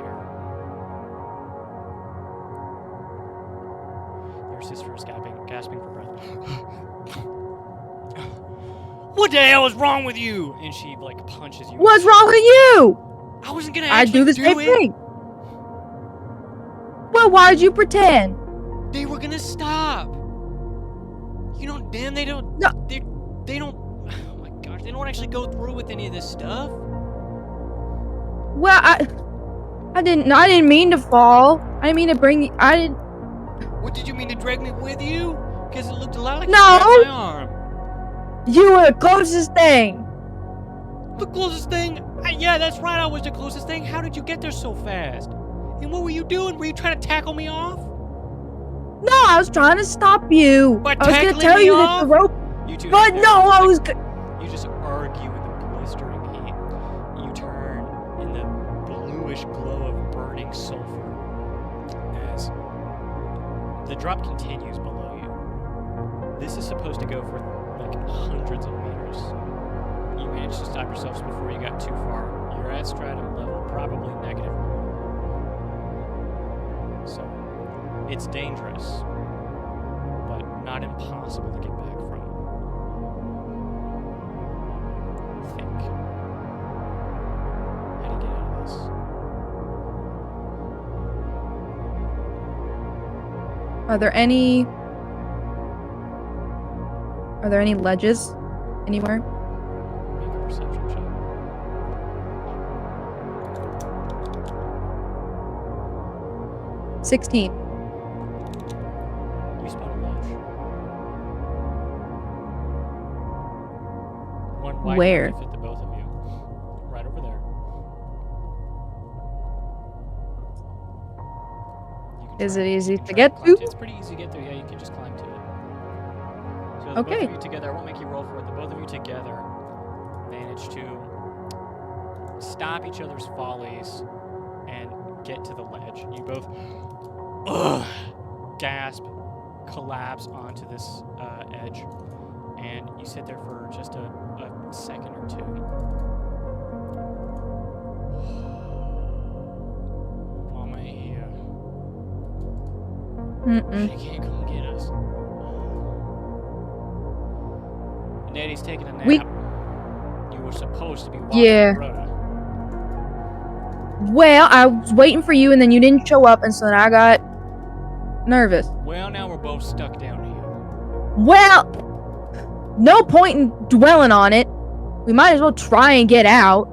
Your sister is gasping for breath. What the hell is wrong with you? And she like punches you. What's wrong with you? I wasn't gonna I actually do the same it. thing. Well, why'd you pretend? They were gonna stop. You know, damn, they don't. No. They don't. Oh my gosh, they don't actually go through with any of this stuff. Well, I didn't mean to fall. I didn't mean to bring you. I didn't. What did you mean to drag me with you? Because it looked a lot like No. you grabbed my arm. You were the closest thing. The closest thing? Yeah, that's right. I was the closest thing. How did you get there so fast? And what were you doing? Were you trying to tackle me off? No, I was trying to stop you. By I was gonna tackling tell me you off? that the rope. You two. But no, I was. You just argue in the blistering heat. You turn in the bluish glow of burning sulfur as the drop continues below you. This is supposed to go for like hundreds of meters. You managed to stop yourselves before you got too far. You're at stratum level, probably negative. So, it's dangerous, but not impossible to get back from. Think. How do you get out of this? Are there any ledges anywhere? Make a perception check. $16. You spot a ledge. One wide Where? enough to fit the both of you. Right over there. You can Is try- it you easy can to try get climb to? It's pretty easy to get there. Yeah, you can just climb to it. So the both Okay. of you together, I won't make you roll for it. The both of you together manage to stop each other's follies and get to the ledge. You both gasp, collapse onto this edge, and you sit there for just a second or two. Mama ain't here. Mm-mm. She can't come get us. And Daddy's taking a nap. You were supposed to be watching Yeah. your brother. Well, I was waiting for you, and then you didn't show up, and so then I got nervous. Well, now we're both stuck down here. Well, no point in dwelling on it. We might as well try and get out.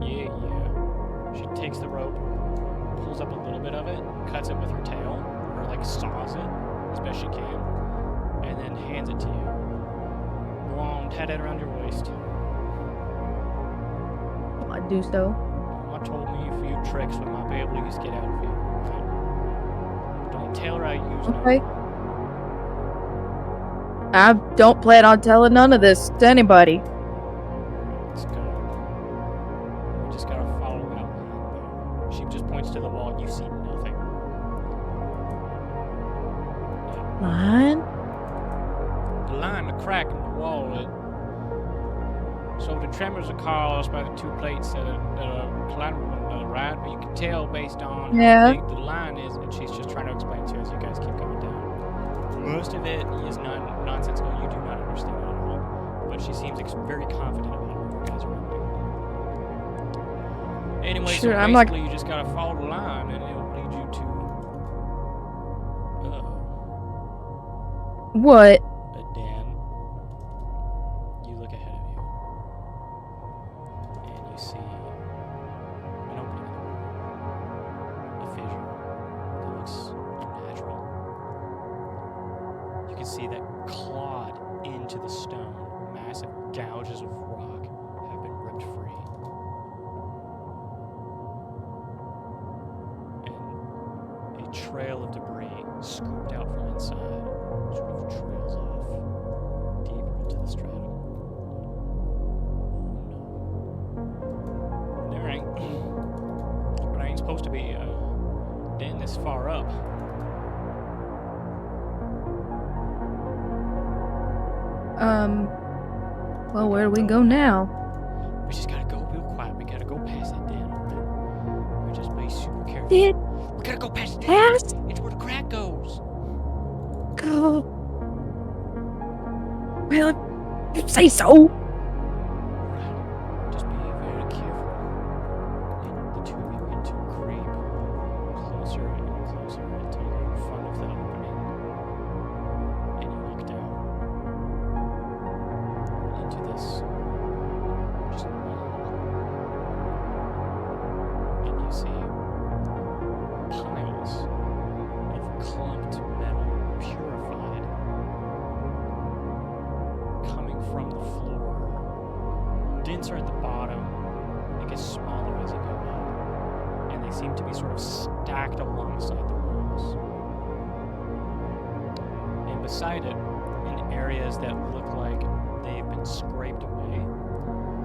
Yeah. She takes the rope, pulls up a little bit of it, cuts it with her tail, or like saws it as best she can, and then hands it to you. Go on, tie that around your waist. I do so. Mama told me a few tricks we might be able to just get out of here. Right? Don't tell her I used Okay. them. I don't plan on telling none of this to anybody. Let's go. We just gotta follow that line. She just points to the wall and you see nothing. Line? The line, the crack in the wall. So the tremors are caused by the two plates that are colliding with one another, right? But you can tell based on Yeah. how big the line is, and she's just trying to explain to you as you guys keep going down. Most of it is nonsensical. You do not understand it at all. But she seems very confident about where you guys are going. Anyway, Sure, so I'm like- basically you just gotta follow the line, and it'll lead you to What? a den. You look ahead of you, and you see an opening, a fissure that looks unnatural. You can see that clawed into the stone, massive gouges of rock have been ripped free. And a trail of debris scooped out from inside sort of trails off deeper into the stratum. There ain't supposed to be a den this far up. Well, where do we go now? We just gotta go real quiet. We gotta go past that den, alright? We just be super careful. Did We gotta go past the den. pass It's where the crack goes. go? Well, you say so. Alright. Just be very careful. And the two of you begin to creep closer and closer until you're in front of the opening. And you look down into this just wall. And you see piles of clumped metal, purified, coming from the floor. Dents are at the bottom. It gets smaller as you go up. And they seem to be sort of stacked alongside the walls. And beside it, in areas that look like they've been scraped away,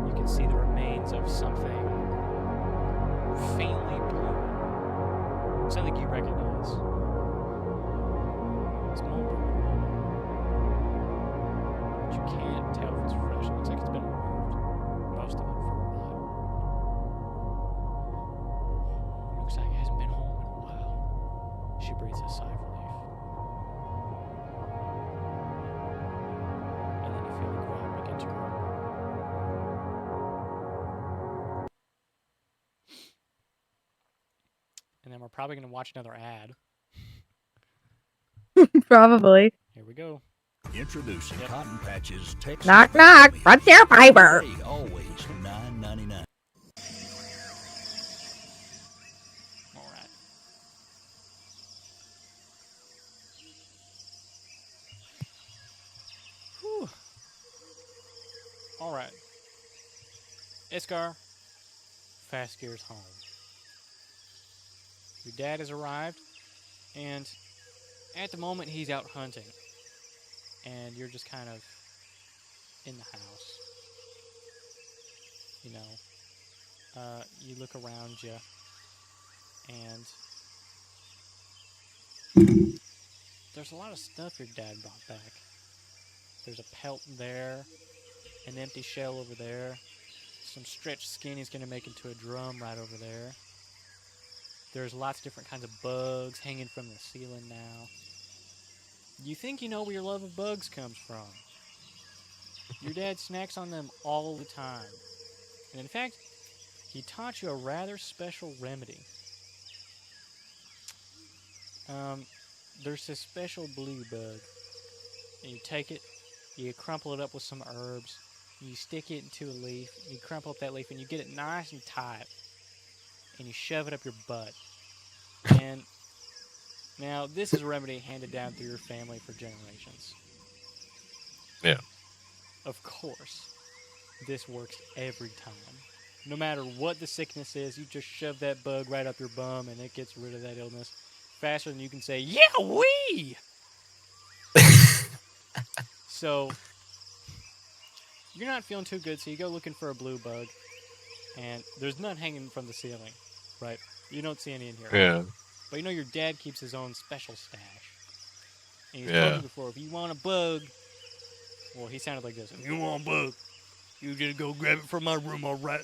you can see the remains of something faintly blue. Something you recognize. It's mold. But you can't tell if it's fresh. It looks like it's been removed. Most of it for a while. Looks like it hasn't been home in a while. She breathes a sigh of relief. And then you feel the ground begin to rumble. And then we're probably going to watch another ad. Probably. Here we go. Introducing Yep. Cotton Patches Texas. Knock, knock. Frontier Fiber. Today, always $9.99. All right. Whew. All right. Iskar, fast gears home. Your dad has arrived, and at the moment he's out hunting, and you're just kind of in the house. You know, you look around you, and there's a lot of stuff your dad brought back. There's a pelt there, an empty shell over there, some stretched skin he's going to make into a drum right over there. There's lots of different kinds of bugs hanging from the ceiling now. You think you know where your love of bugs comes from. Your dad snacks on them all the time. And in fact, he taught you a rather special remedy. There's this special blue bug. And you take it, you crumple it up with some herbs, you stick it into a leaf, you crumple up that leaf, and you get it nice and tight. And you shove it up your butt. And now, this is a remedy handed down through your family for generations. Yeah. Of course, this works every time. No matter what the sickness is, you just shove that bug right up your bum and it gets rid of that illness faster than you can say, yeah, wee! So, you're not feeling too good, so you go looking for a blue bug, and there's none hanging from the ceiling, right? You don't see any in here. Yeah. But you know your dad keeps his own special stash. And he's Yeah. told you before, if you want a bug, well, he sounded like this. If you want a bug, you just go grab it from my room, all right?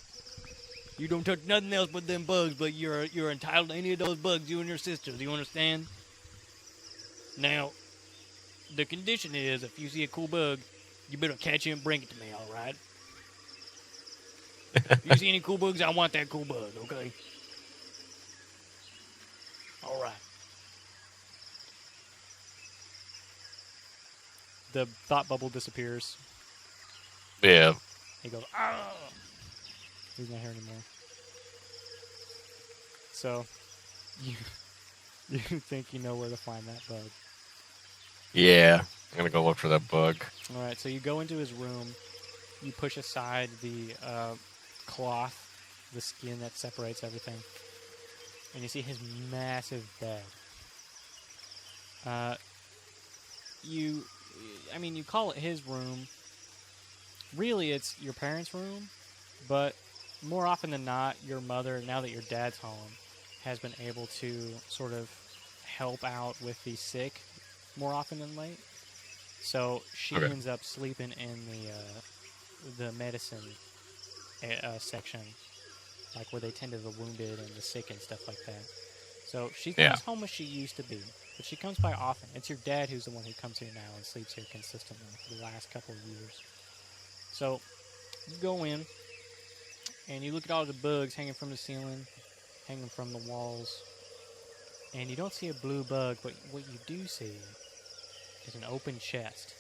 You don't touch nothing else but them bugs, but you're entitled to any of those bugs, you and your sister. Do you understand? Now, the condition is, if you see a cool bug, you better catch it and bring it to me, all right? If you see any cool bugs, I want that cool bug, okay? All right. The thought bubble disappears. Yeah. He goes, ah! He's not here anymore. So, you think you know where to find that bug. Yeah. I'm gonna go look for that bug. All right, so you go into his room. You push aside the cloth, the skin that separates everything, and you see his massive bed. You call it his room. Really, it's your parents' room, but more often than not, your mother, now that your dad's home, has been able to sort of help out with the sick more often than late. So she Okay. ends up sleeping in the medicine section, like where they tend to the wounded and the sick and stuff like that. So she's not Yeah. as home as she used to be, but she comes by often. It's your dad who's the one who comes here now and sleeps here consistently for the last couple of years. So you go in and you look at all the bugs hanging from the ceiling, hanging from the walls, and you don't see a blue bug, but what you do see is an open chest.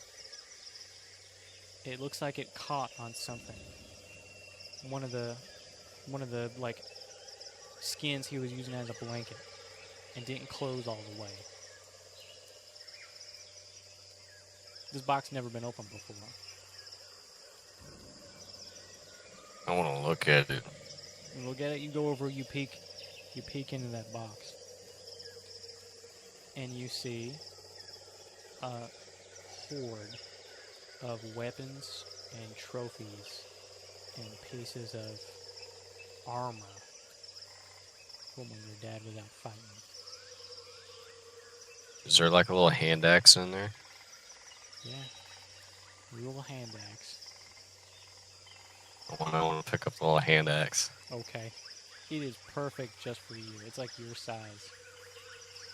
It looks like it caught on something. One of the like skins he was using as a blanket and didn't close all the way. This box never been opened before. I want to look at it. You look at it, you go over, you peek into that box. And you see a horde of weapons and trophies and pieces of armor from when your dad was out fighting. Is there like a little hand axe in there? Yeah. Little hand axe. I want to pick up the little hand axe. Okay. It is perfect just for you. It's like your size.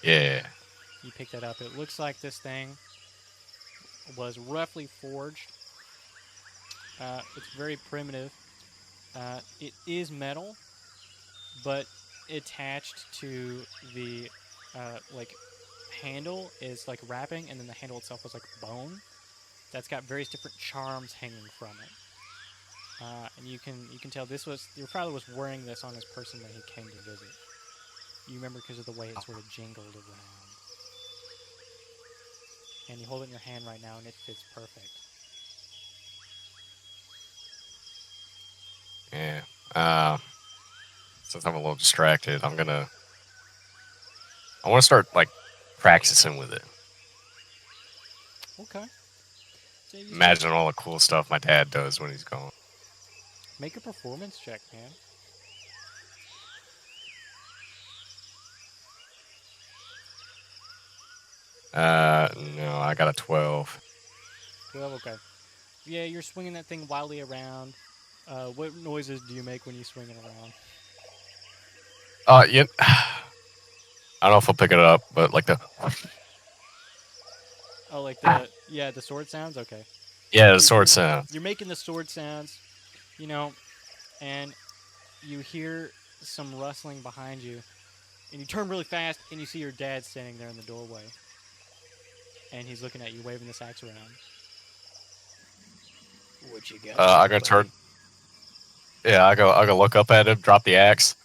Yeah. You pick that up. It looks like this thing was roughly forged. It's very primitive. It is metal, but attached to the like handle is like wrapping, and then the handle itself was like bone. That's got various different charms hanging from it. And you can tell your father was wearing this on his person when he came to visit. You remember because of the way it sort of jingled around. And you hold it in your hand right now, and it fits perfect. Yeah. Since I'm a little distracted, I want to start like practicing with it. Okay. So you Imagine all the cool stuff my dad does when he's gone. make a performance check, man. No, I got a 12. 12, okay. Yeah, you're swinging that thing wildly around. What noises do you make when you swing it around? Yeah. I don't know if I'll pick it up, but like the Oh, like the sword sounds? Okay. the sword sound. You're making the sword sounds, and you hear some rustling behind you, and you turn really fast, and you see your dad standing there in the doorway, and he's looking at you, waving this axe around. What you got? I gotta turn. Yeah, I go look up at him, drop the axe.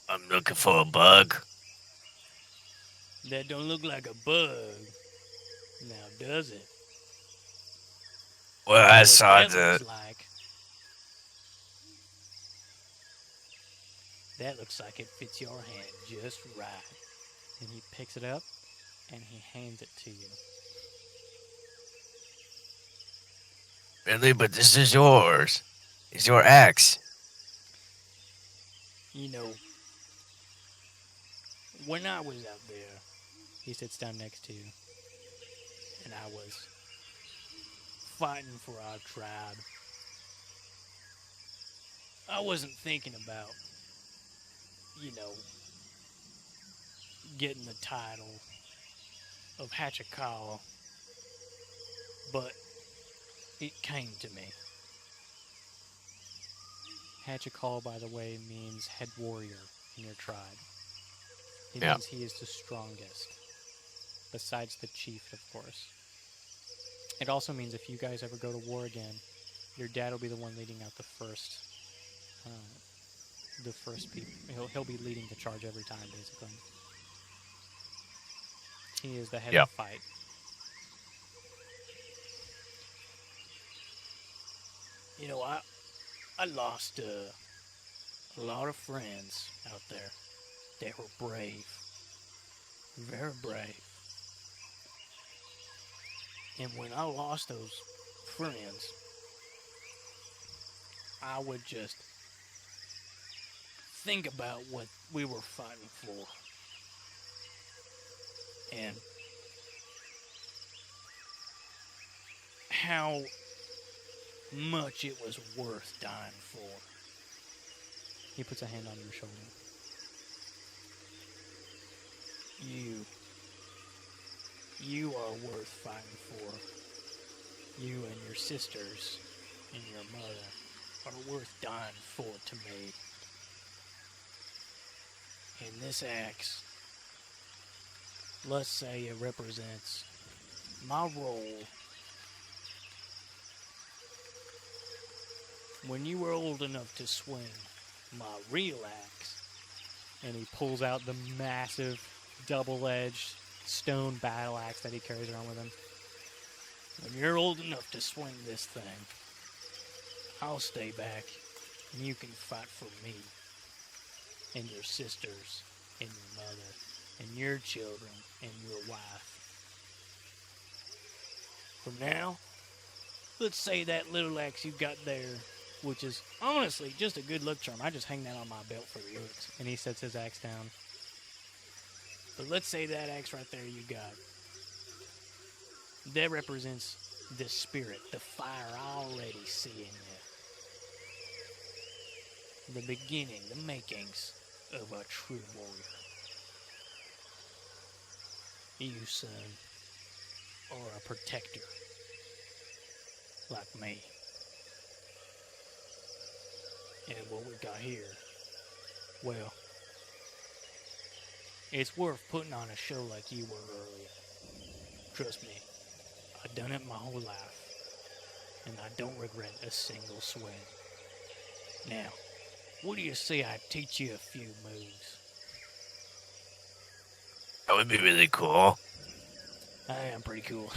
I'm looking for a bug. That don't look like a bug. Now, does it? Well, I What saw that the. looks like. That looks like it fits your hand just right. And he picks it up, and he hands it to you. Really, but this is yours. It's your axe. When I was out there, he sits down next to you, and I was fighting for our tribe. I wasn't thinking about, getting the title of Hachikawa, but it came to me. Hachikawa, by the way, means head warrior in your tribe. It means he is the strongest, besides the chief, of course. It also means if you guys ever go to war again, your dad will be the one leading out the first people. He'll be leading the charge every time, basically. He is the head of the fight. I lost a lot of friends out there. They were brave. Very brave. And when I lost those friends, I would just think about what we were fighting for. And how much it was worth dying for. He puts a hand on your shoulder. You are worth fighting for. You and your sisters and your mother are worth dying for to me. And this axe, let's say it represents my role when you were old enough to swing my real axe. And he pulls out the massive double-edged stone battle axe that he carries around with him. When you're old enough to swing this thing, I'll stay back and you can fight for me and your sisters and your mother and your children and your wife. For now, let's say that little axe you got there, which is honestly just a good luck charm. I just hang that on my belt for the looks. And he sets his axe down. But let's say that axe right there you got, that represents the spirit, the fire I already see in you. The beginning, the makings of a true warrior. You, son, are a protector, like me. And what we got here, well, it's worth putting on a show like you were earlier. Trust me, I've done it my whole life, and I don't regret a single swing. Now, what do you say I teach you a few moves? That would be really cool. I am pretty cool.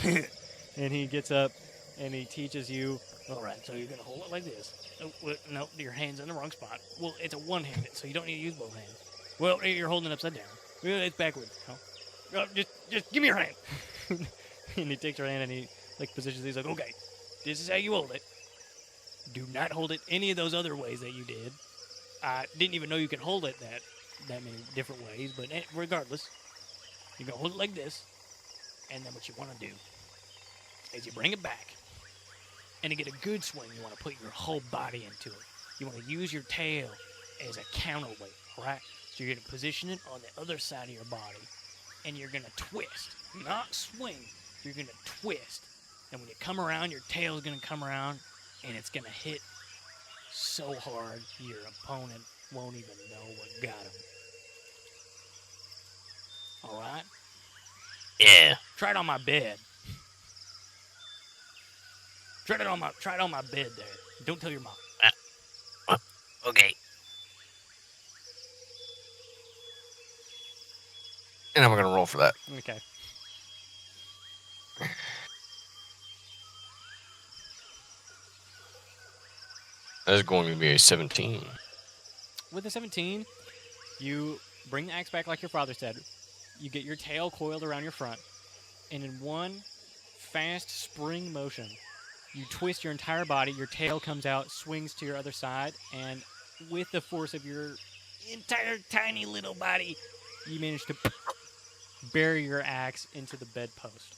And he gets up and he teaches you, alright, so you're going to hold it like this. Oh, no, your hand's in the wrong spot. Well, it's a one-handed, so you don't need to use both hands. Well, you're holding it upside down. Well, it's backwards. No. Just give me your hand. And he takes her hand and he positions it. He's like, okay, this is how you hold it. Do not hold it any of those other ways that you did. I didn't even know you could hold it that many different ways, but regardless, you're going to hold it like this, and then what you want to do is you bring it back, and to get a good swing, you want to put your whole body into it. You want to use your tail as a counterweight, right? So you're going to position it on the other side of your body, and you're going to twist, not swing. You're going to twist, and when you come around, your tail's going to come around, and it's going to hit so hard your opponent won't even know what got him. Alright? Yeah. Try it on my bed. Try it on my bed there. Don't tell your mom. Okay. And I'm gonna roll for that. Okay. That is going to be a 17. With the 17, you bring the axe back like your father said. You get your tail coiled around your front, and in one fast spring motion, you twist your entire body, your tail comes out, swings to your other side, and with the force of your entire tiny little body, you manage to bury your axe into the bedpost.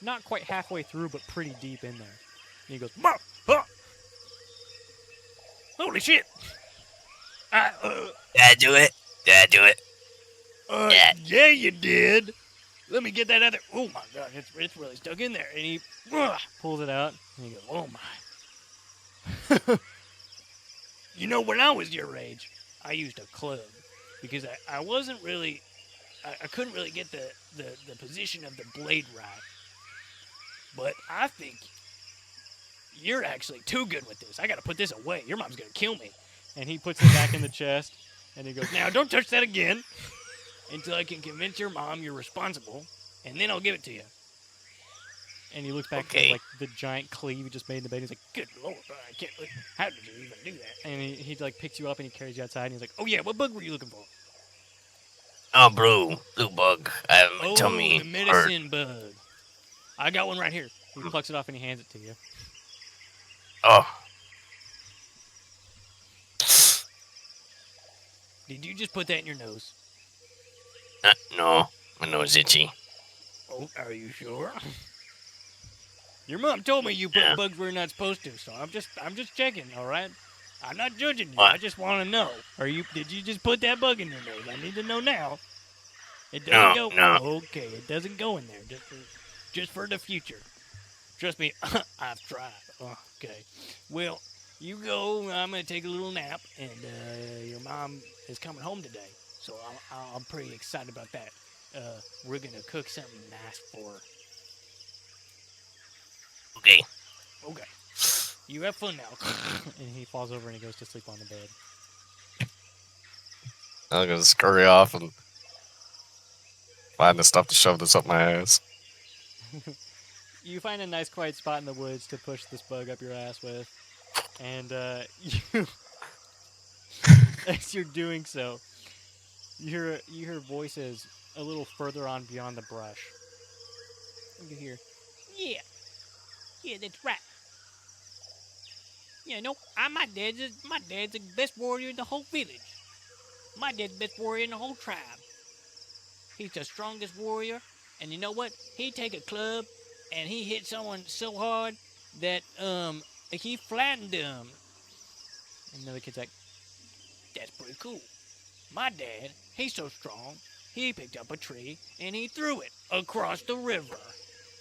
Not quite halfway through, but pretty deep in there. And he goes, "Mom! Huh! Holy shit! Did I do it? Yeah, you did. Let me get that other. Oh my god, it's really stuck in there." And he pulls it out, and he goes, "Oh my." You know, when I was your age, I used a club because I wasn't really, I couldn't really get the position of the blade right. But I think you're actually too good with this. I gotta put this away. Your mom's gonna kill me. And he puts it back in the chest, and he goes, "Now don't touch that again until I can convince your mom you're responsible, and then I'll give it to you." And he looks back at the giant cleave he just made in the bed. And he's like, "Good lord, I can't. How did you even do that?" And he picks you up and he carries you outside. And he's like, "Oh yeah, what bug were you looking for?" Oh, blue bug. My tummy the medicine bug. I got one right here. He plucks it off and he hands it to you. Oh. Did you just put that in your nose? No, my nose itchy. Oh, are you sure? Your mom told me you put Yeah. bugs where you're not supposed to, so I'm just checking, all right? I'm not judging you. What? I just want to know. Did you just put that bug in your nose? I need to know now. It doesn't No, go. no. Okay, it doesn't go in there. Just for the future. Trust me, I've tried. Okay. Well, you go. I'm gonna take a little nap, and your mom is coming home today, so I'm pretty excited about that. We're gonna cook something nice for her. Okay. Okay. You have fun now. And he falls over and he goes to sleep on the bed. I'm gonna scurry off and find the stuff to shove this up my ass. You find a nice quiet spot in the woods to push this bug up your ass with, and you, as you're doing so, you hear voices a little further on beyond the brush. You hear, yeah, that's right. Yeah, no, my dad's the best warrior in the whole village. My dad's the best warrior in the whole tribe. He's the strongest warrior, and you know what? He take a club and he hit someone so hard that he flattened them. And another kid's like, that's pretty cool. My dad, he's so strong, he picked up a tree and he threw it across the river.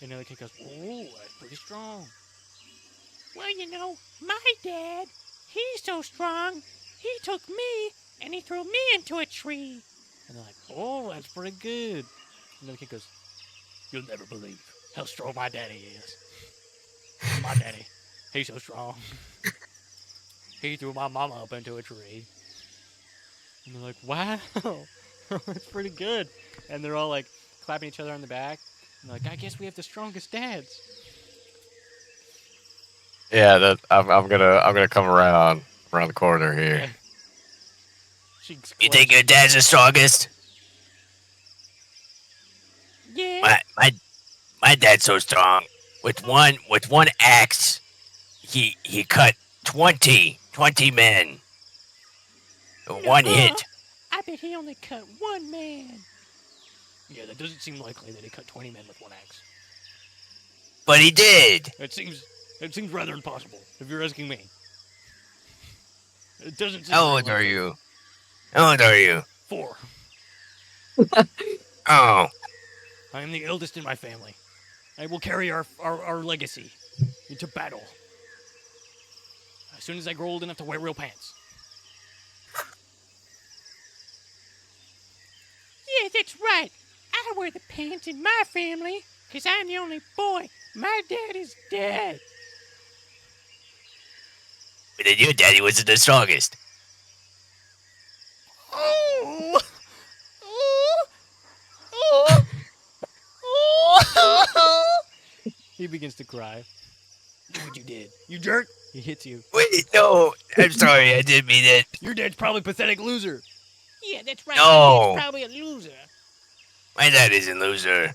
And another kid goes, ooh, that's pretty strong. Well, you know, my dad, he's so strong, he took me and he threw me into a tree. And they're like, oh, that's pretty good. And the kid goes, you'll never believe how strong my daddy is. My daddy, he's so strong. He threw my mama up into a tree. And they're like, wow, that's pretty good. And they're all like clapping each other on the back. And they're like, I guess we have the strongest dads. Yeah, I'm gonna come around the corner here. You think your dad's the strongest? Yeah. My dad's so strong. With one axe, he cut 20 men. One hit. I bet he only cut one man. Yeah, that doesn't seem likely that he cut 20 men with one axe. But he did. It seems rather impossible, if you're asking me. It doesn't seem How old are you? How old are you? 4. Oh. I am the eldest in my family. I will carry our legacy into battle. As soon as I grow old enough to wear real pants. Yeah, that's right. I wear the pants in my family, because I'm the only boy. My dad is dead. But then your daddy wasn't the strongest. Oh! Oh! Oh! He begins to cry. Look what you did. You jerk. He hits you. Wait, no. I'm sorry, I didn't mean it. Your dad's probably a pathetic loser. Yeah, that's right. No. My dad's probably a loser. My dad isn't loser.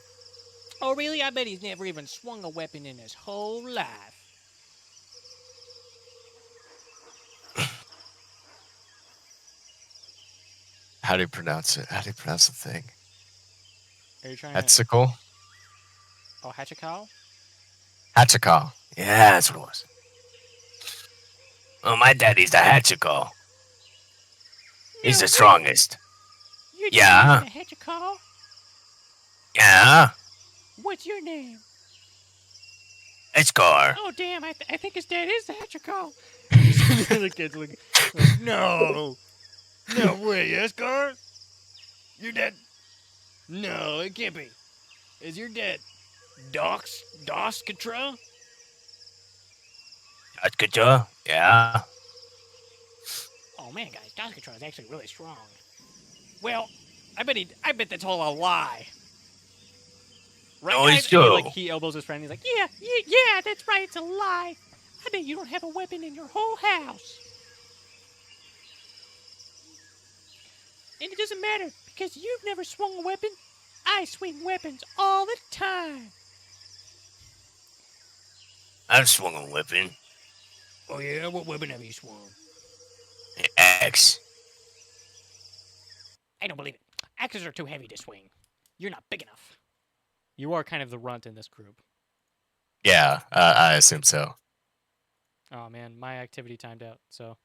Oh, really? I bet he's never even swung a weapon in his whole life. How do you pronounce it? How do you pronounce the thing? Are you trying Hetsical? Oh, Hachikal? Hachikal. Yeah, that's what it was. Oh, my daddy's the Hachiko. He's the strongest. Your Yeah. dad's a Hachikal? Yeah. What's your name? It's Gore. Oh, damn, I think his dad is the Hachiko. The other kid's like, no. No way, yes, Gar? Your dad? No, it can't be. Is your dad Dos Katra? Couture? Yeah. Oh man, guys, Dos Katra is actually really strong. Well, I bet that's all a lie. Right, No, guys? it's true. And he elbows his friend. And he's like, yeah, that's right. It's a lie. I bet you don't have a weapon in your whole house. And it doesn't matter because you've never swung a weapon. I swing weapons all the time. I've swung a weapon. Oh yeah, what weapon have you swung? An axe. I don't believe it. Axes are too heavy to swing. You're not big enough. You are kind of the runt in this group. Yeah, I assume so. Oh man, my activity timed out, so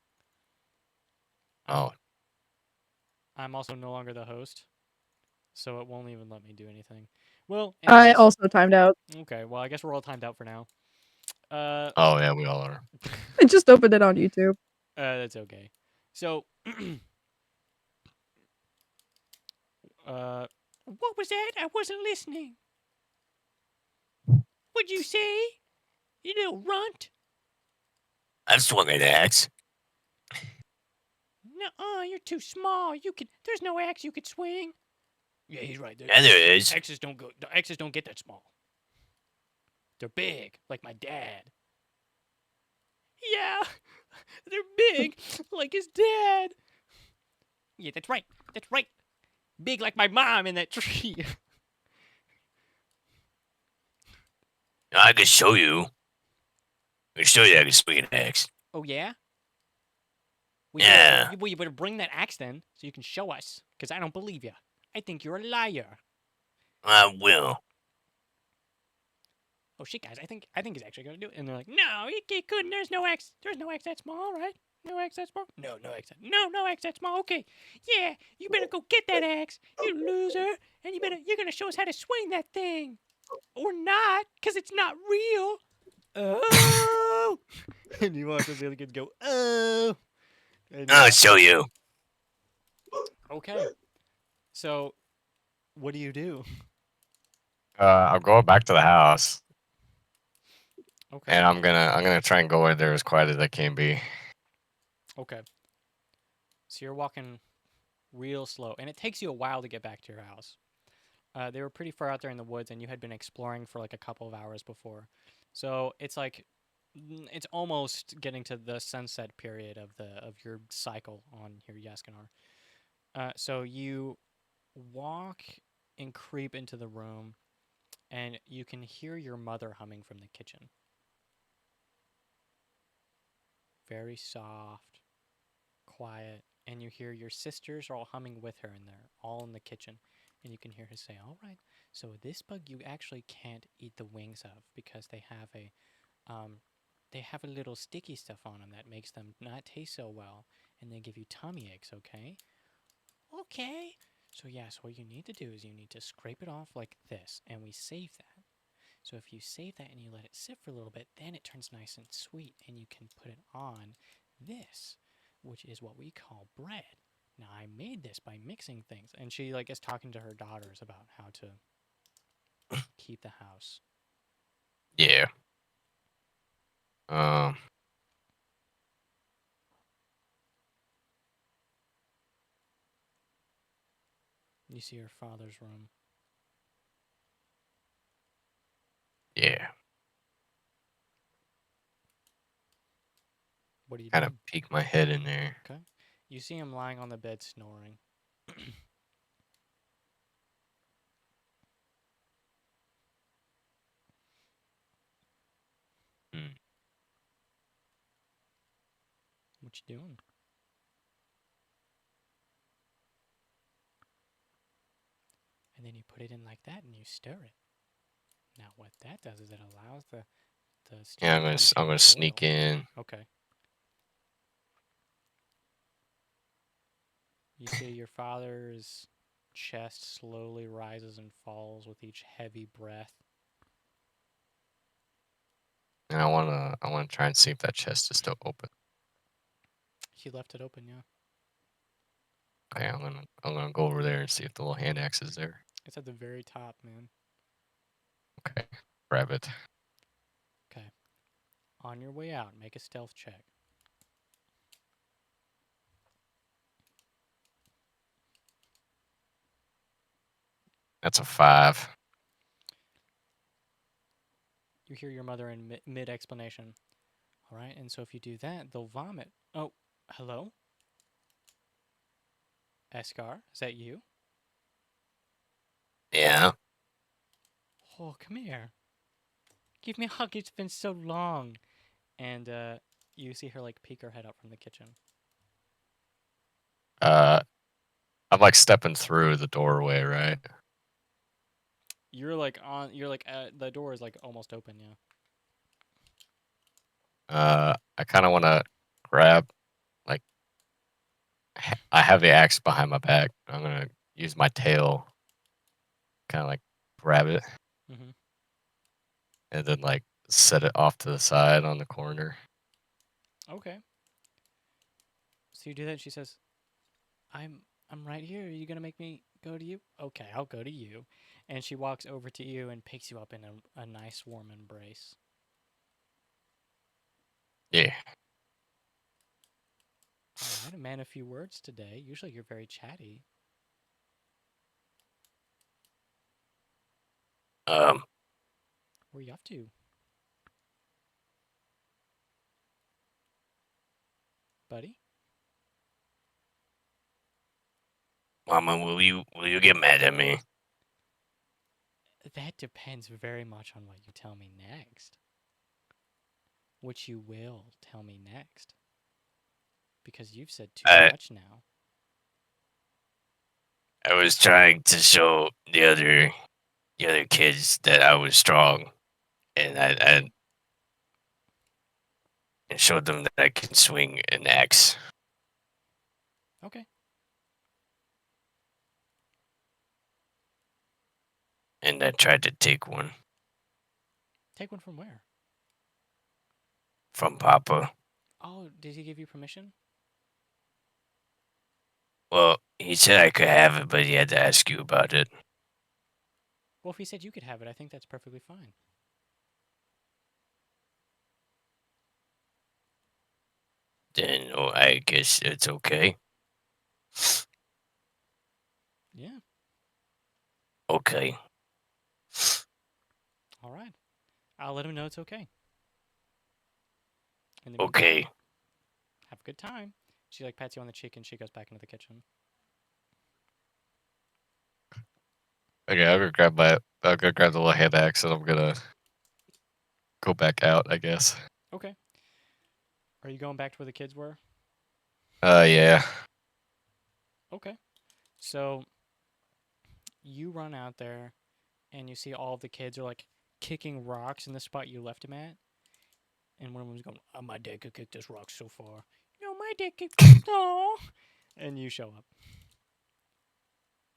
Oh, I'm also no longer the host, so it won't even let me do anything. Well, I anyways, also timed out. okay. Well, I guess we're all timed out for now. oh yeah, we all are. I just opened it on YouTube. That's okay. So, what was that? I wasn't listening. What'd you say? You little runt? I've swung an axe. Nuh-uh, you're too small. There's no axe you could swing. Yeah, he's right. Yeah, there is. Axes don't go. The axes don't get that small. They're big, like my dad. Yeah, they're big, like his dad. Yeah, that's right. That's right. Big like my mom in that tree. I can show you. I can show you I can swing an axe. Oh yeah. Yeah. Well, you better bring that axe then, so you can show us. Cause I don't believe you. I think you're a liar. I will. Oh shit, guys! I think he's actually gonna do it. And they're like, no, he couldn't. There's no axe. There's no axe that small, right? No axe that small. No axe. No axe that small. Okay. Yeah, you better go get that axe, you loser. And you're gonna show us how to swing that thing, or not, cause it's not real. Oh! And you watch the other kids go, oh. And I'll show you. okay. So, what do you do? I'm going back to the house, Okay. and I'm gonna try and go in there as quiet as I can be. Okay. So you're walking real slow, and it takes you a while to get back to your house. They were pretty far out there in the woods, and you had been exploring for like a couple of hours before. So it's like it's almost getting to the sunset period of your cycle on your Yaskinar. So you walk and creep into the room, and you can hear your mother humming from the kitchen. Very soft, quiet, and you hear your sisters are all humming with her in there, all in the kitchen. And you can hear her say, all right, so this bug you actually can't eat the wings of because they have a little sticky stuff on them that makes them not taste so well, and they give you tummy aches, okay? Okay. So yeah, so what you need to do is you need to scrape it off like this, and we save that. So if you save that and you let it sit for a little bit, then it turns nice and sweet, and you can put it on this, which is what we call bread. Now I made this by mixing things, and she like is talking to her daughters about how to keep the house. Yeah. Um. You see her father's room. Yeah. What are you Kind of doing? peek my head in there. Okay. You see him lying on the bed snoring. Hmm. What you doing? And then you put it in like that and you stir it. Now what that does is it allows the stew Yeah, to come to I'm gonna a sneak boil. in. Okay. You see your father's chest slowly rises and falls with each heavy breath. And I wanna try and see if that chest is still open. He left it open, yeah. Okay, I'm gonna go over there and see if the little hand axe is there. It's at the very top, man. Okay, grab it. Okay. On your way out, make a stealth check. That's a 5. You hear your mother in mid-explanation. All right, and so if you do that, they'll vomit. Oh, hello? Eskar, is that you? Yeah. Oh, come here. Give me a hug. It's been so long. And you see her like peek her head up from the kitchen. I'm like stepping through the doorway, right? You're like the door is like almost open, yeah. I kind of want to grab, like, I have the axe behind my back. I'm gonna use my tail, kind of like grab it, Mm-hmm. and then like set it off to the side on the corner. Okay. So you do that. And she says, "I'm right here. Are you gonna make me go to you? Okay, I'll go to you." And she walks over to you and picks you up in a nice warm embrace. Yeah. All right, a man of few words today. Usually you're very chatty. Um, Where are you off to, buddy? Mama, will you get mad at me? That depends very much on what you tell me next. Which you will tell me next. Because you've said too I much now. I was trying to show the other kids that I was strong, and I showed them that I can swing an axe. Okay. And I tried to take one Take one from where? from Papa. Oh, did he give you permission? Well, he said I could have it, but he had to ask you about it. Well, if he said you could have it, I think that's perfectly fine. Then, oh, I guess it's okay. Yeah. Okay. All right. I'll let him know it's okay. In the meantime, Okay. have a good time. She like pats you on the cheek and she goes back into the kitchen. Okay, I'll go grab the little hand axe, and I'm gonna go back out, I guess. Okay. Are you going back to where the kids were? Yeah. Okay. So you run out there and you see all of the kids are like kicking rocks in the spot you left him at. And one of them's going, "Oh, my dad could kick this rock so far." No, my dad could. No. And you show up.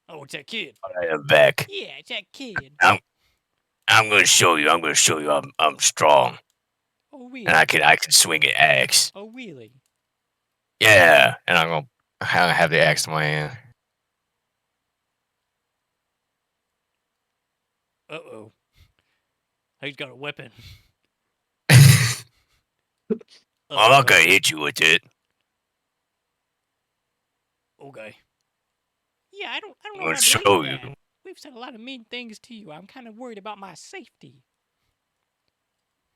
Oh, it's that kid. I am back. Yeah, it's that kid. I'm gonna show you. I'm strong, Oh, and really? I can swing an axe. Oh, really? Yeah, and I'm gonna have the axe in my hand. Uh-oh. He's got a weapon. I'm not Uh-oh. gonna hit you with it. Okay. Yeah, I don't I'm know gonna if I show believe you. that. We've said a lot of mean things to you. I'm kind of worried about my safety.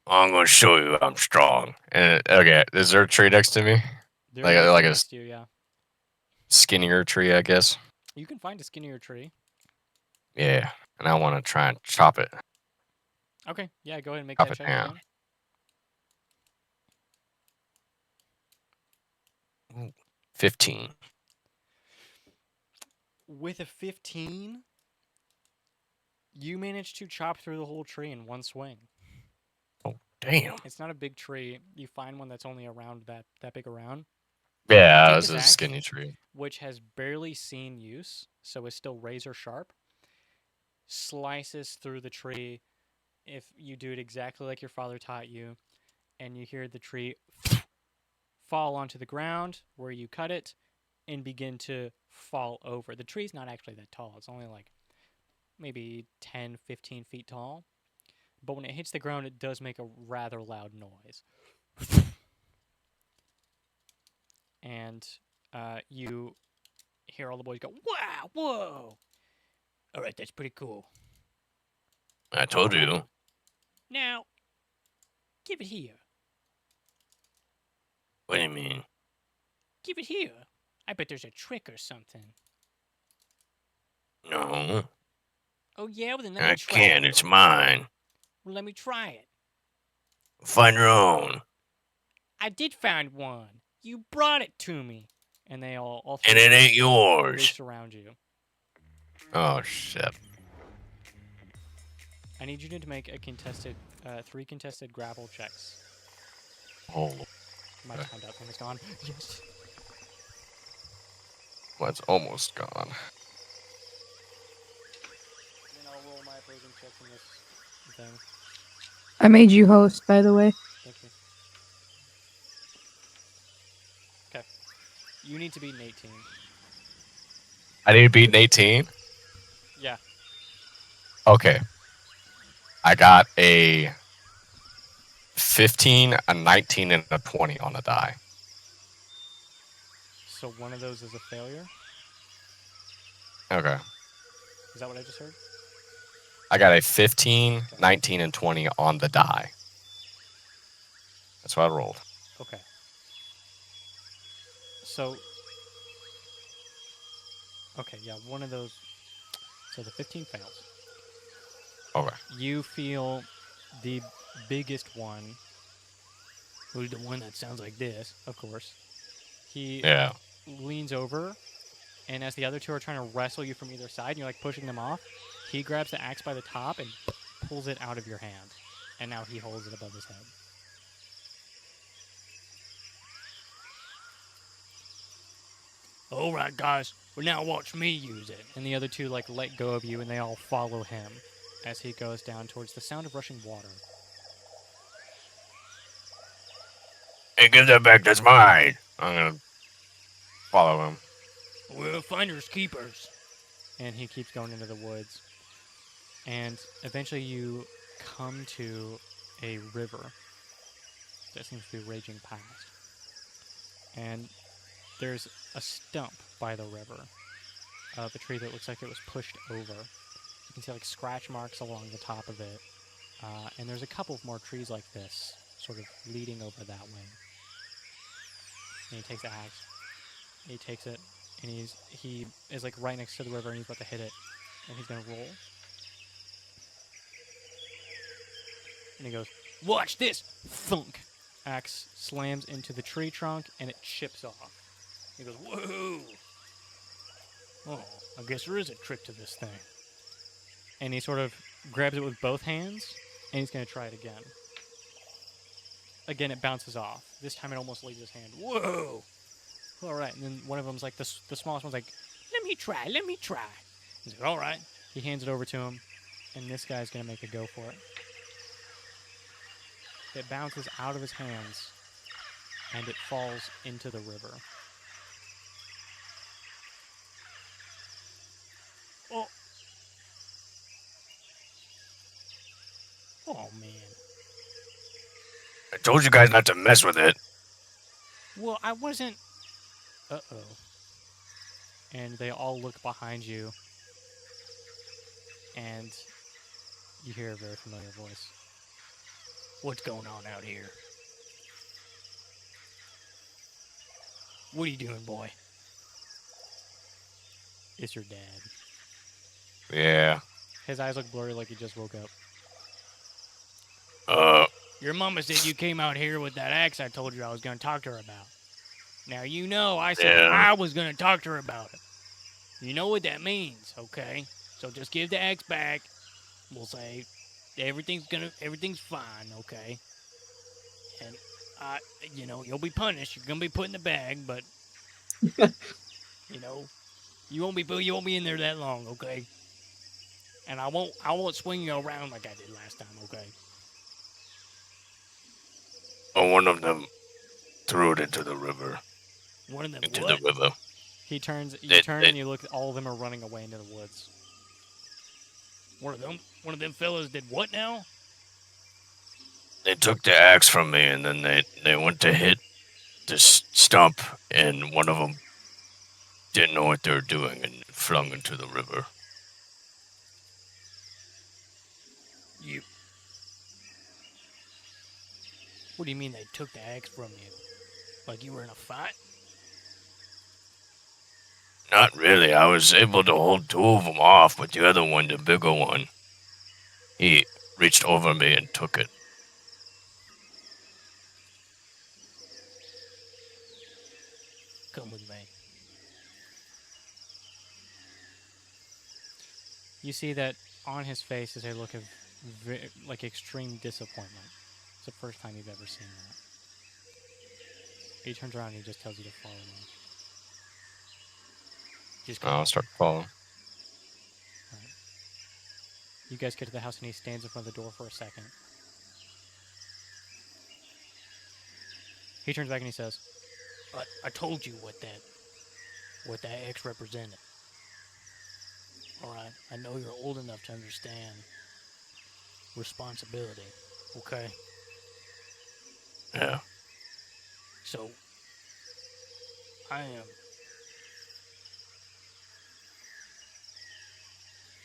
I'm gonna show you I'm strong. And okay, is there a tree next to me? There Like is a like tree a next to you, yeah. skinnier tree, I guess. You can find a skinnier tree. Yeah, and I want to try and chop it. Okay, yeah, go ahead and make Chop that it check down. again. Ooh, 15. With a 15, you manage to chop through the whole tree in one swing. Oh, damn. It's not a big tree. You find one that's only around that big around. Yeah, Take this his is a axe, skinny tree. which has barely seen use, so is still razor sharp, slices through the tree. If you do it exactly like your father taught you, and you hear the tree fall onto the ground where you cut it and begin to fall over. The tree's not actually that tall. It's only like maybe 10, 15 feet tall. But when it hits the ground, it does make a rather loud noise. And you hear all the boys go, "Wow, whoa!" All right, that's pretty cool. I told you. Now, give it here. What do you mean? Give it here. I bet there's a trick or something. No, Oh, yeah? Well, then let me I try can't. it. It's mine. Well, let me try it. Find your own. I did find one. You brought it to me. And they all three And it of them, ain't they yours. surround you. Oh, shit. I need you to make a contested, 3 contested grapple checks. Oh, My okay. timed out thing is gone. Yes. Well, it's almost gone. Then I'll roll my opposing checks in this thing. I made you host, by the way. Thank you. Okay. You need to beat an 18. I need to beat an 18? Yeah. Okay. I got a 15, a 19, and a 20 on a die. So one of those is a failure? Okay. Is that what I just heard? I got a 15, 19, and 20 on the die. That's what I rolled. Okay. So. Okay, yeah, one of those. So the 15 fails. Okay. You feel the biggest one, who's the one that sounds like this, of course. He Yeah. leans over, and as the other two are trying to wrestle you from either side, and you're like pushing them off, he grabs the axe by the top and pulls it out of your hand. And now he holds it above his head. All right, guys. Well, now watch me use it. And the other two like let go of you, and they all follow him as he goes down towards the sound of rushing water. Hey, give that back. That's mine. I'm going to follow him. We're finders keepers. And he keeps going into the woods. And eventually you come to a river that seems to be raging past. And there's a stump by the river of a tree that looks like it was pushed over. You can see like scratch marks along the top of it. And there's a couple of more trees like this, sort of leading over that way. And he takes the axe. He takes it, and he is like right next to the river, and he's about to hit it. And he's gonna roll. And he goes, "Watch this!" Thunk. Axe slams into the tree trunk, and it chips off. He goes, "Whoa! Oh, I guess there is a trick to this thing." And he sort of grabs it with both hands, and he's gonna try it again. Again, it bounces off. This time, it almost leaves his hand. Whoa! All right, and then one of them's like the smallest one's like, let me try. He's like, all right. He hands it over to him, and this guy's gonna make a go for it. It bounces out of his hands, and it falls into the river. Oh man. I told you guys not to mess with it. Well, I wasn't. Uh-oh. And they all look behind you, and you hear a very familiar voice. What's going on out here? What are you doing, boy? It's your dad. Yeah. His eyes look blurry like he just woke up. Your mama said you came out here with that axe I told you I was going to talk to her about. Now, you know I said Yeah. I was going to talk to her about it. You know what that means, okay? So just give the axe back. We'll say everything's fine, okay? And you'll be punished. You're going to be put in the bag, but you won't be in there that long, okay? And I won't swing you around like I did last time, okay? Oh, one of them threw it into the river. One of them Into what? the river. He turns. You It- turn it- and you look. All of them are running away into the woods. One of them fellas did what now? They took the axe from me, and then they went to hit this stump, and one of them didn't know what they were doing and flung into the river. What do you mean they took the axe from you? Like you were in a fight? Not really. I was able to hold two of them off, but the other one, the bigger one, he reached over me and took it. Come with me. You see that on his face is a look of like extreme disappointment. It's the first time you've ever seen that. He turns around and he just tells you to follow me. Just I'll start following. Alright. You guys get to the house and he stands in front of the door for a second. He turns back and he says, I told you what that X represented. Alright, I know you're old enough to understand responsibility, okay? Yeah. So, I am...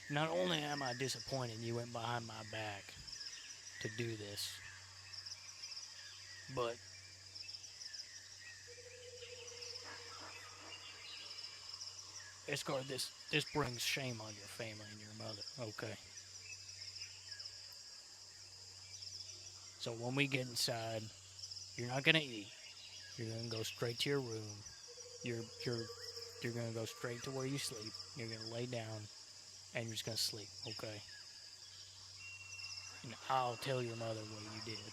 Not only am I disappointed you went behind my back to do this, but Escar, this brings shame on your family and your mother, okay? So when we get inside, you're not gonna eat. You're gonna go straight to your room. You're gonna go straight to where you sleep. You're gonna lay down, and you're just gonna sleep, okay? And I'll tell your mother what you did.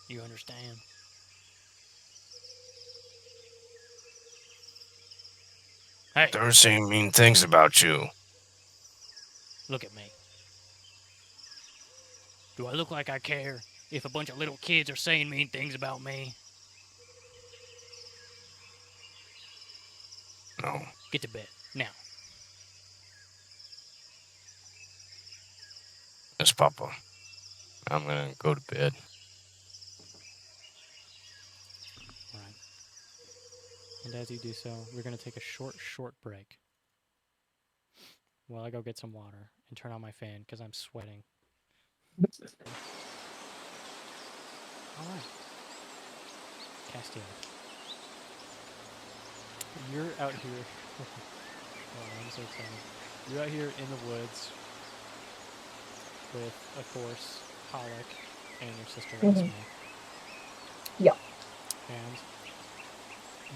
You understand? Hey, They're saying mean things about you. look at me. Do I look like I care if a bunch of little kids are saying mean things about me? No. Get to bed, now. Yes, Papa. I'm gonna go to bed. Alright. And as you do so, we're gonna take a short break. While I go get some water and turn on my fan, because I'm sweating. Alright. Castiel. You're out here. Oh, I'm so excited. You're out here in the woods with, of course, Pollock and your sister Esme. Yeah. And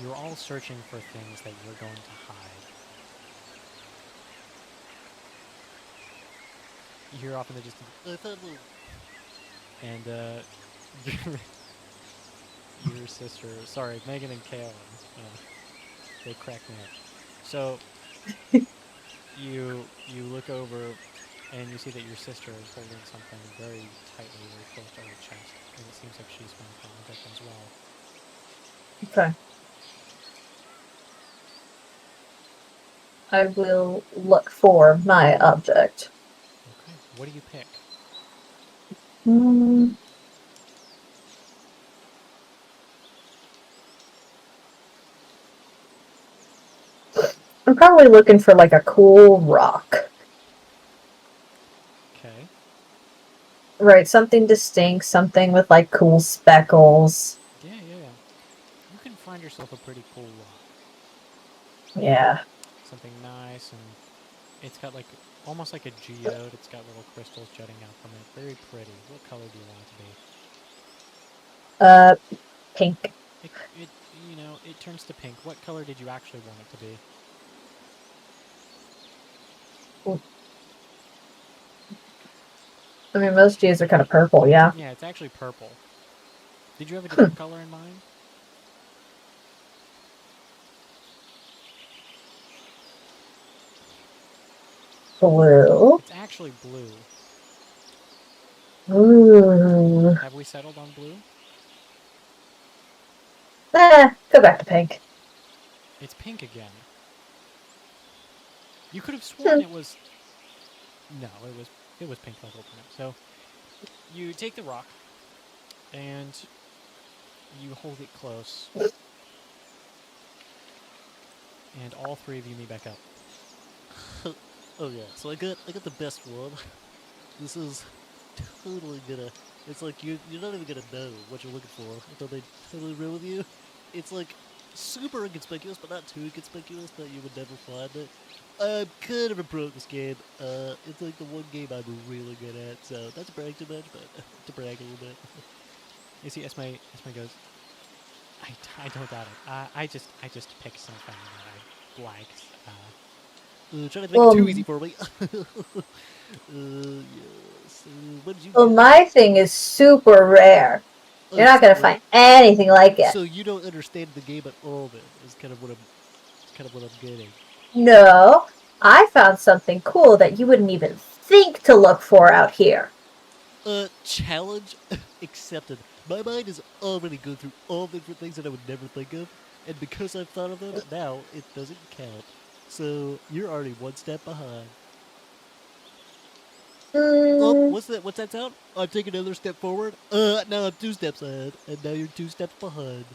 you're all searching for things that you're going to hide. You hear off in the distance, and your sister, sorry, Megan and Kaylin, they cracked me up. So you look over and you see that your sister is holding something very tightly, very close to her chest, and it seems like she's found an object as well. Okay. I will look for my object. Okay, what do you pick? I'm probably looking for like a cool rock. Okay. Right, something distinct, something with like cool speckles. Yeah. You can find yourself a pretty cool rock. Yeah. Something nice, and it's got like almost like a geode. It's got little crystals jutting out from it. Very pretty. What color do you want it to be? Pink. It turns to pink. What color did you actually want it to be? I mean, most geodes are kind of purple, yeah. Yeah, it's actually purple. Did you have a different color in mind? Blue. It's actually blue. Ooh. Have we settled on blue? Go back to pink. It's pink again. You could have sworn it was... No, it was pink the whole time. So, you take the rock, and you hold it close. And all three of you meet back up. Oh yeah, so I got the best one. This is totally gonna... It's like you're not even gonna know what you're looking for until they totally real with you. It's like super inconspicuous, but not too inconspicuous that you would never find it. I'm kind of a pro at this game. It's like the one game I'm really good at, so not to brag too much, but to brag a little bit. You see, Esme goes, I don't doubt it. I just picked something that I liked. Trying to make it too easy for me. Yes. What did you Well, get? my thing is super rare. You're not gonna find anything like it. So you don't understand the game at all, then? Is kind of what I'm getting. No, I found something cool that you wouldn't even think to look for out here. Challenge accepted. My mind is already going through all the different things that I would never think of, and because I've thought of them, now it doesn't count. So you're already one step behind. Oh, what's that sound? I'm taking another step forward. Now I'm 2 steps ahead, and now you're 2 steps behind.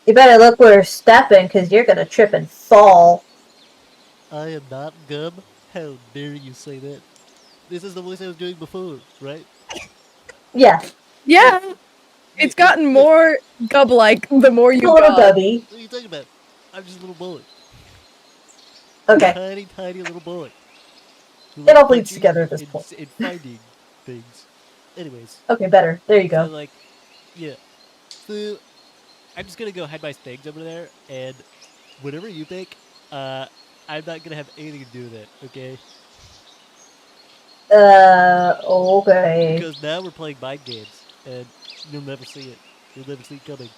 You better look where you're stepping, because you're gonna trip and fall. I am not gum. How dare you say that? This is the voice I was doing before, right? Yeah, Yeah, it's gotten more gub-like the more you a little go. gubby. What are you talking about? I'm just a little bullet. Okay, Tiny, tiny little bullet. it all bleeds together at this point. And finding things. Anyways, Okay, better. There you so go. like, yeah. So I'm just gonna go hide my things over there, and whatever you pick, I'm not gonna have anything to do with it, okay? Okay. Because now we're playing mind games, and you'll never see it. You'll never see it coming.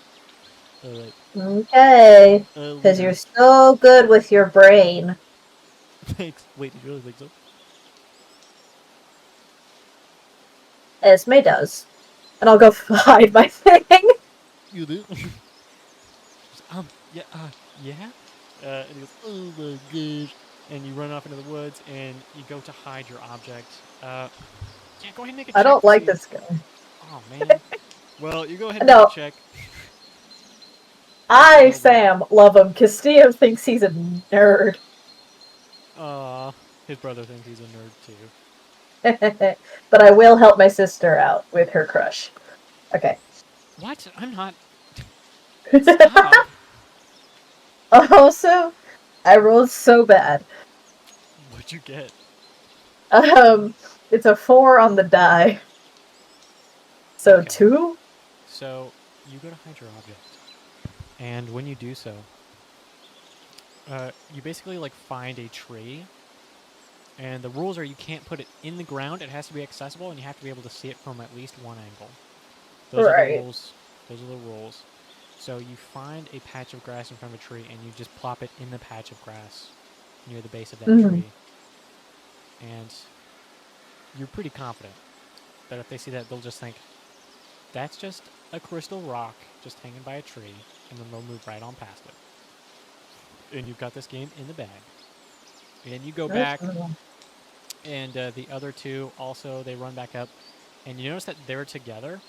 Alright. Okay. Because you're so good with your brain. Thanks. Wait, did you really think so? Esme does. And I'll go hide my thing. You do? Yeah, yeah? And he goes, oh my gosh. And you run off into the woods, and you go to hide your object. Yeah, go ahead and make a check. I don't to like see- this guy. Oh, man. Well, you go ahead and No. make a check. Sam, love him, because Steve thinks he's a nerd. His brother thinks he's a nerd, too. But I will help my sister out with her crush. Okay. What? I'm not... Stop. Also, I rolled so bad. What'd you get? It's a 4 on the die. So Okay. 2? So, you go to hide your object. And when you do so, you basically, like, find a tree. And the rules are you can't put it in the ground, it has to be accessible, and you have to be able to see it from at least one angle. Those are the Right. rules. Those are the rules. So you find a patch of grass in front of a tree, and you just plop it in the patch of grass near the base of that Mhm. tree. And you're pretty confident that if they see that, they'll just think, that's just a crystal rock just hanging by a tree, and then they'll move right on past it. And you've got this game in the bag. And you go back, and the other two also, they run back up, and you notice that they're together.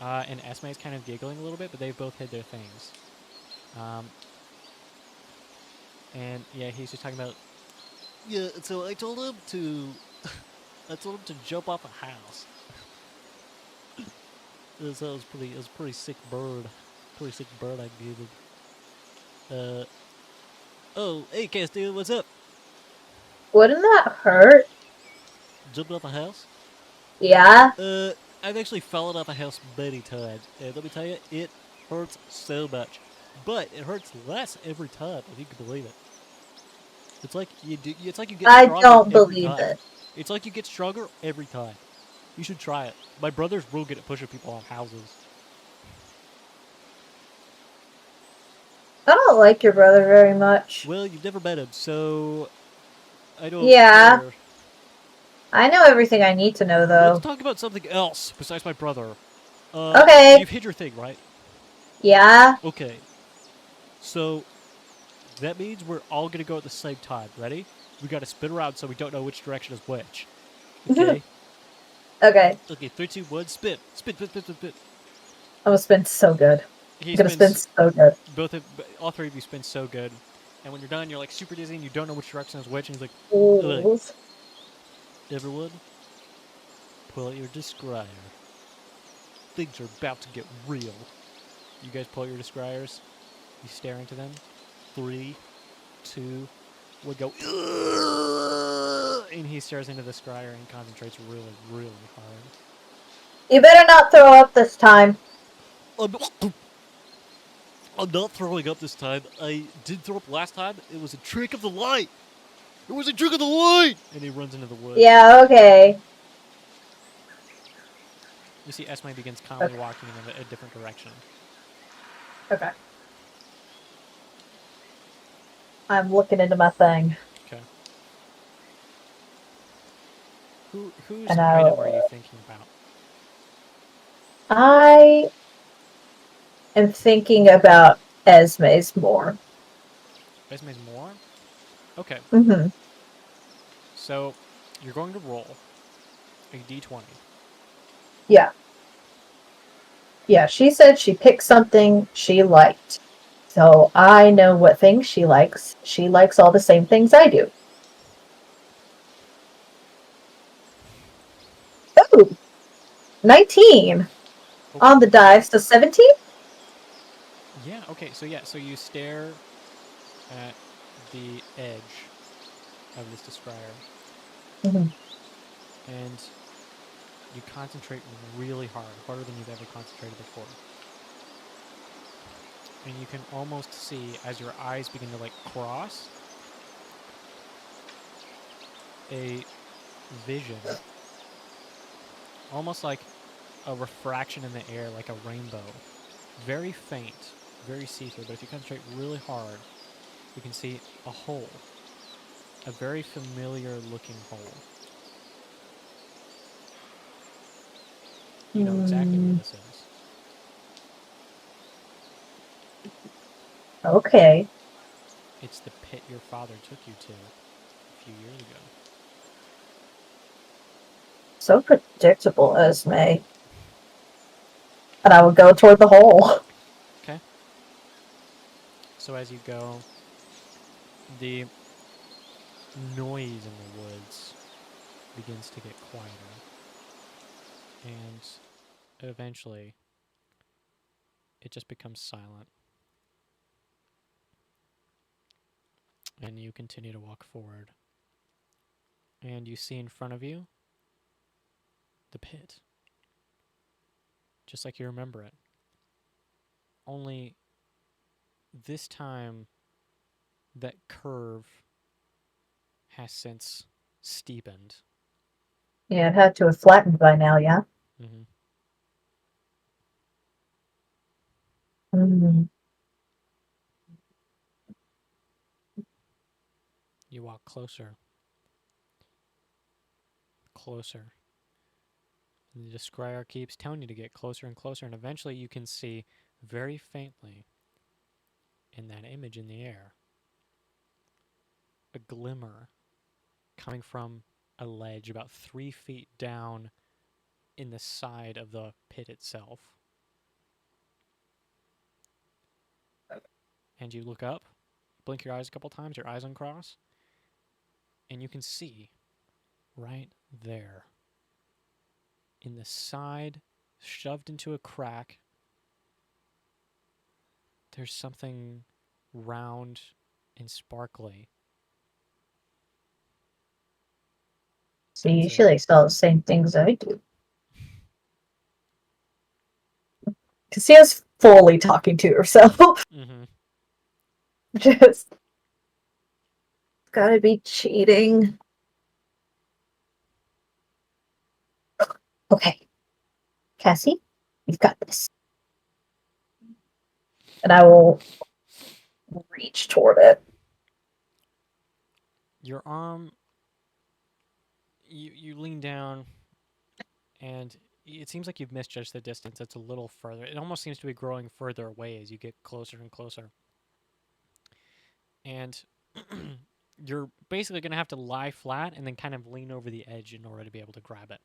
And Esme's kind of giggling a little bit, but they've both hid their things. And yeah, he's just talking about. Yeah, so I told him to. I told him to jump off a house. It was a pretty sick bird. Pretty sick bird I gave him. Oh, hey, Castile, what's up? Wouldn't that hurt? Jumping off a house? Yeah? I've actually fallen off a house many times, and let me tell you, it hurts so much. But it hurts less every time, if you can believe it. It's like you get stronger I don't every believe time. it. It's like you get stronger every time. You should try it. My brother's real good at pushing people off houses. I don't like your brother very much. Well, you've never met him, so I don't Yeah. care. I know everything I need to know, though. Let's talk about something else besides my brother. Okay. You've hid your thing, right? Yeah? Okay. So, that means we're all gonna go at the same time. Ready? We gotta spin around so we don't know which direction is which. Okay? Okay. Okay, 3, 2, 1, spin. Spin, spin, spin, spin, spin. I'm gonna spin so good. He I'm gonna spin spins, so good. all three of you spin so good. And when you're done, you're like super dizzy and you don't know which direction is which. And he's like, Ooh. everyone, pull out your descrier. Things are about to get real. You guys pull out your descriers. You stare into them. 3, 2, 1, go. And he stares into the scryer and concentrates really, really hard. You better not throw up this time. I'm not throwing up this time. I did throw up last time. It was a trick of the light. It was a trick of the light. And he runs into the woods. Yeah, okay. You see Esme begins calmly walking in a different direction. Okay. I'm looking into my thing. Okay. Whose And item are you thinking about? I am thinking about Esme's more. Esme's more? Okay. Mm-hmm. So you're going to roll a d20. Yeah. Yeah, she said she picked something she liked. So I know what things she likes. She likes all the same things I do. Ooh, 19 Okay. on the dice. So 17? Yeah, okay, so you stare at the edge of this describer Mm-hmm. and you concentrate really hard, harder than you've ever concentrated before. And you can almost see, as your eyes begin to like cross, a vision, almost like a refraction in the air, like a rainbow. Very faint, very see-through, but if you concentrate really hard, you can see a hole. A very familiar looking hole. You know exactly where this is. Okay. It's the pit your father took you to a few years ago. So predictable, Esme. And I would go toward the hole. Okay. So as you go, the noise in the woods begins to get quieter. And eventually, it just becomes silent. And you continue to walk forward. And you see in front of you the pit. Just like you remember it. Only this time, that curve has since steepened. Yeah, it had to have flattened by now, yeah? Mm-hmm. Mm. You walk closer. Closer. And the describer keeps telling you to get closer and closer, and eventually you can see very faintly in that image in the air a glimmer coming from a ledge about 3 feet down in the side of the pit itself. And you look up, blink your eyes a couple times, your eyes uncross, and you can see right there in the side, shoved into a crack, there's something round and sparkly. See, she likes all the same things I do. Cassia's fully talking to herself. Mm-hmm. Just gotta be cheating. Okay. Cassie, you've got this. And I will reach toward it. Your arm, you lean down, and it seems like you've misjudged the distance. It's a little further. It almost seems to be growing further away as you get closer and closer. And you're basically going to have to lie flat and then kind of lean over the edge in order to be able to grab it.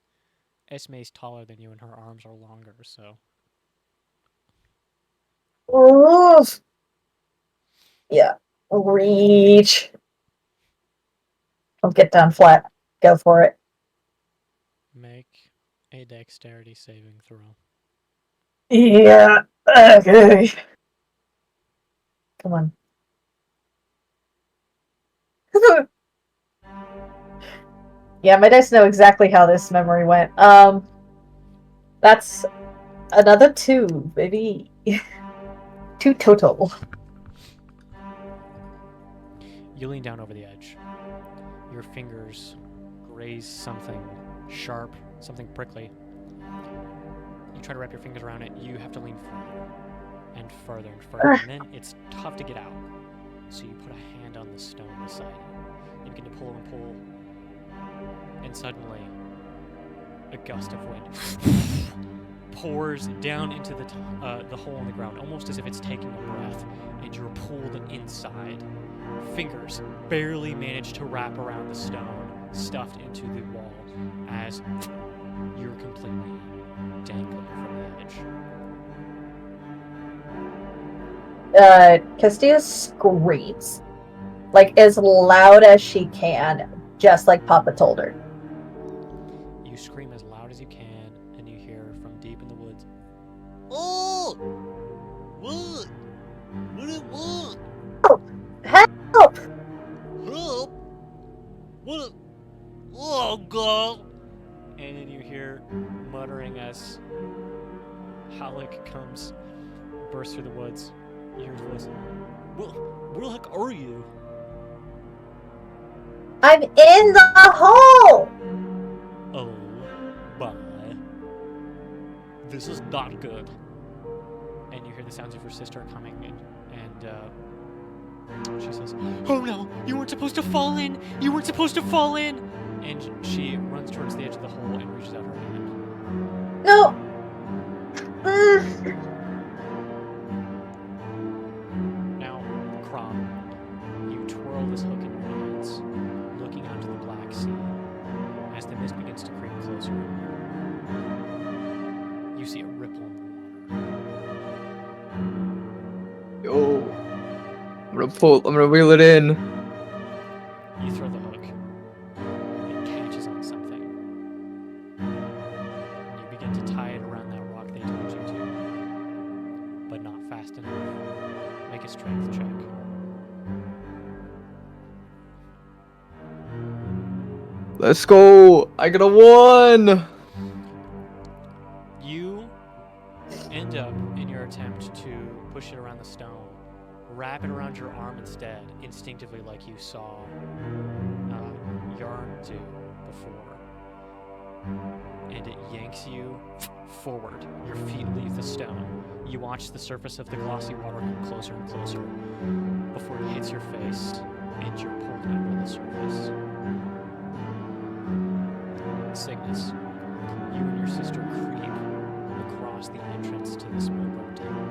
Esme's taller than you, and her arms are longer, so... Oof. Yeah. Reach. Don't get down flat. Go for it. Make a dexterity saving throw. Yeah. Okay. Come on. Yeah, my dice know exactly how this memory went. That's another 2, baby. 2 total. You lean down over the edge. Your fingers graze something sharp, something prickly. You try to wrap your fingers around it. You have to lean further and further and further, and then it's tough to get out. So you put a hand on the stone beside you. You begin to pull and pull, and suddenly, a gust of wind pours down into the hole in the ground, almost as if it's taking a breath, and you're pulled inside. Fingers barely manage to wrap around the stone, stuffed into the wall, as you're completely dangling from the edge. Castilla screams, like as loud as she can, just like Papa told her. You scream as loud as you can, and you hear from deep in the woods, "Oh! What? What do you want? Help! Help! What? Oh, God!" And then you hear muttering as Halleck bursts through the woods. You hear his voice. Where the heck are you? I'm in the hole! Oh, my. This is not good. And you hear the sounds of your sister coming in, and she says, "Oh no, you weren't supposed to fall in! You weren't supposed to fall in!" And she runs towards the edge of the hole and reaches out her hand. No! Now, Crom, you twirl this hook in your hands, looking out to the Black Sea. As the mist begins to creep closer, you see a ripple in the water. Yo. I'm gonna reel it in. You throw the hook. It catches on something. And you begin to tie it around that rock they told you to. But not fast enough. Make a strength check. Let's go. I got a 1. You end up, in your attempt to push it around the stone, wrap it around your arm instead, instinctively like you saw Yarn do before. And it yanks you forward. Your feet leave the stone. You watch the surface of the glossy water come closer and closer before it hits your face and you're pulled under the surface. Cygnus, you and your sister creep across the entrance to this moonboat tower,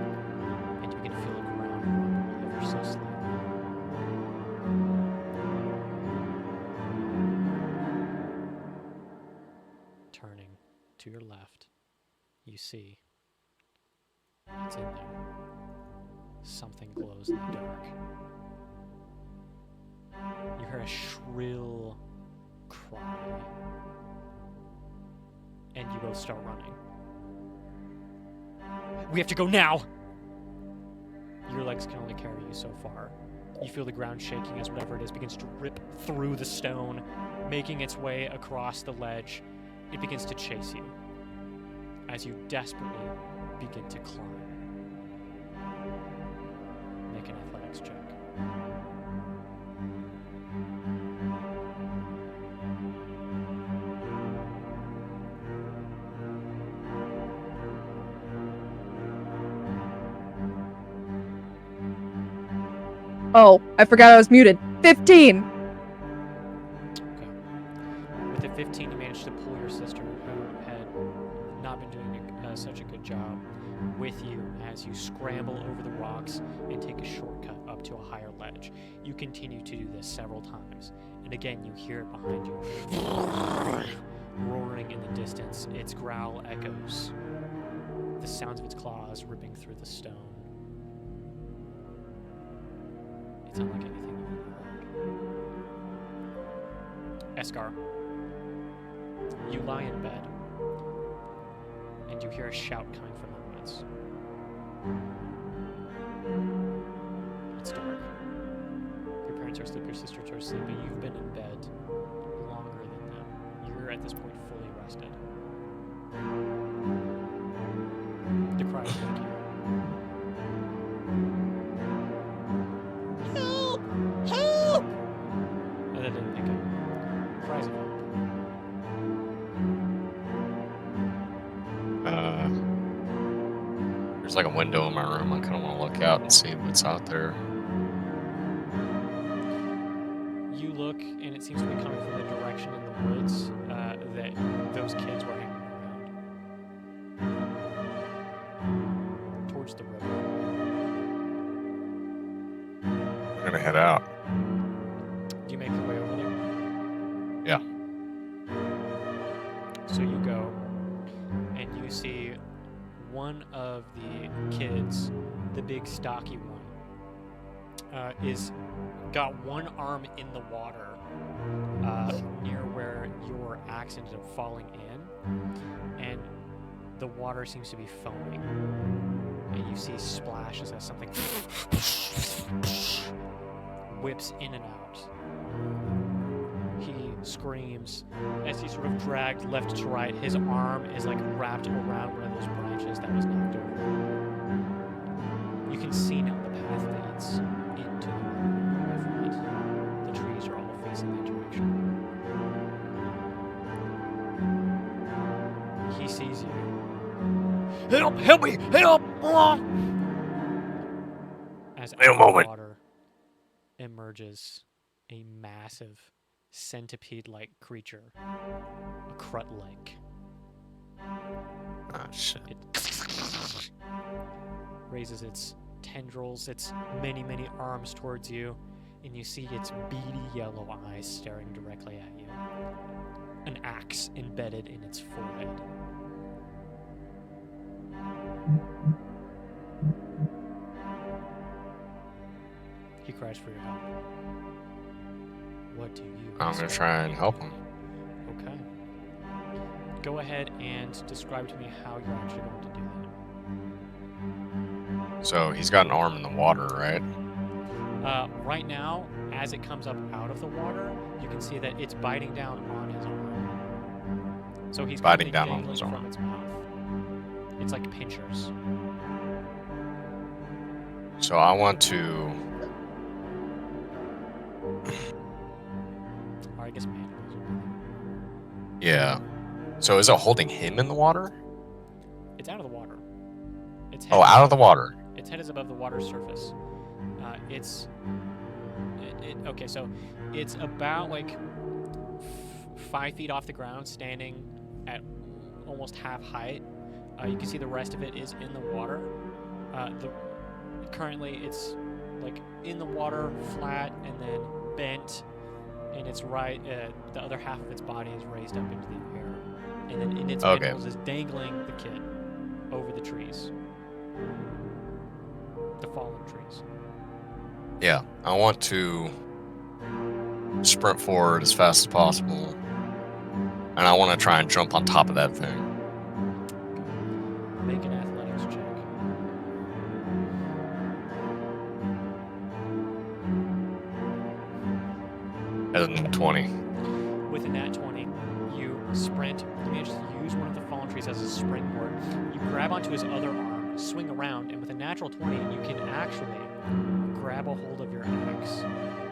and you can feel the ground rumble ever so slightly. Turning to your left, you see it's in there. Something glows in the dark. You hear a shrill cry, and you both start running. We have to go now! Your legs can only carry you so far. You feel the ground shaking as whatever it is begins to rip through the stone, making its way across the ledge. It begins to chase you as you desperately begin to climb. Make an athletics check. Oh, I forgot I was muted. 15! Okay. With a 15, you managed to pull your sister, who had not been doing such a good job, with you as you scramble over the rocks and take a shortcut up to a higher ledge. You continue to do this several times, and again you hear it behind you, roaring in the distance. Its growl echoes, the sounds of its claws ripping through the stone. It's unlike anything you've ever heard. Eskar, you lie in bed, and you hear a shout coming from the woods. It's dark. Your parents are asleep, your sisters are asleep, but you've been in bed longer than them. You're at this point fully rested. The cries wake you. Help! Help! And that didn't pick up. Cries of help. There's like a window in my room. I kind of want to look out and see what's out there. You look, and it seems to be coming from the direction in the woods that those kids were hanging around. Towards the river. I'm gonna head out. Do you make your way over there? Yeah. So you go, and you see one of the kids, the big stocky one, is got one arm in the water near where your axe ended up falling in, and the water seems to be foaming, and you see splashes as something whips in and out. He screams as he's sort of dragged left to right. His arm is like wrapped around one of those branches that was knocked over. You can see now the path leads into the river away from it. The trees are all facing that direction. He sees you. Help! Help me! Help! As Wait a out of the moment. water emerges a massive centipede-like creature, a crut-like. Oh shit. It raises its tendrils, its many, many arms towards you, and you see its beady yellow eyes staring directly at you. An axe embedded in its forehead. He cries for your help. What do you I'm gonna say? try and help him. Okay. Go ahead and describe to me how you're actually going to do that. So he's got an arm in the water, right? Right now, as it comes up out of the water, you can see that it's biting down on his arm. So he's Biting currently down on his dangling arm. from its mouth. It's like pinchers. So I want to. Or I guess mandibles. Yeah. So is it holding him in the water? It's out of the water. Its Oh, out of the water. Its head is above the water surface. Okay, so it's about like 5 feet off the ground, standing at almost half height. You can see the rest of it is in the water. Currently, it's like in the water, flat, and then bent, and it's right. The other half of its body is raised up into the air, and then in its mandibles is dangling the kid over the trees, the fallen trees. Yeah, I want to sprint forward as fast as possible, and I want to try and jump on top of that thing. Make an athletics check. And 20. With a nat 20, you sprint. You manage to use one of the fallen trees as a springboard. You grab onto his other arm, swing around, and with a natural 20, you can actually grab a hold of your axe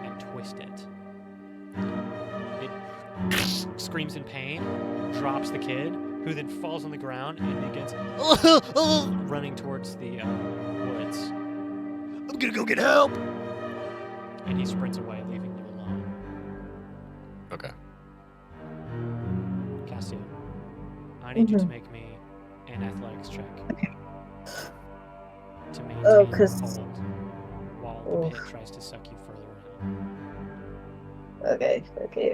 and twist it. It screams in pain, drops the kid, who then falls on the ground and begins running towards the woods. I'm gonna go get help! And he sprints away, leaving you alone. Okay. Cassio, I need you to make me an athletics check. Okay. To maintain Oh, 'cause- hold while the pit tries to suck you further in. Okay.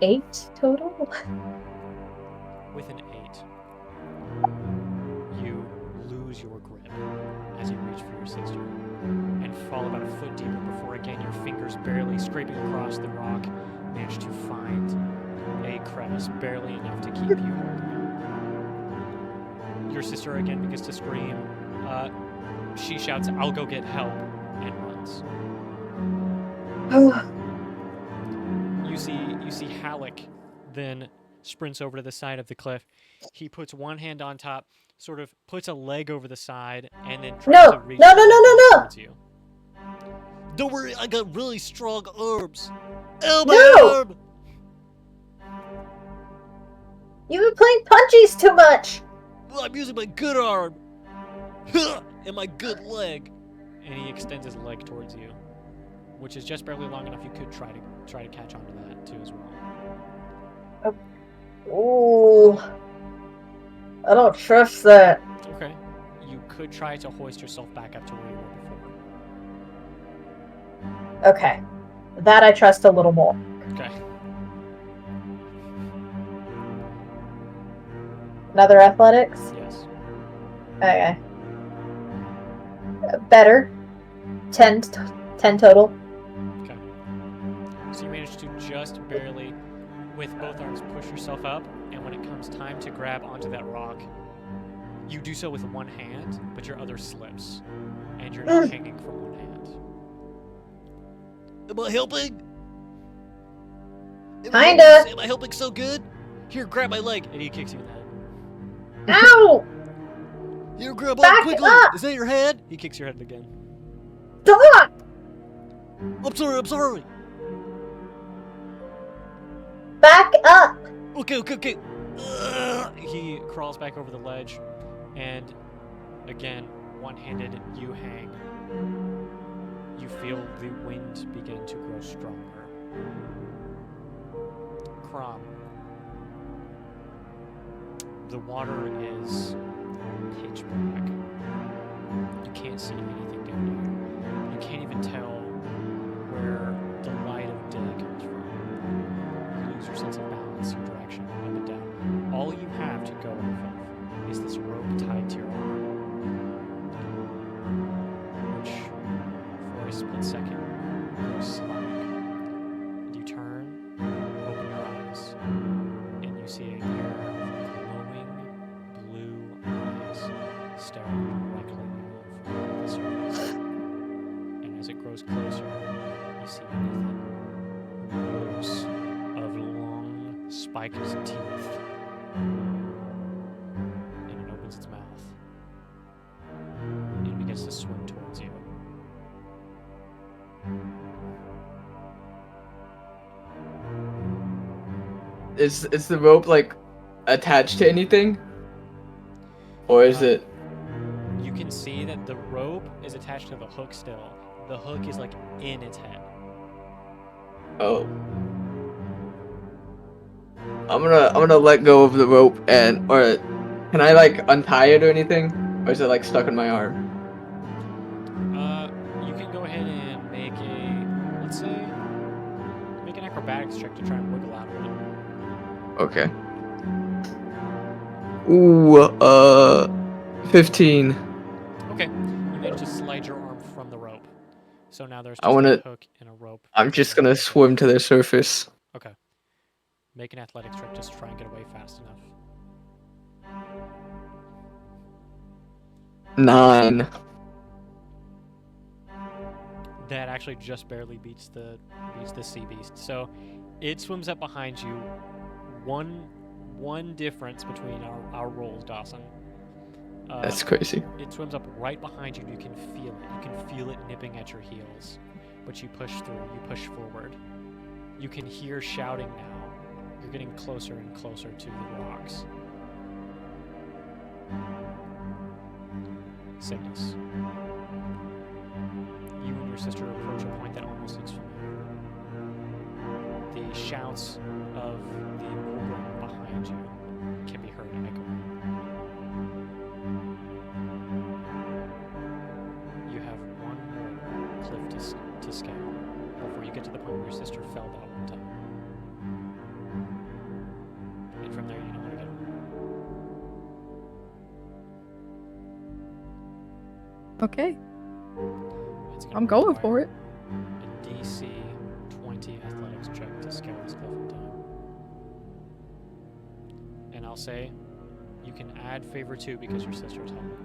8 total? With an 8, you lose your grip as you reach for your sister and fall about a foot deeper before again your fingers barely scraping across the rock manage to find a crevice barely enough to keep you holding her. Your sister again begins to scream. She shouts, "I'll go get help," and runs. You see Halleck then sprints over to the side of the cliff. He puts one hand on top, sort of puts a leg over the side, and then tries to reach No. towards you. Don't worry, I got really strong arms. Oh, my No! arm! You've been playing punchies too much! I'm using my good arm and my good leg. And he extends his leg towards you, which is just barely long enough. You could try to catch onto that too as well. Ooh. I don't trust that. Okay. You could try to hoist yourself back up to where you were before. Okay. That I trust a little more. Okay. Another athletics? Yes. Okay. Better. 10 total. Okay. So you managed to just barely, with both arms, push yourself up, and when it comes time to grab onto that rock, you do so with one hand, but your other slips, and you're now hanging from one hand. Am I helping? Kinda. Am I helping so good? Here, grab my leg, and he kicks you in the head. Ow! Here, grab Back on quickly. up! Is that your head? He kicks your head again. Stop! I'm sorry. Back up! Okay. He crawls back over the ledge, and again, one-handed, you hang. You feel the wind begin to grow stronger. Crom. The water is pitch black. You can't see anything down here. You can't even tell where the light of day comes from. You lose your sense of balance, your direction, up and down. All you have to go off of is this rope tied to your arm, which, for a split second, goes slack. And you turn, open your eyes, and you see a pair of glowing blue eyes staring directly from the surface. And as it grows closer, you see beneath it rows of long, spiked teeth. And it opens its mouth. And it begins to swim towards you. Is the rope like attached to anything? Or is it? You can see that the rope is attached to the hook still. The hook is like in its head. Oh. I'm gonna let go of the rope or can I like untie it or anything? Or is it like stuck in my arm? You can go ahead and make let's say, make an acrobatics check to try and wiggle out of it. Okay. Ooh, 15. Okay, you managed to slide your arm from the rope. So now there's I just wanna- a hook and a rope. I'm just gonna swim to the surface. Okay. Make an athletics check just to try and get away fast enough. 9. That actually just barely beats the sea beast. So it swims up behind you. One difference between our rolls, Dawson. That's crazy. It swims up right behind you. You can feel it. You can feel it nipping at your heels. But you push through. You push forward. You can hear shouting now. You're getting closer and closer to the rocks. Cygnus. You and your sister approach a point that almost looks familiar. The shouts of the Mulgrim behind you can be heard echoing. You have one more cliff to scale before you get to the point where your sister fell that one time. And from there, you know how to get home. Okay, It's gonna I'm going require for it. A DC 20 athletics check to scale this cliff in time. And I'll say, you can add favor 2 because your sister's helping you.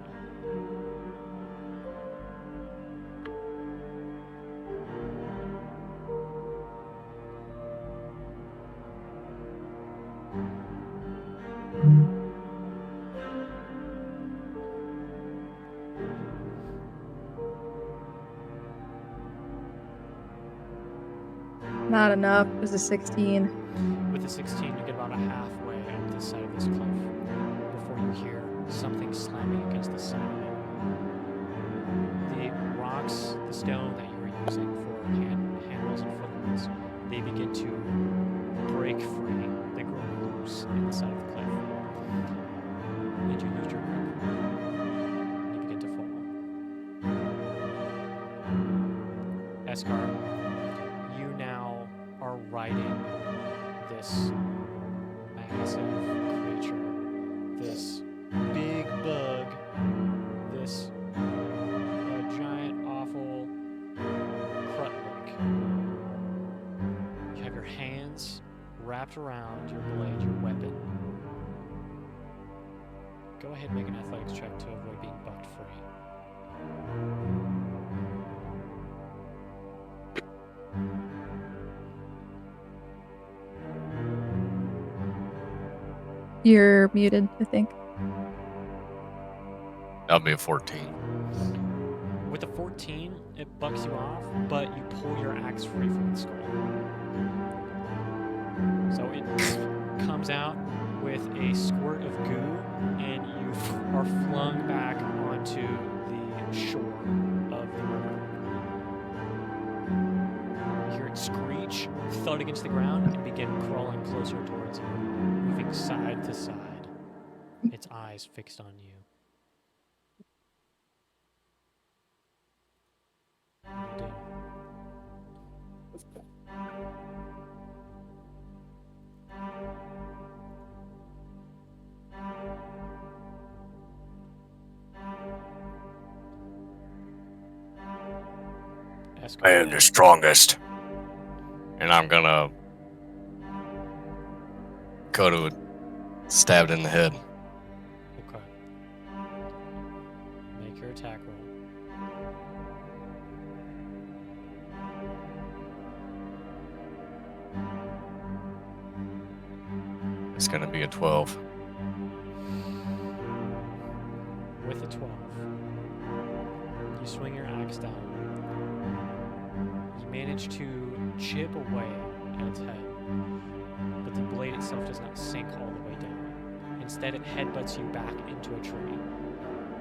Not enough. It was a 16. With the 16, you get about a halfway up this side of this cliff before you hear something slamming against the side of it. The rocks, the stone that you were using for handholds and footholds, they begin to break free. They grow loose in the side of the cliff. And you lose your grip. You begin to fall. Eskar, you now are riding this massive creature, this big bug, this giant, awful Krutlik. You have your hands wrapped around your blade, your weapon. Go ahead and make an athletics check to avoid being bucked free. You're muted, I think. That'll be a 14. With a 14, it bucks you off, but you pull your axe free from its skull. So it comes out with a squirt of goo, and you are flung back onto the shore of the river. You hear it screech, thud against the ground, and begin crawling closer towards you, moving side to side, its eyes fixed on you. What do you do? I am the strongest. And I'm gonna go to stab it in the head. Okay. Make your attack roll. It's gonna be a 12. With a 12, you swing your axe down. You manage to chip away at its head, but the blade itself does not sink all the way down. Instead, it headbutts you back into a tree.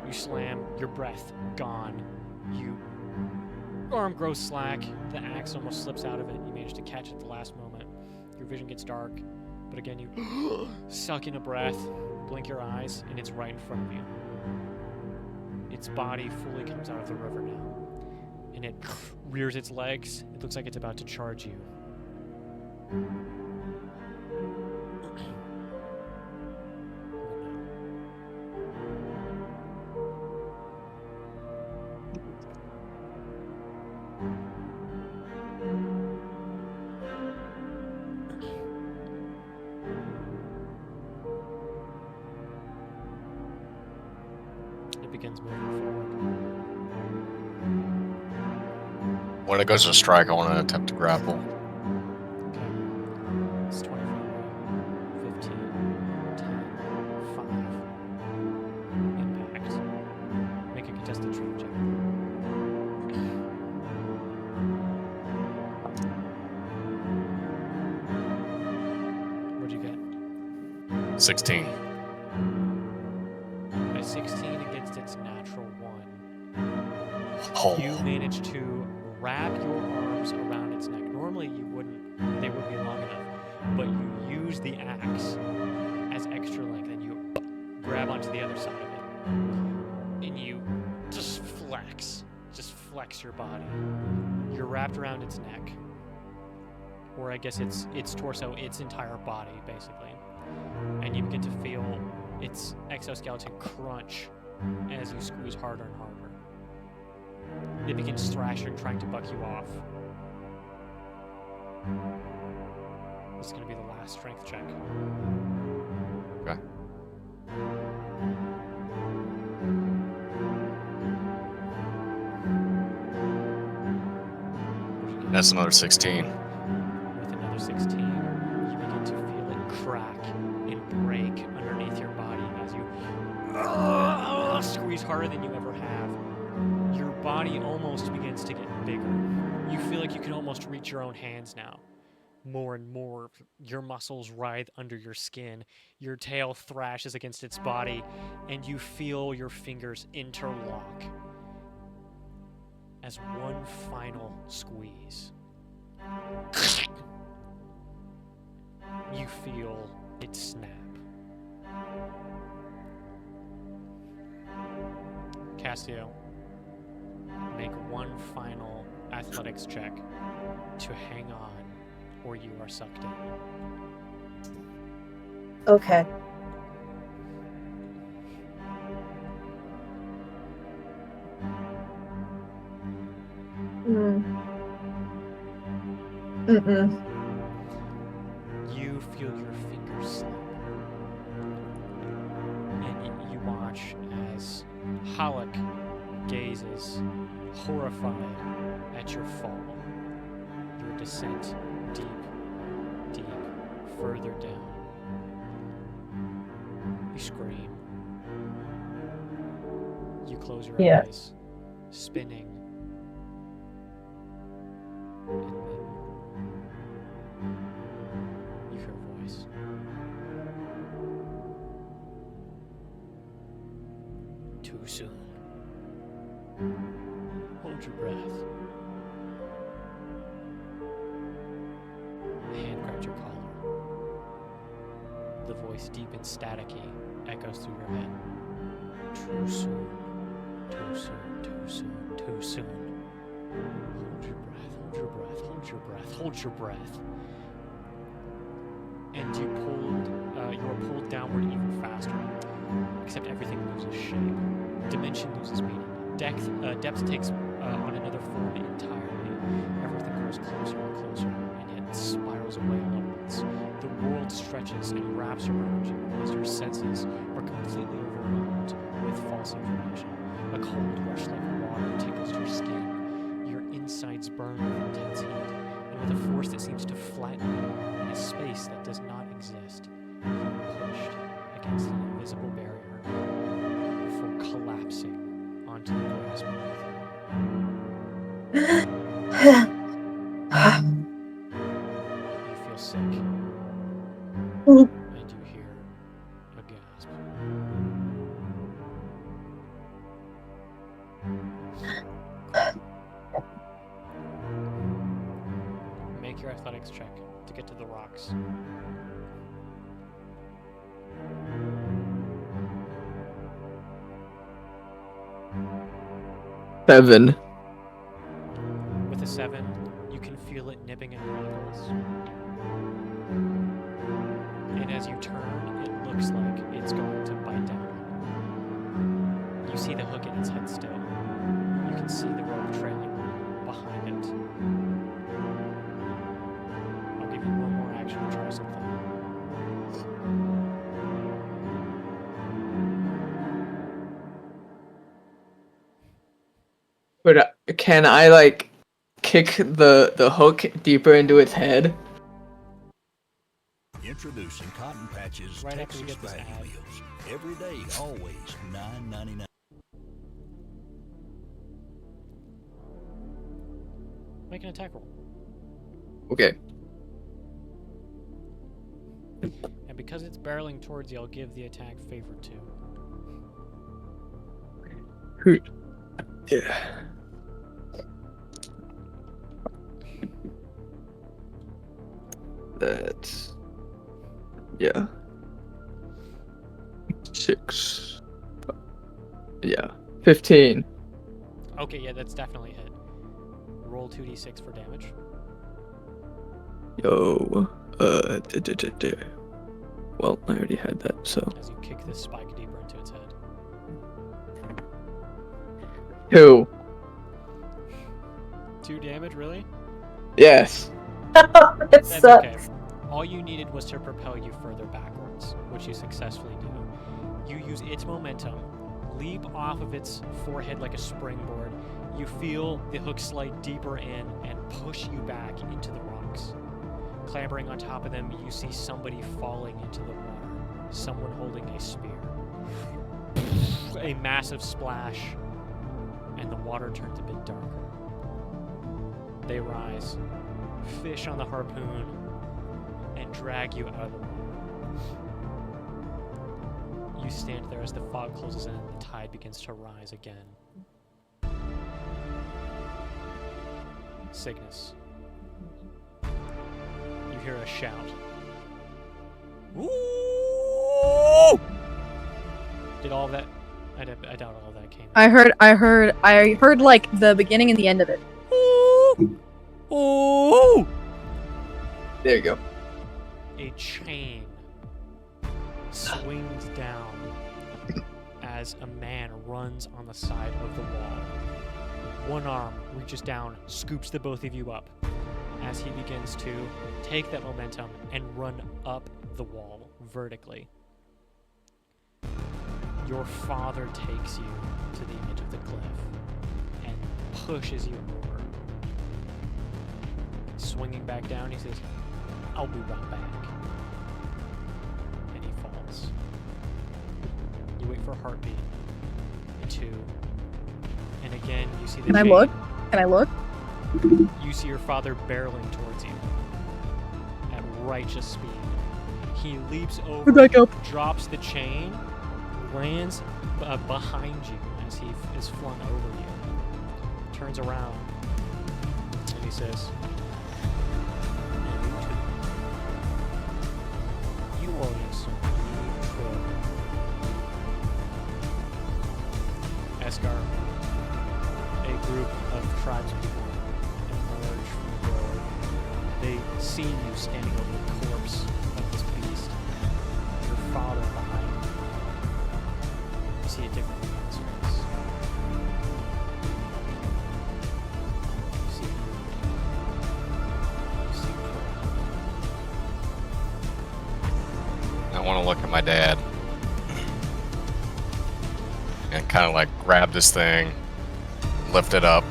You slam, your breath gone. Your arm grows slack. The axe almost slips out of it. You manage to catch it at the last moment. Your vision gets dark, but again, you suck in a breath, blink your eyes, and it's right in front of you. Its body fully comes out of the river now, and it rears its legs. It looks like it's about to charge you. It begins moving forward. When it goes to strike, I want to attempt to grapple. Okay. It's 20 feet away. 15, 10, 5. Impact. Make a contested trade check. What'd you get? 16. A 16 against its natural 1. Oh. You manage to wrap your arms around its neck. Normally they wouldn't be long enough, but you use the axe as extra length and you grab onto the other side of it. And you just flex your body. You're wrapped around its neck. Or I guess its torso, its entire body, basically. And you begin to feel its exoskeleton crunch as you squeeze harder and harder. It begins thrashing, trying to buck you off. This is going to be the last strength check. Okay. That's another 16. With another 16, you begin to feel it crack and break underneath your body as you squeeze harder than you ever have. Your body almost begins to get bigger. You feel like you can almost reach your own hands now. more and more. Your muscles writhe under your skin. Your tail thrashes against its body, and you feel your fingers interlock as one final squeeze. You feel it snap. Cassio, make one final athletics check to hang on, or you are sucked in. Okay. You feel your fingers slip. And you watch as Halak gazes, horrified at your fall. Your descent deep, deep, further down. You scream. You close your Yeah. eyes, spinning. And then you hear a voice. Too soon. Hold your breath. A hand grabs your collar. The voice, deep and staticky, echoes through your head. Too soon. Too soon. Too soon. Too soon. Hold your breath. Hold your breath. Hold your breath. Hold your breath. And you are pulled downward even faster. Except everything loses shape. Dimension loses meaning. Depth takes on another form entirely. Everything grows closer and closer, and yet it spirals away all at once. The world stretches and wraps around you as your senses are completely overwhelmed with false information. A cold rush like water tickles your skin. Your insides burn with intense heat, and with a force that seems to flatten you in a space that does not exist, you are pushed against an invisible barrier before collapsing onto the grass beneath you. You feel sick, and you hear a gasp. Make your athletics check to get to the rocks. Seven. With a 7, you can feel it nipping at your ankles. And as you turn, it looks like it's going to bite down on you. You see the hook in its head still. You can see the rope trailing behind it. I'll give you one more action to try something. But can I like kick the hook deeper into its head? Introducing Cotton Patches Right after we Texas get this Baggy ad. Meals. Every day, always $9.99. Make an attack roll. Okay. And because it's barreling towards you, I'll give the attack favor too. Yeah. That's yeah. 6. Yeah. 15. Okay, yeah, that's definitely a hit. Roll 2d6 for damage. Yo. Well, I already had that, so As you kick this spike deeper into its head. 2. 2 damage, really? It Yes. That's sucks. okay. All you needed was to propel you further backwards, which you successfully do. You use its momentum, leap off of its forehead like a springboard. You feel the hook slide deeper in and push you back into the rocks. Clambering on top of them, you see somebody falling into the water. Someone holding a spear. A massive splash, and the water turns a bit darker. They rise, fish on the harpoon, and drag you out of the water. You stand there as the fog closes in and the tide begins to rise again. Cygnus. You hear a shout. Ooh! Did all of that? I doubt all of that came. I heard like the beginning and the end of it. Ooh! Ooh! There you go. A chain swings down as a man runs on the side of the wall. One arm reaches down, scoops the both of you up as he begins to take that momentum and run up the wall vertically. Your father takes you to the edge of the cliff and pushes you over. Swinging back down, he says, "I'll be right back." And he falls. You wait for a heartbeat. A 2. And again, you see the Can I chain. look? Can I look? You see your father barreling towards you at righteous speed. He leaps over, Back up. drops the chain, lands behind you as he is flung over you. Turns around, and he says, "And you are in some deep trouble." Eskar, a group of tribespeople emerge from the road. They see you standing over the corpse of this beast. Your father behind you. You see a different look on his face. You see Groot. You see Crow. I want to look at my dad and kind of like grab this thing, lift it up.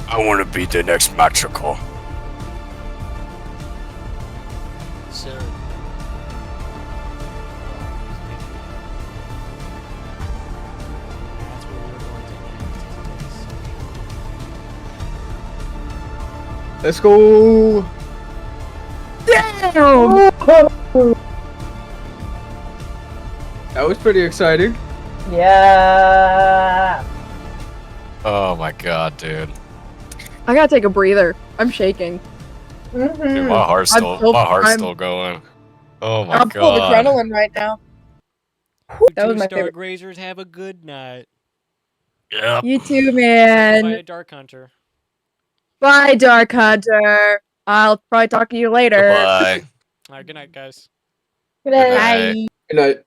I want to be the next Matrical. Son. That's where we're going to end today's Let's go. That was pretty exciting. Yeah. Oh my god, dude. I gotta take a breather. I'm shaking. Dude, my heart's I'm still going. Oh my I'm full of god. adrenaline right now. That was my favorite. Stargazers, have a good night. Yep. You too, Bye, man. Dark Hunter. Bye, Dark Hunter. I'll probably talk to you later. Goodbye. All right, good night, guys. Good night. Good night. Bye. Good night.